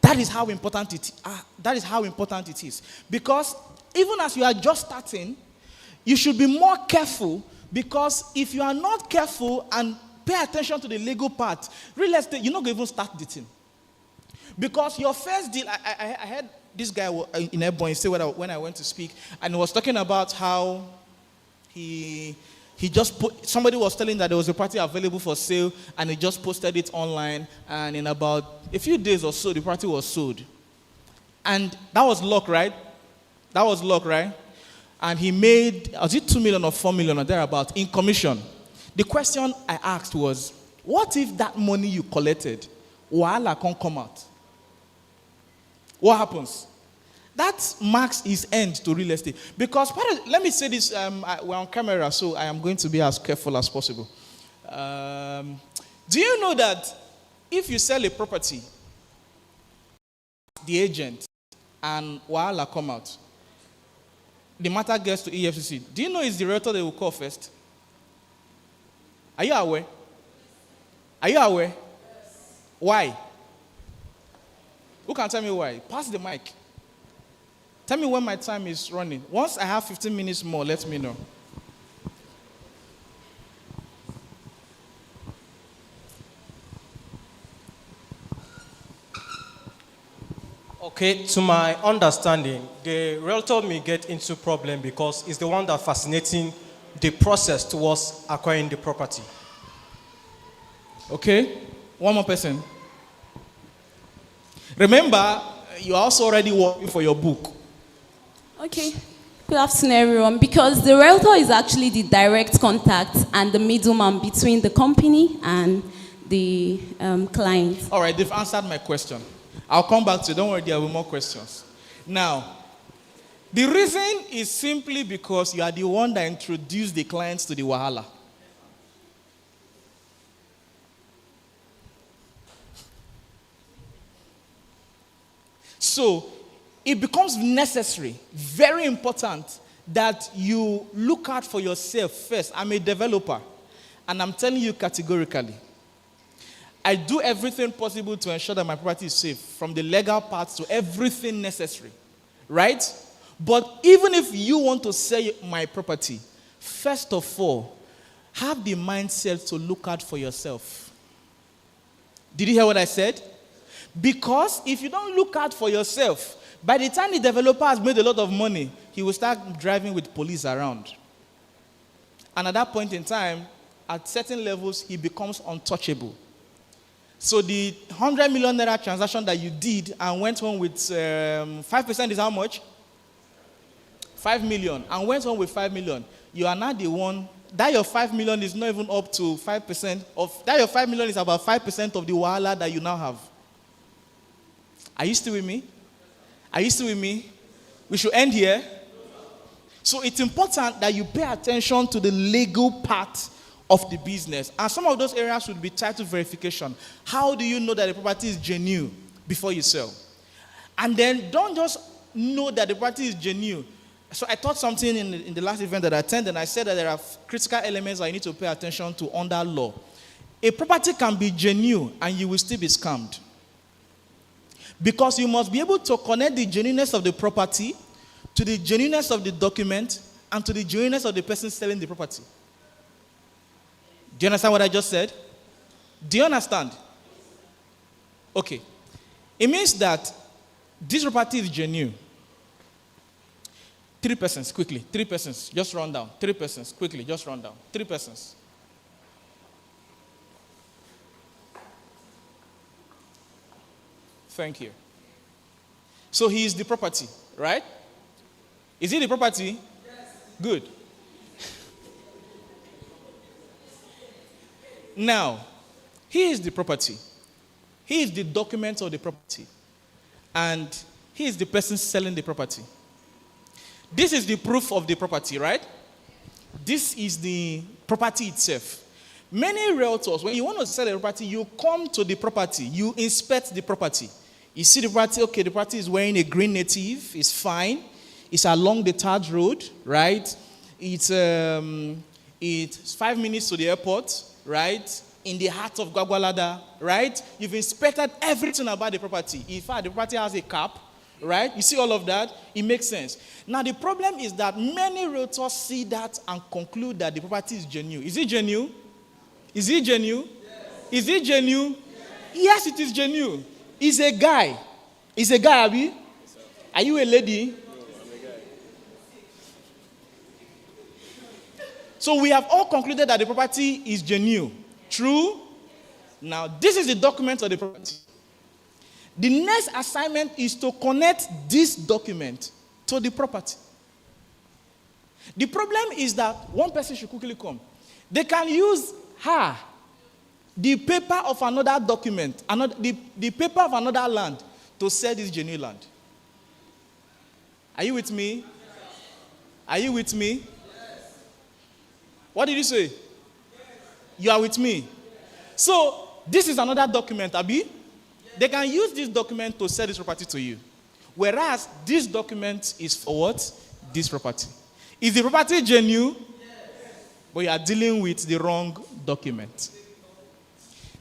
That is how important it is. Because even as you are just starting, you should be more careful, because if you are not careful and pay attention to the legal part, real estate, you're not going to even start the thing. Because your first deal, I heard this guy in Airborne say when I went to speak, and he was talking about how he just put, somebody was telling that there was a property available for sale, and he just posted it online, and in about a few days or so, the property was sold. And that was luck, right? That was luck, right? And he made, was it 2 million or 4 million or thereabout in commission? The question I asked was, what if that money you collected, wahala can't come out? What happens? That marks his end to real estate. Because, let me say this, we're on camera, so I am going to be as careful as possible. Do you know that if you sell a property, the agent, and wahala come out, the matter gets to EFCC, do you know it's the realtor they will call first? Are you aware? Are you aware? Yes. Why? Who can tell me why? Pass the mic. Tell me when my time is running. Once I have 15 minutes more, let me know. Okay, to my understanding, the realtor may get into problem because it's the one that fascinating the process towards acquiring the property. Okay, one more person. Remember, you're also already working for your book. Okay, good afternoon, everyone. Because the realtor is actually the direct contact and the middleman between the company and the client. All right, they've answered my question. I'll come back to you. Don't worry, there will be more questions. Now, the reason is simply because you are the one that introduced the clients to the wahala. So, it becomes necessary, very important, that you look out for yourself first. I'm a developer, and I'm telling you categorically, I do everything possible to ensure that my property is safe, from the legal parts to everything necessary, right? But even if you want to sell my property, first of all, have the mindset to look out for yourself. Did you hear what I said? Because if you don't look out for yourself, by the time the developer has made a lot of money, he will start driving with police around. And at that point in time, at certain levels, he becomes untouchable. So the 100 million naira transaction that you did and went home with 5% is how much? 5 million. And went home with 5 million. You are not the one. That your 5 million is not even up to 5% of. That your 5 million is about 5% of the wahala that you now have. Are you still with me? Are you still with me? We should end here. So it's important that you pay attention to the legal part of the business. And some of those areas would be title verification. How do you know that the property is genuine before you sell? And then don't just know that the property is genuine. So I taught something in the last event that I attended, and I said that there are critical elements that you need to pay attention to under law. A property can be genuine and you will still be scammed. Because you must be able to connect the genuineness of the property to the genuineness of the document and to the genuineness of the person selling the property. Do you understand what I just said? Do you understand? Okay. It means that this property is genuine. 3 persons, quickly. 3 persons, just run down. 3 persons, quickly, just run down. 3 persons. Thank you. So he is the property, right? Is he the property? Yes. Good. Now, he is the property. He is the document of the property. And he is the person selling the property. This is the proof of the property, right? This is the property itself. Many realtors, when you want to sell a property, you come to the property, you inspect the property. You see the property, okay, the property is wearing a green native, it's fine. It's along the Taj Road, right? It's 5 minutes to the airport, right? In the heart of Gwagwalada, right? You've inspected everything about the property. In fact, the property has a cap, right? You see all of that? It makes sense. Now, the problem is that many realtors see that and conclude that the property is genuine. Is it genuine? Is it genuine? Yes. Is it genuine? Yes, it is genuine. He's a guy. He's a guy, Abi? Are you a lady? No, I'm a guy. So we have all concluded that the property is genuine. True? Now, this is the document of the property. The next assignment is to connect this document to the property. The problem is that one person should quickly come. They can use the paper of another document, the paper of another land to sell this genuine land. Are you with me? Are you with me? Yes. What did you say? Yes. You are with me? Yes. So, this is another document, Abi. Yes. They can use this document to sell this property to you. Whereas, this document is for what? This property. Is the property genuine? Yes. But you are dealing with the wrong document.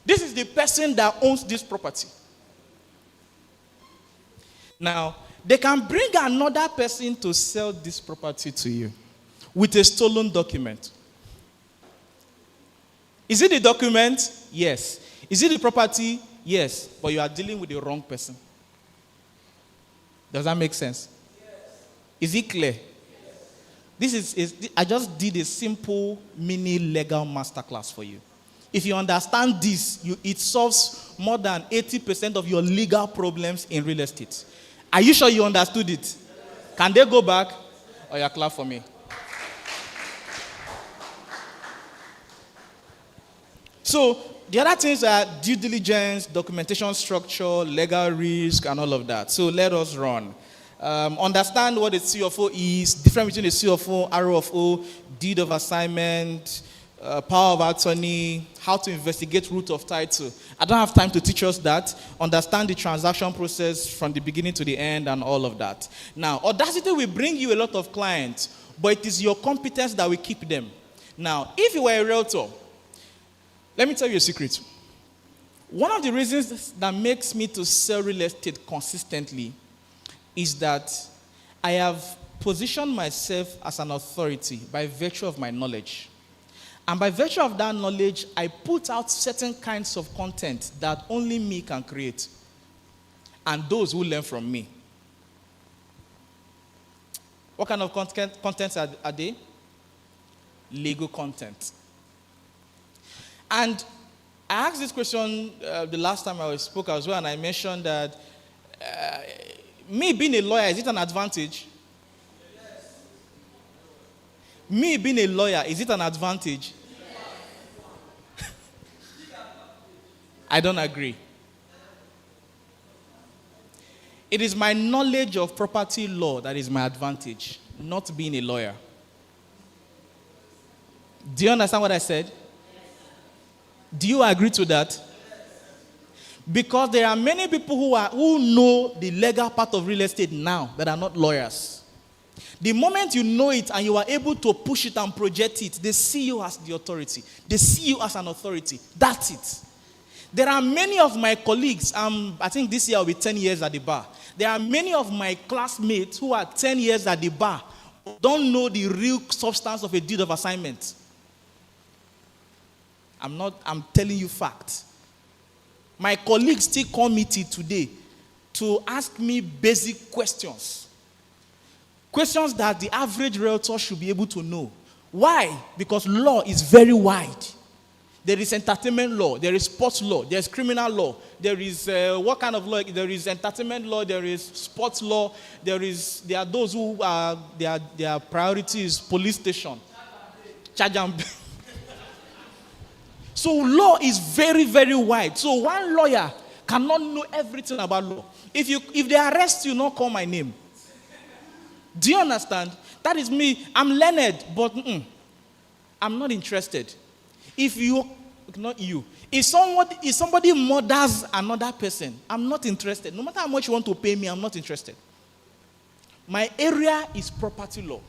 This is the person that owns this property. Now, they can bring another person to sell this property to you with a stolen document. Is it the document? Yes. Is it the property? Yes. But you are dealing with the wrong person. Does that make sense? Yes. Is it clear? Yes. I just did a simple mini legal masterclass for you. If you understand this, it solves more than 80% of your legal problems in real estate. Are you sure you understood it? Can they go back? Or you clap for me? So, the other things are due diligence, documentation structure, legal risk, and all of that. So, let us run. Understand what a CFO is, difference between a CFO, ROFO, deed of assignment, power of attorney, how to investigate root of title. I don't have time to teach us that. Understand the transaction process from the beginning to the end and all of that. Now, Audacity will bring you a lot of clients, but it is your competence that will keep them. Now, if you were a realtor, let me tell you a secret. One of the reasons that makes me to sell real estate consistently is that I have positioned myself as an authority by virtue of my knowledge. And by virtue of that knowledge, I put out certain kinds of content that only me can create. And those who learn from me. What kind of content are they? Legal content. And I asked this question the last time I spoke as well, and I mentioned that me being a lawyer, is it an advantage? Yes. Me being a lawyer, is it an advantage? Yes. I don't agree. It is my knowledge of property law that is my advantage, not being a lawyer. Do you understand what I said? Yes. Do you agree to that? Yes. Because there are many people who know the legal part of real estate now that are not lawyers. The moment you know it and you are able to push it and project it, they see you as the authority. They see you as an authority. That's it. There are many of my colleagues, I think this year will be 10 years at the bar. There are many of my classmates who are 10 years at the bar, don't know the real substance of a deed of assignment. I'm telling you facts. My colleagues still call me till today to ask me basic questions. Questions that the average realtor should be able to know. Why? Because law is very wide. There is entertainment law, there is sports law, there is criminal law, there is what kind of law? There is entertainment law, there is sports law, there are those who are their priority is police station. Charge and pay. So law is very, very wide. So one lawyer cannot know everything about law. If they arrest you, not call my name. Do you understand? That is me. I'm learned, but I'm not interested. If somebody murders another person, I'm not interested. No matter how much you want to pay me, I'm not interested. My area is property law.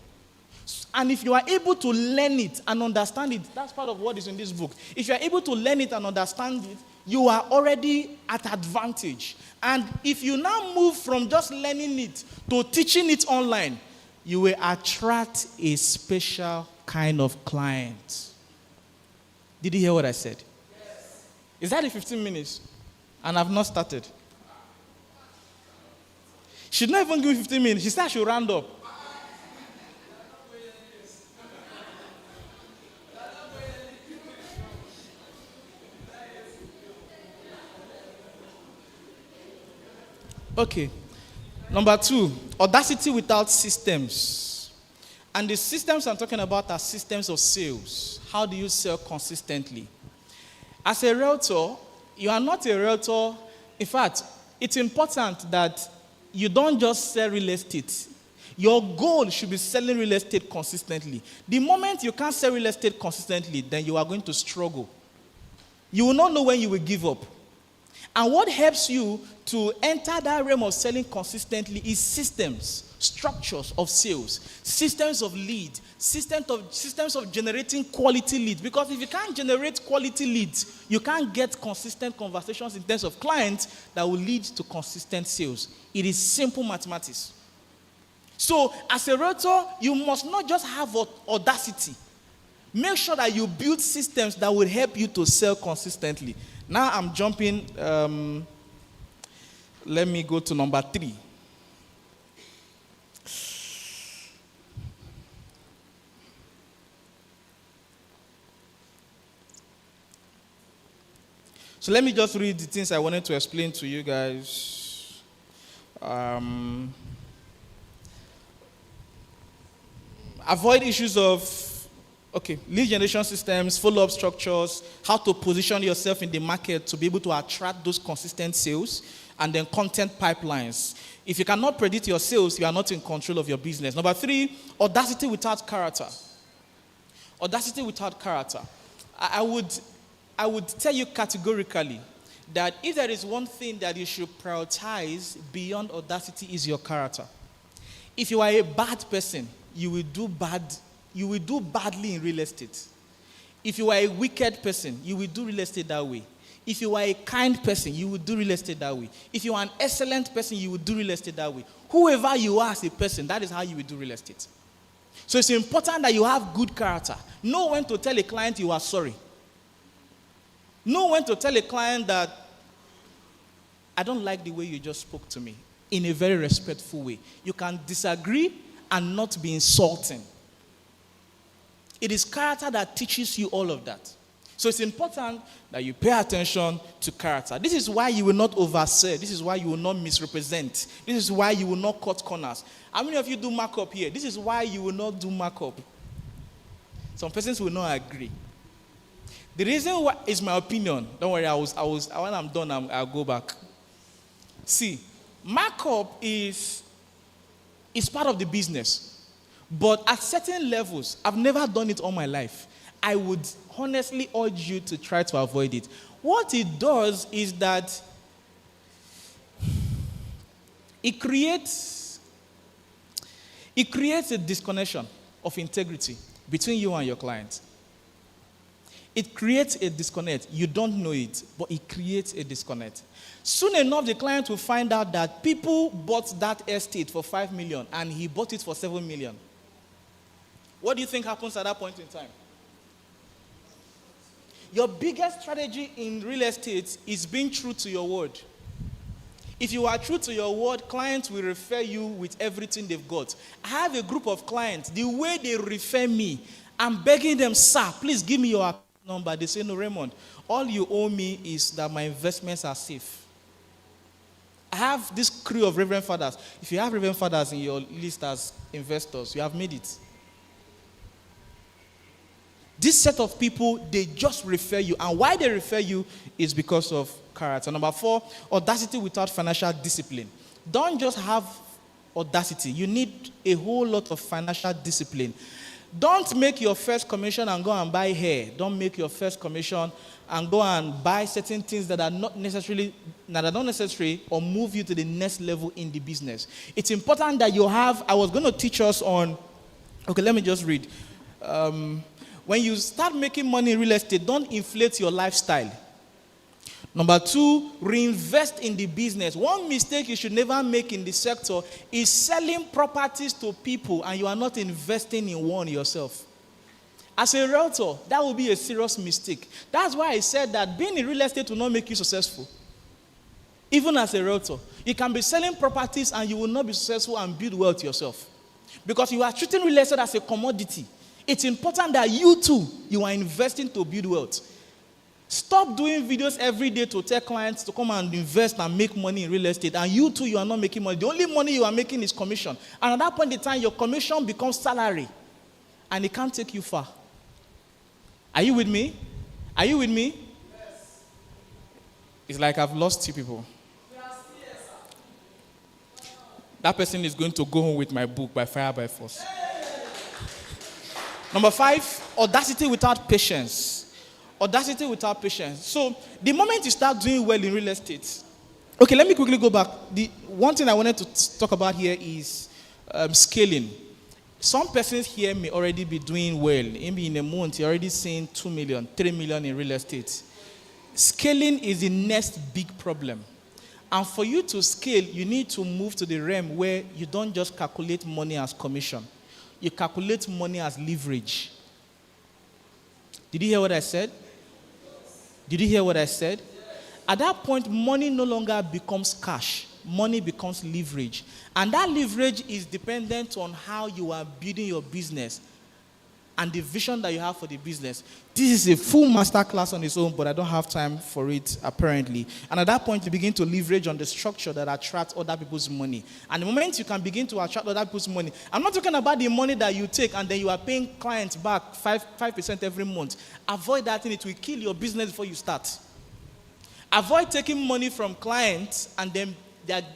And if you are able to learn it and understand it, that's part of what is in this book. If you are able to learn it and understand it, you are already at advantage. And if you now move from just learning it to teaching it online, you will attract a special kind of client. Did you hear what I said? Yes. Is that the 15 minutes? And I've not started. She'd not even give me 15 minutes. She said I should round up. Okay. Number 2, audacity without systems. And the systems I'm talking about are systems of sales. How do you sell consistently? As a realtor, you are not a realtor. In fact, it's important that you don't just sell real estate. Your goal should be selling real estate consistently. The moment you can't sell real estate consistently, then you are going to struggle. You will not know when you will give up. And what helps you to enter that realm of selling consistently is systems, structures of sales, systems of lead, systems of generating quality leads. Because if you can't generate quality leads, you can't get consistent conversations in terms of clients that will lead to consistent sales. It is simple mathematics. So as a realtor, you must not just have audacity. Make sure that you build systems that will help you to sell consistently. Now I'm jumping. Let me go to number 3. So let me just read the things I wanted to explain to you guys. Avoid issues of lead generation systems, follow-up structures, how to position yourself in the market to be able to attract those consistent sales, and then content pipelines. If you cannot predict your sales, you are not in control of your business. Number 3, audacity without character. Audacity without character. I would tell you categorically that if there is one thing that you should prioritize beyond audacity is your character. If you are a bad person, you will do badly in real estate. If you are a wicked person, you will do real estate that way. If you are a kind person, you will do real estate that way. If you are an excellent person, you will do real estate that way. Whoever you are as a person, that is how you will do real estate. So it's important that you have good character. Know when to tell a client you are sorry. Know when to tell a client that I don't like the way you just spoke to me, in a very respectful way. You can disagree and not be insulting. It is character that teaches you all of that. So it's important that you pay attention to character. This is why you will not oversell. This is why you will not misrepresent. This is why you will not cut corners. How many of you do markup here? This is why you will not do markup. Some persons will not agree. The reason why is my opinion. Don't worry, when I'm done, I'll go back. See, markup is part of the business. But at certain levels, I've never done it all my life. I would honestly urge you to try to avoid it. What it does is that it creates a disconnection of integrity between you and your client. It creates a disconnect. You don't know it, but it creates a disconnect. Soon enough, the client will find out that people bought that estate for 5 million and he bought it for 7 million. What do you think happens at that point in time? Your biggest strategy in real estate is being true to your word. If you are true to your word, clients will refer you with everything they've got. I have a group of clients. The way they refer me, I'm begging them, sir, please give me your account number. They say, no, Raymond, all you owe me is that my investments are safe. I have this crew of Reverend Fathers. If you have Reverend Fathers in your list as investors, you have made it. This set of people, they just refer you. And why they refer you is because of character. Number 4, audacity without financial discipline. Don't just have audacity. You need a whole lot of financial discipline. Don't make your first commission and go and buy hair. Don't make your first commission and go and buy certain things that are not necessary or move you to the next level in the business. It's important that you have, I was going to teach us on, okay, let me just read. When you start making money in real estate, don't inflate your lifestyle. Number 2, reinvest in the business. One mistake you should never make in the sector is selling properties to people and you are not investing in one yourself. As a realtor, that will be a serious mistake. That's why I said that being in real estate will not make you successful. Even as a realtor, you can be selling properties and you will not be successful and build wealth yourself. Because you are treating real estate as a commodity. It's important that you too, you are investing to build wealth. Stop doing videos every day to tell clients to come and invest and make money in real estate. And you too, you are not making money. The only money you are making is commission. And at that point in time, your commission becomes salary. And it can't take you far. Are you with me? Are you with me? Yes. It's like I've lost 2 people. That person is going to go home with my book, By Fire, by Force. Number 5, audacity without patience. Audacity without patience. So, the moment you start doing well in real estate, okay, let me quickly go back. The one thing I wanted to talk about here is scaling. Some persons here may already be doing well. Maybe in a month, you're already seeing 2 million, 3 million in real estate. Scaling is the next big problem. And for you to scale, you need to move to the realm where you don't just calculate money as commission. You calculate money as leverage. Did you hear what I said? Did you hear what I said? At that point, money no longer becomes cash. Money becomes leverage. And that leverage is dependent on how you are building your business and the vision that you have for the business. This is a full master class on its own, but I don't have time for it, apparently. And at that point, you begin to leverage on the structure that attracts other people's money. And the moment you can begin to attract other people's money, I'm not talking about the money that you take and then you are paying clients back 5% every month. Avoid that thing. It will kill your business before you start. Avoid taking money from clients and then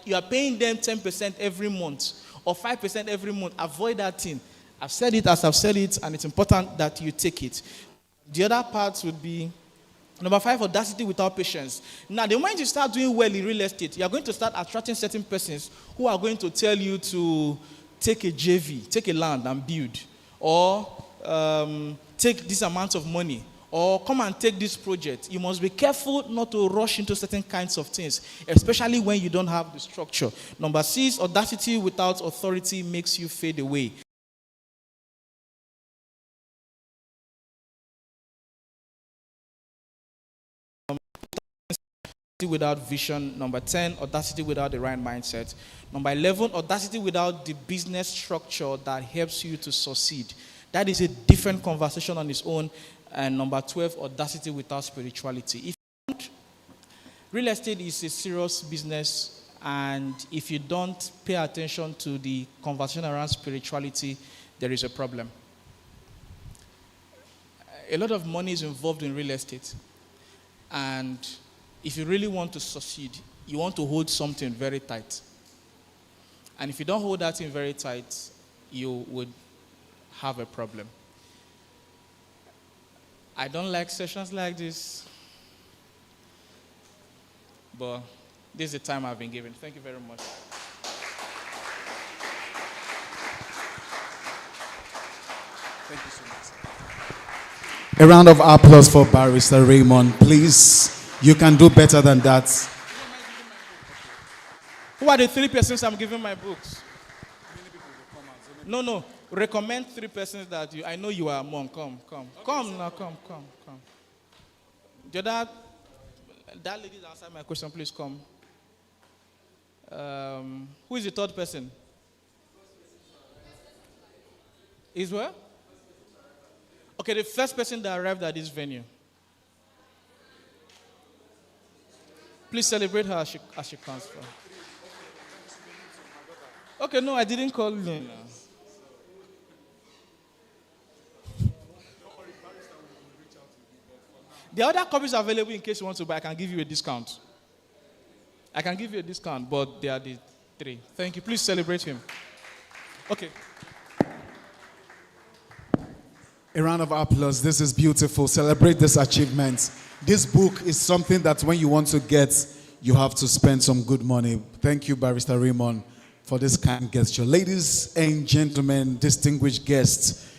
you are paying them 10% every month or 5% every month. Avoid that thing. I've said it as I've said it, and it's important that you take it. The other part would be, number 5, audacity without patience. Now, the moment you start doing well in real estate, you are going to start attracting certain persons who are going to tell you to take a JV, take a land and build, or take this amount of money, or come and take this project. You must be careful not to rush into certain kinds of things, especially when you don't have the structure. Number 6, audacity without authority makes you fade away. Without vision. Number 10, audacity without the right mindset. Number 11, audacity without the business structure that helps you to succeed. That is a different conversation on its own. And number 12, audacity without spirituality. Real estate is a serious business, and if you don't pay attention to the conversation around spirituality, there is a problem. A lot of money is involved in real estate, and if you really want to succeed, you want to hold something very tight. And if you don't hold that thing very tight, you would have a problem. I don't like sessions like this, but this is the time I've been given. Thank you very much. Thank you so much. A round of applause for Barrister Raymond, please. You can do better than that. Who are the 3 persons I'm giving my books? No. Recommend 3 persons that I know you are among. Come now, come. The other, that lady that answered my question, please come. Who is the third person? Is where? Okay, the first person that arrived at this venue. Please celebrate her as she comes from. Okay, no, I didn't call you. No. The other copies are available in case you want to buy. I can give you a discount. I can give you a discount, but they are the 3. Thank you. Please celebrate him. Okay. A round of applause. This is beautiful. Celebrate this achievement. This book is something that when you want to get, you have to spend some good money. Thank you, Barrister Raymond, for this kind gesture. Ladies and gentlemen, distinguished guests,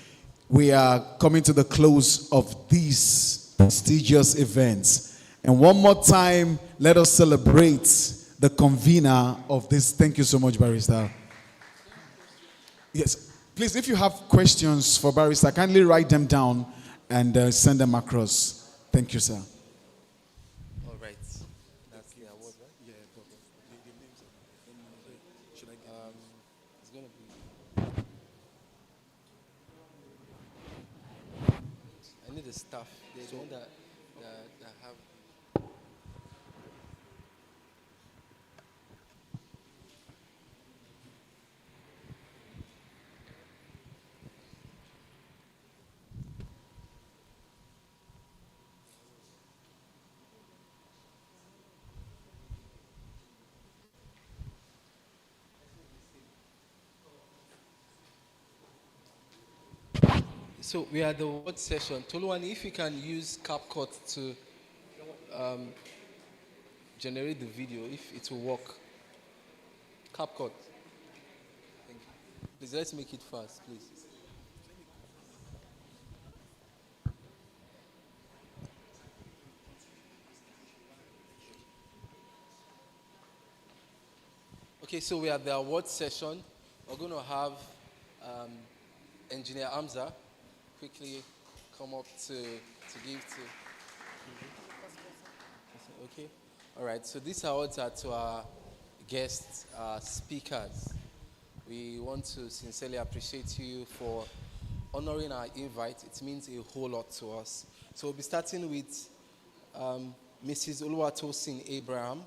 we are coming to the close of these prestigious events. And one more time, let us celebrate the convener of this. Thank you so much, Barrister. Yes. Please, if you have questions for Barrister, kindly write them down and send them across. Thank you, sir. All right. That's the award, right? Yeah, but the names are... Should I get it's going to be... I need a staff. There's one that have... So we are the word session. Toluwani, if you can use CapCut to generate the video, if it will work. CapCut. Thank you. Please, let's make it fast, please. Okay, so we are the award session. We're going to have Engineer Amza quickly come up to give to. Okay. All right. So these awards are to our guest speakers. We want to sincerely appreciate you for honoring our invite. It means a whole lot to us. So we'll be starting with Mrs. Oluwatosin Abraham.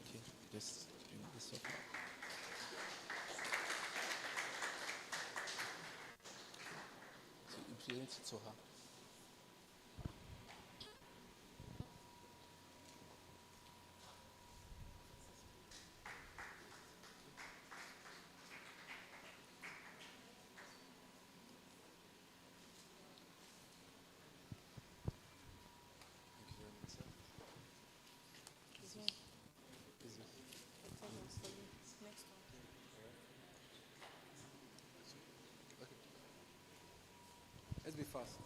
Okay. Just bring this up. To her. Let's be fast.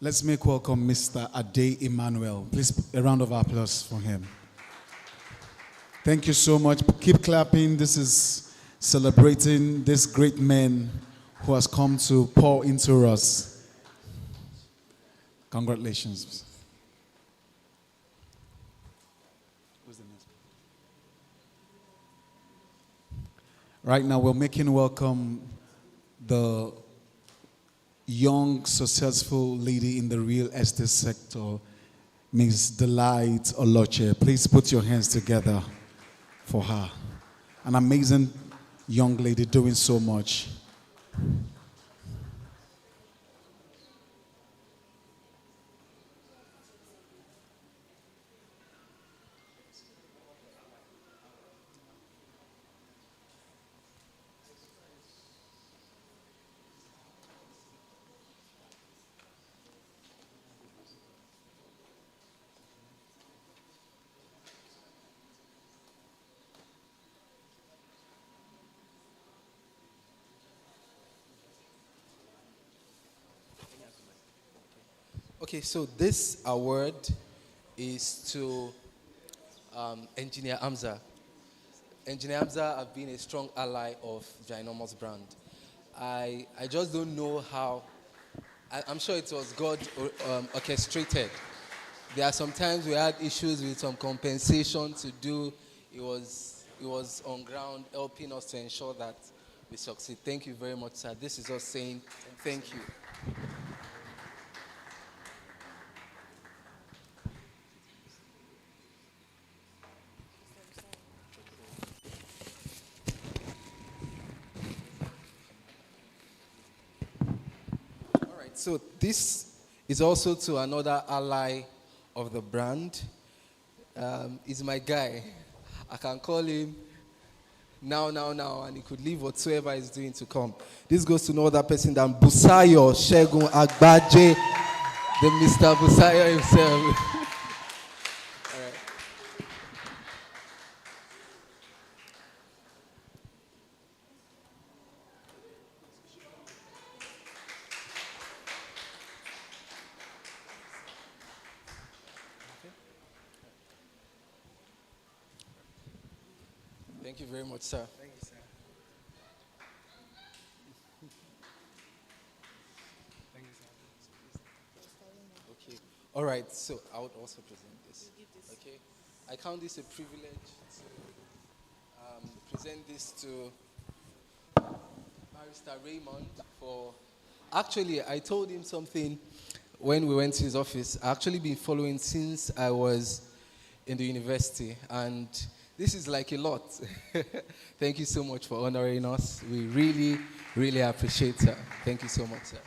Let's make welcome Mr. Ade Emmanuel. Please, a round of applause for him. Thank you so much. Keep clapping. This is celebrating this great man who has come to pour into us. Congratulations. Who's the next? Right now, we're making welcome the young, successful lady in the real estate sector, Ms. Delight Oloche. Please put your hands together for her. An amazing young lady doing so much. Okay, so this award is to Engineer Amza. Engineer Amza have been a strong ally of Ginormous brand. I just don't know how. I'm sure it was God orchestrated. There are some times we had issues with some compensation to do. It was on ground helping us to ensure that we succeed. Thank you very much, sir. This is us saying thank you. All right, so this is also to another ally of the brand. He's my guy. I can call him now, and he could leave whatsoever he's doing to come. This goes to no other person than Busayo Shegun Agbaje, the Mr. Busayo himself. All right. Thank you very much, sir. Thank you, sir. Thank you, sir. Okay. All right. So I would also present this. Okay. I count this a privilege to present this to Barrister Raymond for. Actually, I told him something when we went to his office. I've actually been following since I was in the university, and this is like a lot. Thank you so much for honoring us. We really, really appreciate it. Thank you so much, sir.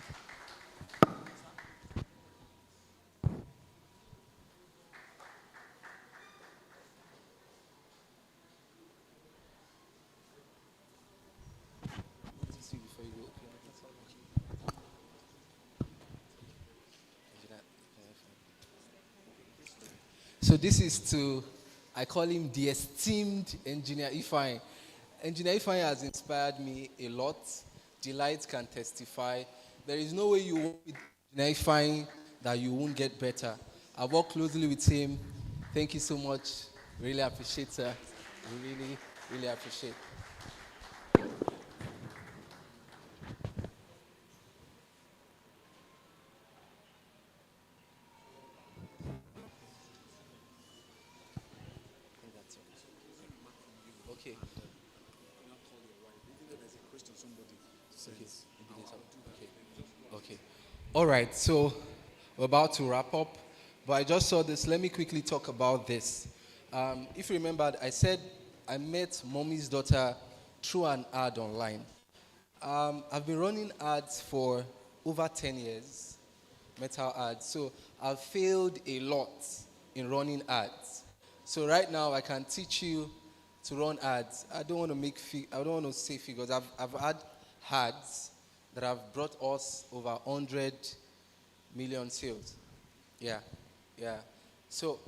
So this is to, I call him the esteemed Engineer Ifeanyi. Engineer Ifeanyi has inspired me a lot. Delight can testify. There is no way you work with Engineer Ifeanyi that you won't get better. I work closely with him. Thank you so much. Really appreciate it, sir. Really, really appreciate. Okay. Okay. All right. So we're about to wrap up, but I just saw this. Let me quickly talk about this. If you remembered, I said I met Mommy's daughter through an ad online. I've been running ads for over 10 years, metal ads. So I've failed a lot in running ads. So right now I can teach you to run ads. I don't want to say figures. I've had ads that have brought us over 100 million sales. Yeah. So,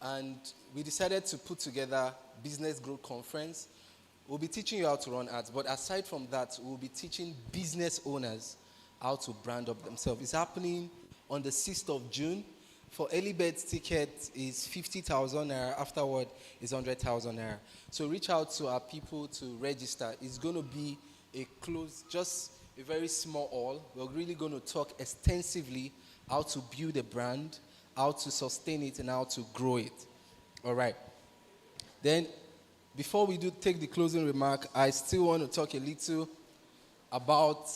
and we decided to put together Business Growth Conference. We'll be teaching you how to run ads, but aside from that, we'll be teaching business owners how to brand up themselves. It's happening on the 6th of June. For early bird ticket is 50,000 naira. Afterward is 100,000 naira. So reach out to our people to register. It's going to be a close, just a very small hall. We're really going to talk extensively how to build a brand, how to sustain it, and how to grow it. All right. Then, before we do take the closing remark, I still want to talk a little about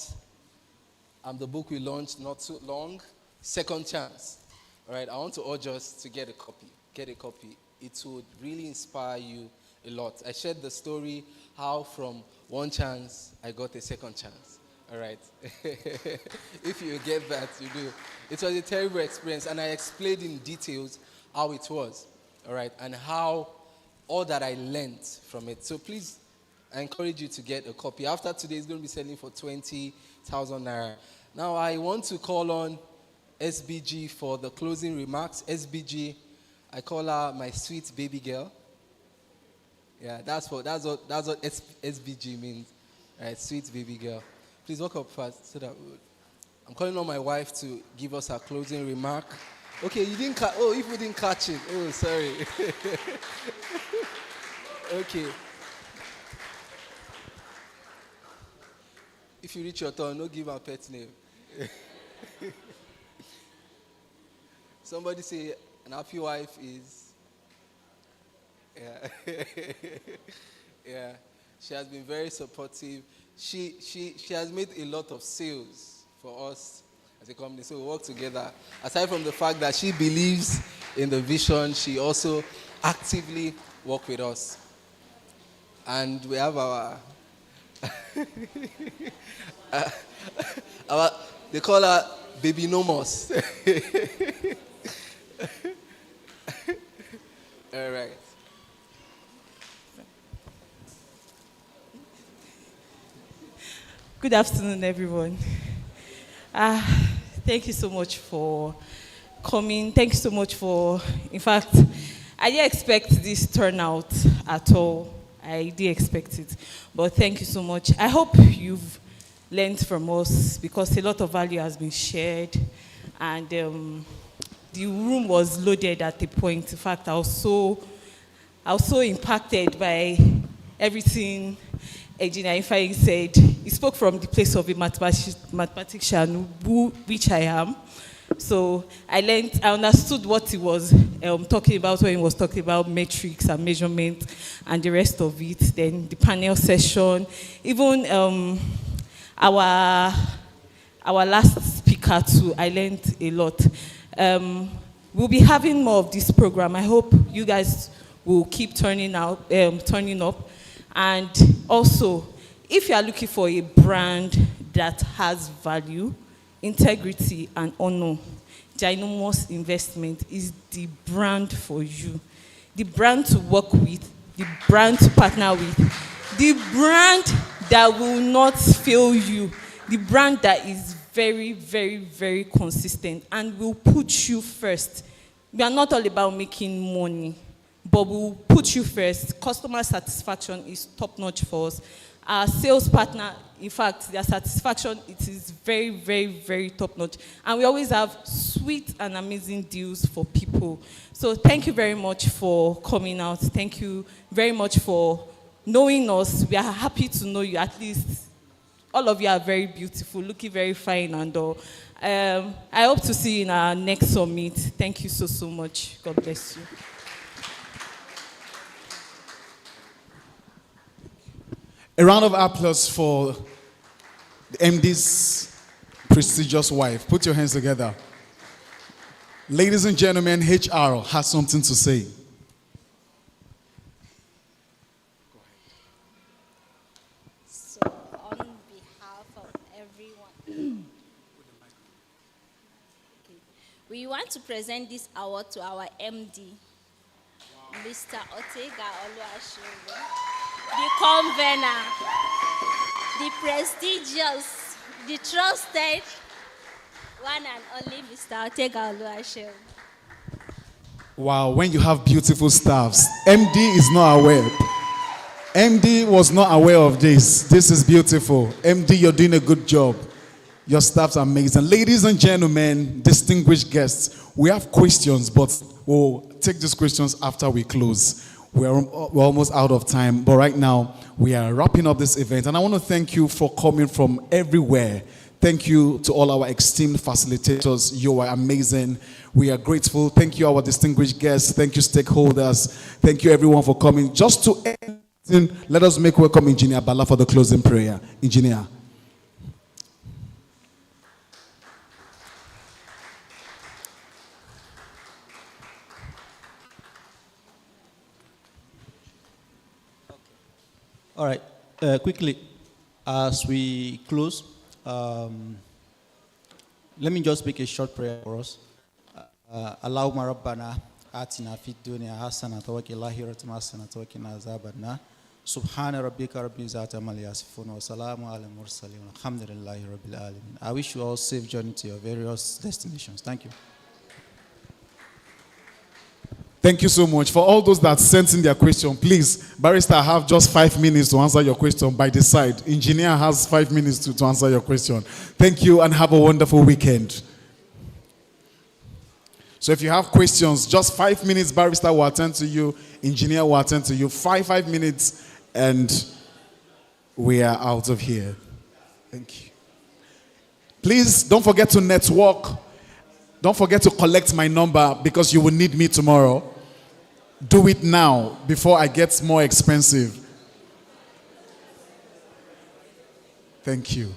the book we launched not too long, Second Chance. All right, I want to urge us to get a copy. Get a copy. It would really inspire you a lot. I shared the story how from one chance I got a second chance. All right. If you get that, you do. It was a terrible experience, and I explained in details how it was. All right, and how all that I learned from it. So please, I encourage you to get a copy. After today, it's going to be selling for 20,000 naira. Now, I want to call on SBG for the closing remarks. SBG, I call her my sweet baby girl. Yeah, that's what SBG means. Right, sweet baby girl. Please walk up fast so that we would. I'm calling on my wife to give us her closing remark. Okay, you didn't catch. Oh, if you didn't catch it. Oh, sorry. Okay. If you reach your turn, no give her pet name. Somebody say an happy wife is. Yeah. Yeah. She has been very supportive. She has made a lot of sales for us as a company. So we work together. Aside from the fact that she believes in the vision, she also actively works with us. And we have our they call her Baby Nomos. All right. Good afternoon, everyone. Thank you so much for coming. Thank you so much for, in fact, I didn't expect this turnout at all. I didn't expect it. But thank you so much. I hope you've learned from us because a lot of value has been shared. And the room was loaded at the point. In fact, I was so impacted by everything Engineer Ifeanyi said. He spoke from the place of a mathematician, which I am. So I understood what he was talking about when he was talking about metrics and measurement and the rest of it. Then the panel session, even our last speaker too, I learned a lot. We'll be having more of this program. I hope you guys will keep turning up. And also, if you are looking for a brand that has value, integrity, and honor, Ginormous Investment is the brand for you. The brand to work with, the brand to partner with, the brand that will not fail you, the brand that is very, very, very consistent and will put you first. We are not all about making money, but we'll put you first. Customer satisfaction is top-notch for us. Our sales partner, in fact, their satisfaction, it is very, very, very top-notch. And we always have sweet and amazing deals for people. So thank you very much for coming out. Thank you very much for knowing us. We are happy to know you. At least all of you are very beautiful, looking very fine and all. I hope to see you in our next summit. Thank you so, so much. God bless you. A round of applause for the MD's prestigious wife. Put your hands together. Ladies and gentlemen, HR has something to say. So, on behalf of everyone, okay, we want to present this award to our MD, Mr. Otega Oluwaseun, the convener, the prestigious, the trusted, one and only Mr. Otega Oluwaseun. Wow, when you have beautiful staffs, MD is not aware. MD was not aware of this. This is beautiful. MD, you're doing a good job. Your staff's amazing. Ladies and gentlemen, distinguished guests, we have questions, but we'll take these questions after we close. We're almost out of time, but right now we are wrapping up this event. And I want to thank you for coming from everywhere. Thank you to all our esteemed facilitators. You are amazing. We are grateful. Thank you, our distinguished guests. Thank you, stakeholders. Thank you, everyone, for coming. Just to end, let us make welcome Engineer Bala for the closing prayer. Engineer. All right, quickly, as we close, let me just make a short prayer for us. Allahumma rabbana atina fid dunya hasanatan wa qina al-akhirati hasanatan wa qina azabannar. Subhana rabbika rabbil izzati amma yasifun wa salamun alal mursalin walhamdulillahi rabbil alamin. I wish you all safe journey to your various destinations. Thank you. Thank you so much. For all those that sent in their question, please, barrister, have just 5 minutes to answer your question by the side. Engineer has 5 minutes to answer your question. Thank you and have a wonderful weekend. So if you have questions, just 5 minutes, barrister will attend to you, engineer will attend to you. 5 minutes and we are out of here. Thank you. Please don't forget to network. Don't forget to collect my number because you will need me tomorrow. Do it now before I get more expensive. Thank you.